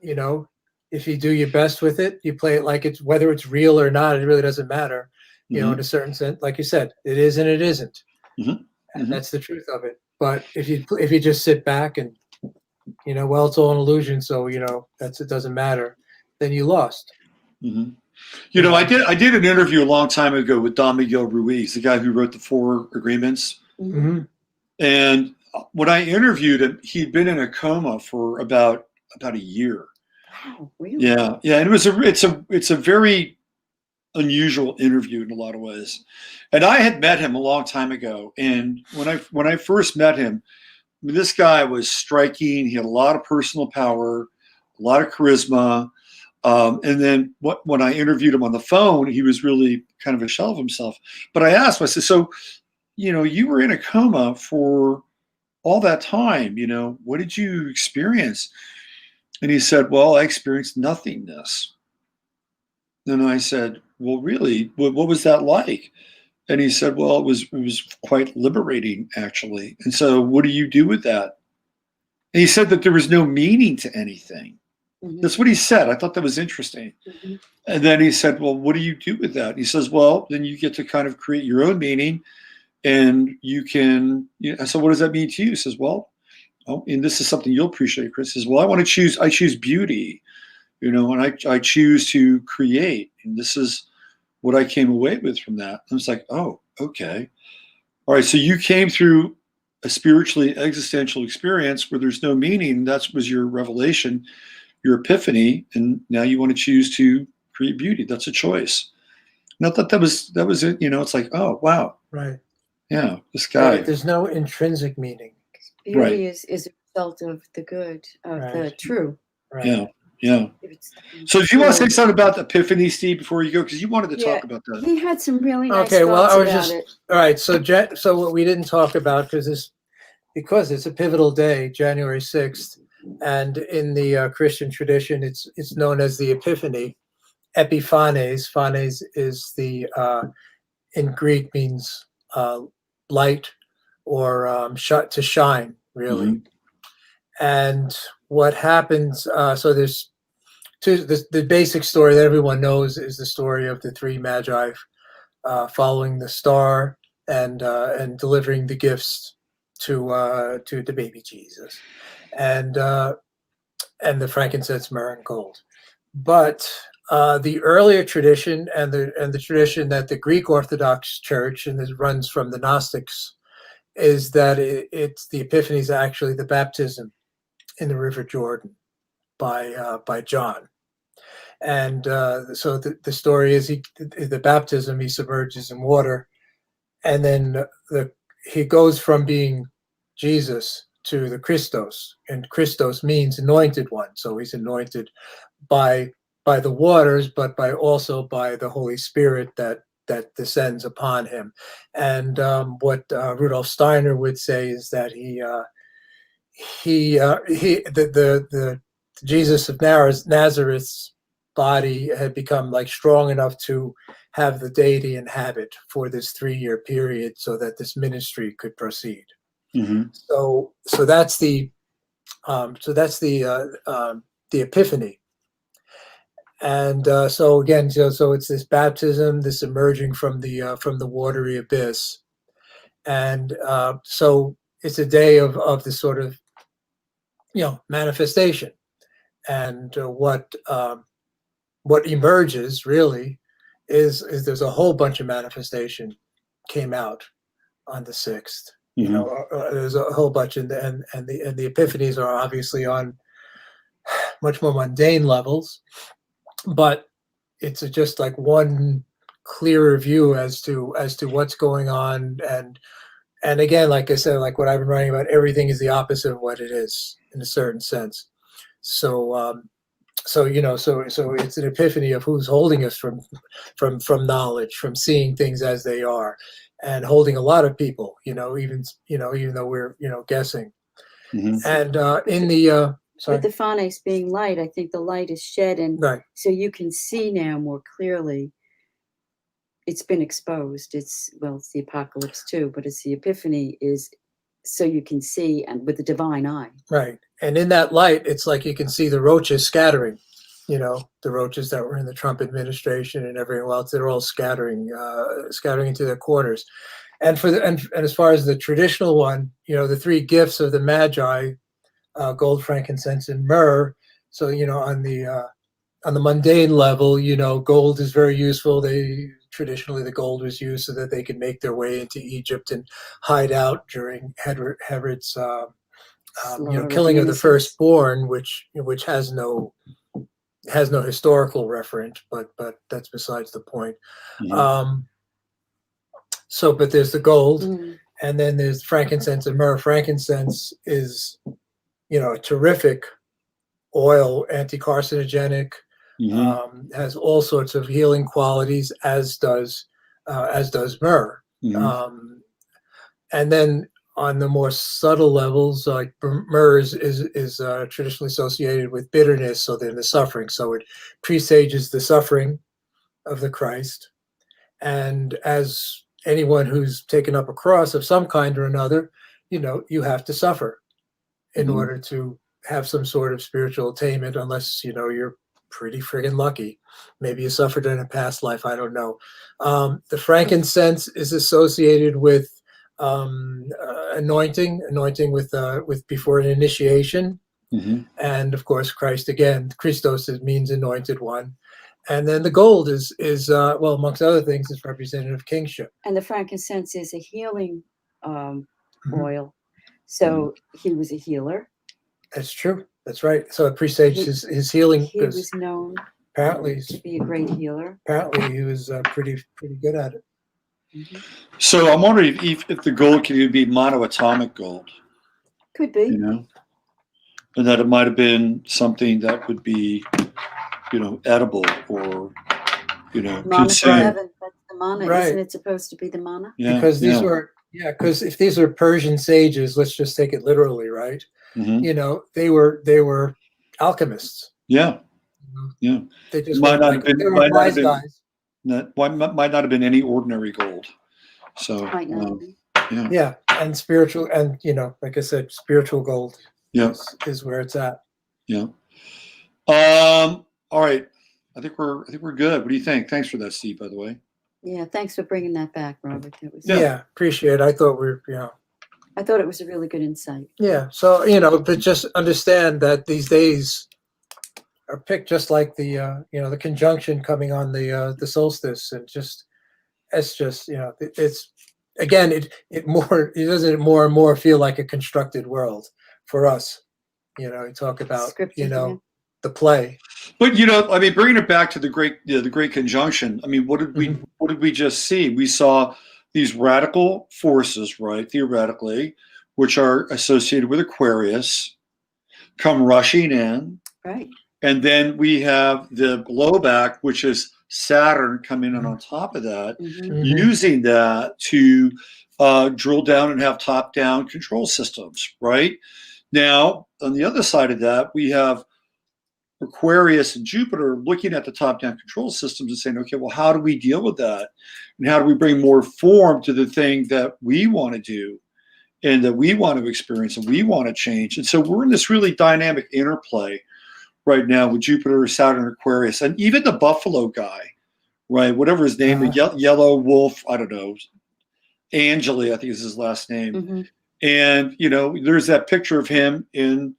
if you do your best with it, you play it like it's, whether it's real or not, it really doesn't matter. In a certain sense, like you said, it is and it isn't. Mhm. And Mhm. that's the truth of it. But if you just sit back and, well, it's all an illusion, so it doesn't matter, then you lost. Mhm. You know, I did an interview a long time ago with Don Miguel Ruiz, the guy who wrote the 4 Agreements. Mm-hmm. And when I interviewed him, he'd been in a coma for about a year. Wow, really? Yeah, and it's a very unusual interview in a lot of ways. And I had met him a long time ago, and when I first met him, I mean, this guy was striking. He had a lot of personal power, a lot of charisma. And then when I interviewed him on the phone, he was really kind of a shell of himself. But I asked him, I said, "So, you were in a coma for all that time, what did you experience?" And he said, "Well, I experienced nothingness." And I said, "Well, really, what was that like?" And he said, "Well, it was quite liberating, actually." And so, what do you do with that? And he said that there was no meaning to anything. Mhm. That's what he said. I thought that was interesting. Mhm. And then he said, "Well, what do you do with that?" And he says, "Well, then you get to kind of create your own meaning, and you can." So, what does that mean to you? He says, "Well, and this is something you'll appreciate, Chris." He says, "Well, I choose beauty, and I choose to create, and this is what I came away with from that." And it's like, "Oh, okay, all right." So you came through a spiritually existential experience where there's no meaning. That was your revelation, your epiphany, and now you want to choose to create beauty. That's a choice. Not that was it. It's like, oh wow, Right. yeah, this guy. Right. There's no intrinsic meaning. Beauty Right. is a result of the good, of the Right. true. Right. Yeah. If it's So, do you want to say true. something about the epiphany, Steve, before you go? Because you wanted to Yeah, talk about that. he had some really nice Okay. Well, thoughts I was about just it. all right. So what we didn't talk about because it's a pivotal day, January 6th, and in the Christian tradition, it's known as the Epiphany. Epiphanes. Phanes is the in Greek means light or to shine, really. Mhm. And what happens? So there's the basic story that everyone knows is the story of the 3 magi following the star, and delivering the gifts to the baby Jesus, and the frankincense, myrrh, and gold. But the earlier tradition and the tradition that the Greek Orthodox Church, and this runs from the Gnostics, is that it's the Epiphany is actually the baptism in the River Jordan by John. And so the story is the baptism, he submerges in water, and then he goes from being Jesus to the Christos, and Christos means anointed one. So he's anointed by the waters, but also by the Holy Spirit that descends upon him. And what Rudolf Steiner would say is that the Jesus of Nazareth's body had become like strong enough to have the deity inhabit for this 3-year period, so that this ministry could proceed. Mm-hmm. So that's the Epiphany. And so again, so it's this baptism, this emerging from the watery abyss, and so it's a day of this sort of manifestation, and what emerges really is there's a whole bunch of manifestation came out on the 6th. Mm-hmm. There's a whole bunch, and the epiphanies are obviously on much more mundane levels, but it's just like one clearer view as to what's going on, and again, like I said, like what I've been writing about, everything is the opposite of what it is in a certain sense. So so it's an epiphany of who's holding us from knowledge, from seeing things as they are, and holding a lot of people, even though we're guessing. Mm-hmm. And in the With the phanes being light, I think the light is shed, and right. so you can see now more clearly. It's been exposed. It's the apocalypse too, but it's the epiphany is so you can see, and with the divine eye. Right. And in that light, it's like you can see the roaches scattering, the roaches that were in the Trump administration and everyone else, they're all scattering into their quarters. And and as far as the traditional one, the 3 gifts of the Magi, gold, frankincense, and myrrh. So, on the mundane level, gold is very useful. Traditionally, the gold was used so that they could make their way into Egypt and hide out during Herod's killing of the firstborn, which has no historical reference, but that's besides the point. Mm-hmm. But there's the gold, and then there's frankincense and myrrh. Frankincense is a terrific oil, anti-carcinogenic. Mm-hmm. Has all sorts of healing qualities, as does myrrh. Mm-hmm. And then on the more subtle levels, like myrrh is traditionally associated with bitterness, so then the suffering. So it presages the suffering of the Christ. And as anyone who's taken up a cross of some kind or another, you have to suffer in Mm-hmm. order to have some sort of spiritual attainment, unless you're pretty friggin' lucky. Maybe you suffered in a past life, I don't know. The frankincense is associated with anointing with before an initiation. Mm-hmm. And of course, Christ again, Christos means anointed one. And then the gold is amongst other things, is representative of kingship. And the frankincense is a healing oil. So he was a healer. That's true. That's right. So it presages his healing. He was known apparently to be a great healer. Apparently, he was pretty good at it. Mm-hmm. So I'm wondering if the gold could even be monoatomic gold. Could be. And that it might have been something that would be, edible or, Mana from consumed. heaven. That's the mana, Right. Isn't it supposed to be the mana? Yeah, Because these were because if these are Persian sages, let's just take it literally, right? Mm-hmm. They were alchemists. Yeah. Yeah. They just Might weren't not like, have been- they were might not have wise been- guys. That might not have been any ordinary gold. So Might not be. Yeah, and spiritual, and like I said, spiritual gold yeah. is where it's at. Yeah. All right. I think we're good. What do you think? Thanks for that, Steve, by the way. Yeah, thanks for bringing that back, Robert. That was, Yeah, appreciate it. I thought I thought it was a really good insight. yeah. So, but just understand that these days are picked just like the, the conjunction coming on the solstice, and it's just, it's, again, it doesn't more and more feel like a constructed world for us. You talk about, Scripted, yeah. the play. But bringing it back to the great conjunction. I mean, what did we just see? We saw these radical forces, right? Theoretically, which are associated with Aquarius, come rushing in, Right. and then we have the blowback, which is Saturn coming in on top of that, using that to drill down and have top-down control systems, right? Now, on the other side of that, we have Aquarius and Jupiter looking at the top-down control systems and saying, okay, well, how do we deal with that? And how do we bring more form to the thing that we want to do and that we want to experience and we want to change? And so we're in this really dynamic interplay right now with Jupiter, Saturn, Aquarius, and even the Buffalo guy, right? Whatever his name is, Yellow Wolf, I don't know, Angeli, I think is his last name. And, there's that picture of him in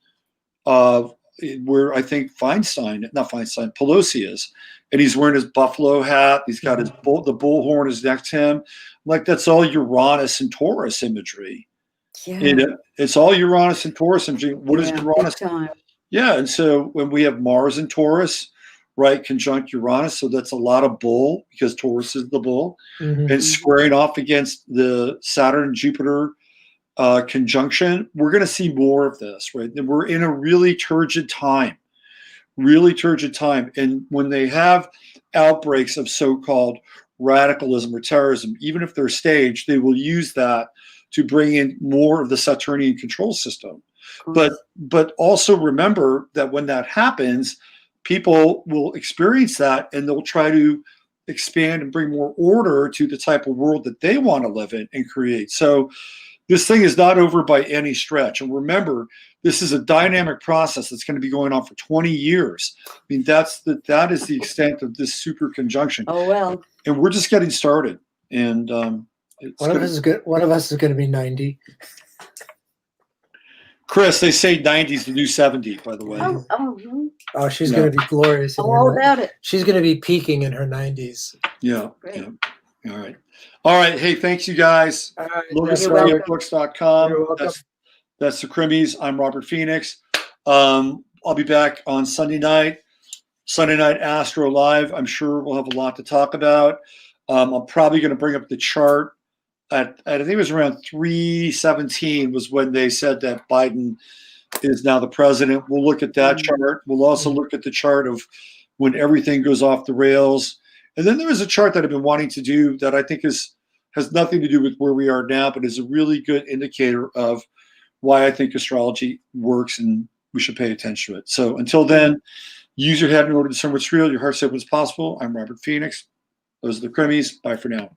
where I think Pelosi is. And he's wearing his buffalo hat. He's got the bullhorn is next to him. Like, that's all Uranus and Taurus imagery. Yeah. And it's all Uranus and Taurus imagery. What is Uranus? Yeah. And so when we have Mars and Taurus, right, conjunct Uranus, so that's a lot of bull because Taurus is the bull, and squaring off against the Saturn and Jupiter conjunction, we're going to see more of this, right? And we're in a really turgid time. And when they have outbreaks of so-called radicalism or terrorism, even if they're staged, they will use that to bring in more of the Saturnian control system. But also remember that when that happens, people will experience that and they'll try to expand and bring more order to the type of world that they want to live in and create. So this thing is not over by any stretch. And remember, this is a dynamic process that's going to be going on for 20 years. I mean, that is the extent of this super conjunction. Oh, well. And we're just getting started. And one of us is going to be 90. Chris, they say 90 is the new 70, by the way. Oh, she's going to be glorious. All about it. She's going to be peaking in her 90s. Yeah. All right. Hey, thanks, you guys. LotusRadioBooks.com. That's the Crimis. I'm Robert Phoenix. I'll be back on Sunday night Astro Live. I'm sure we'll have a lot to talk about. I'm probably going to bring up the chart. I think it was around 3:17 was when they said that Biden is now the president. We'll look at that chart. We'll also look at the chart of when everything goes off the rails. And then there is a chart that I've been wanting to do that I think has nothing to do with where we are now, but is a really good indicator of why I think astrology works and we should pay attention to it. So until then, use your head in order to discern what's real. Your heart said what's possible. I'm Robert Phoenix. Those are the Crimis. Bye for now.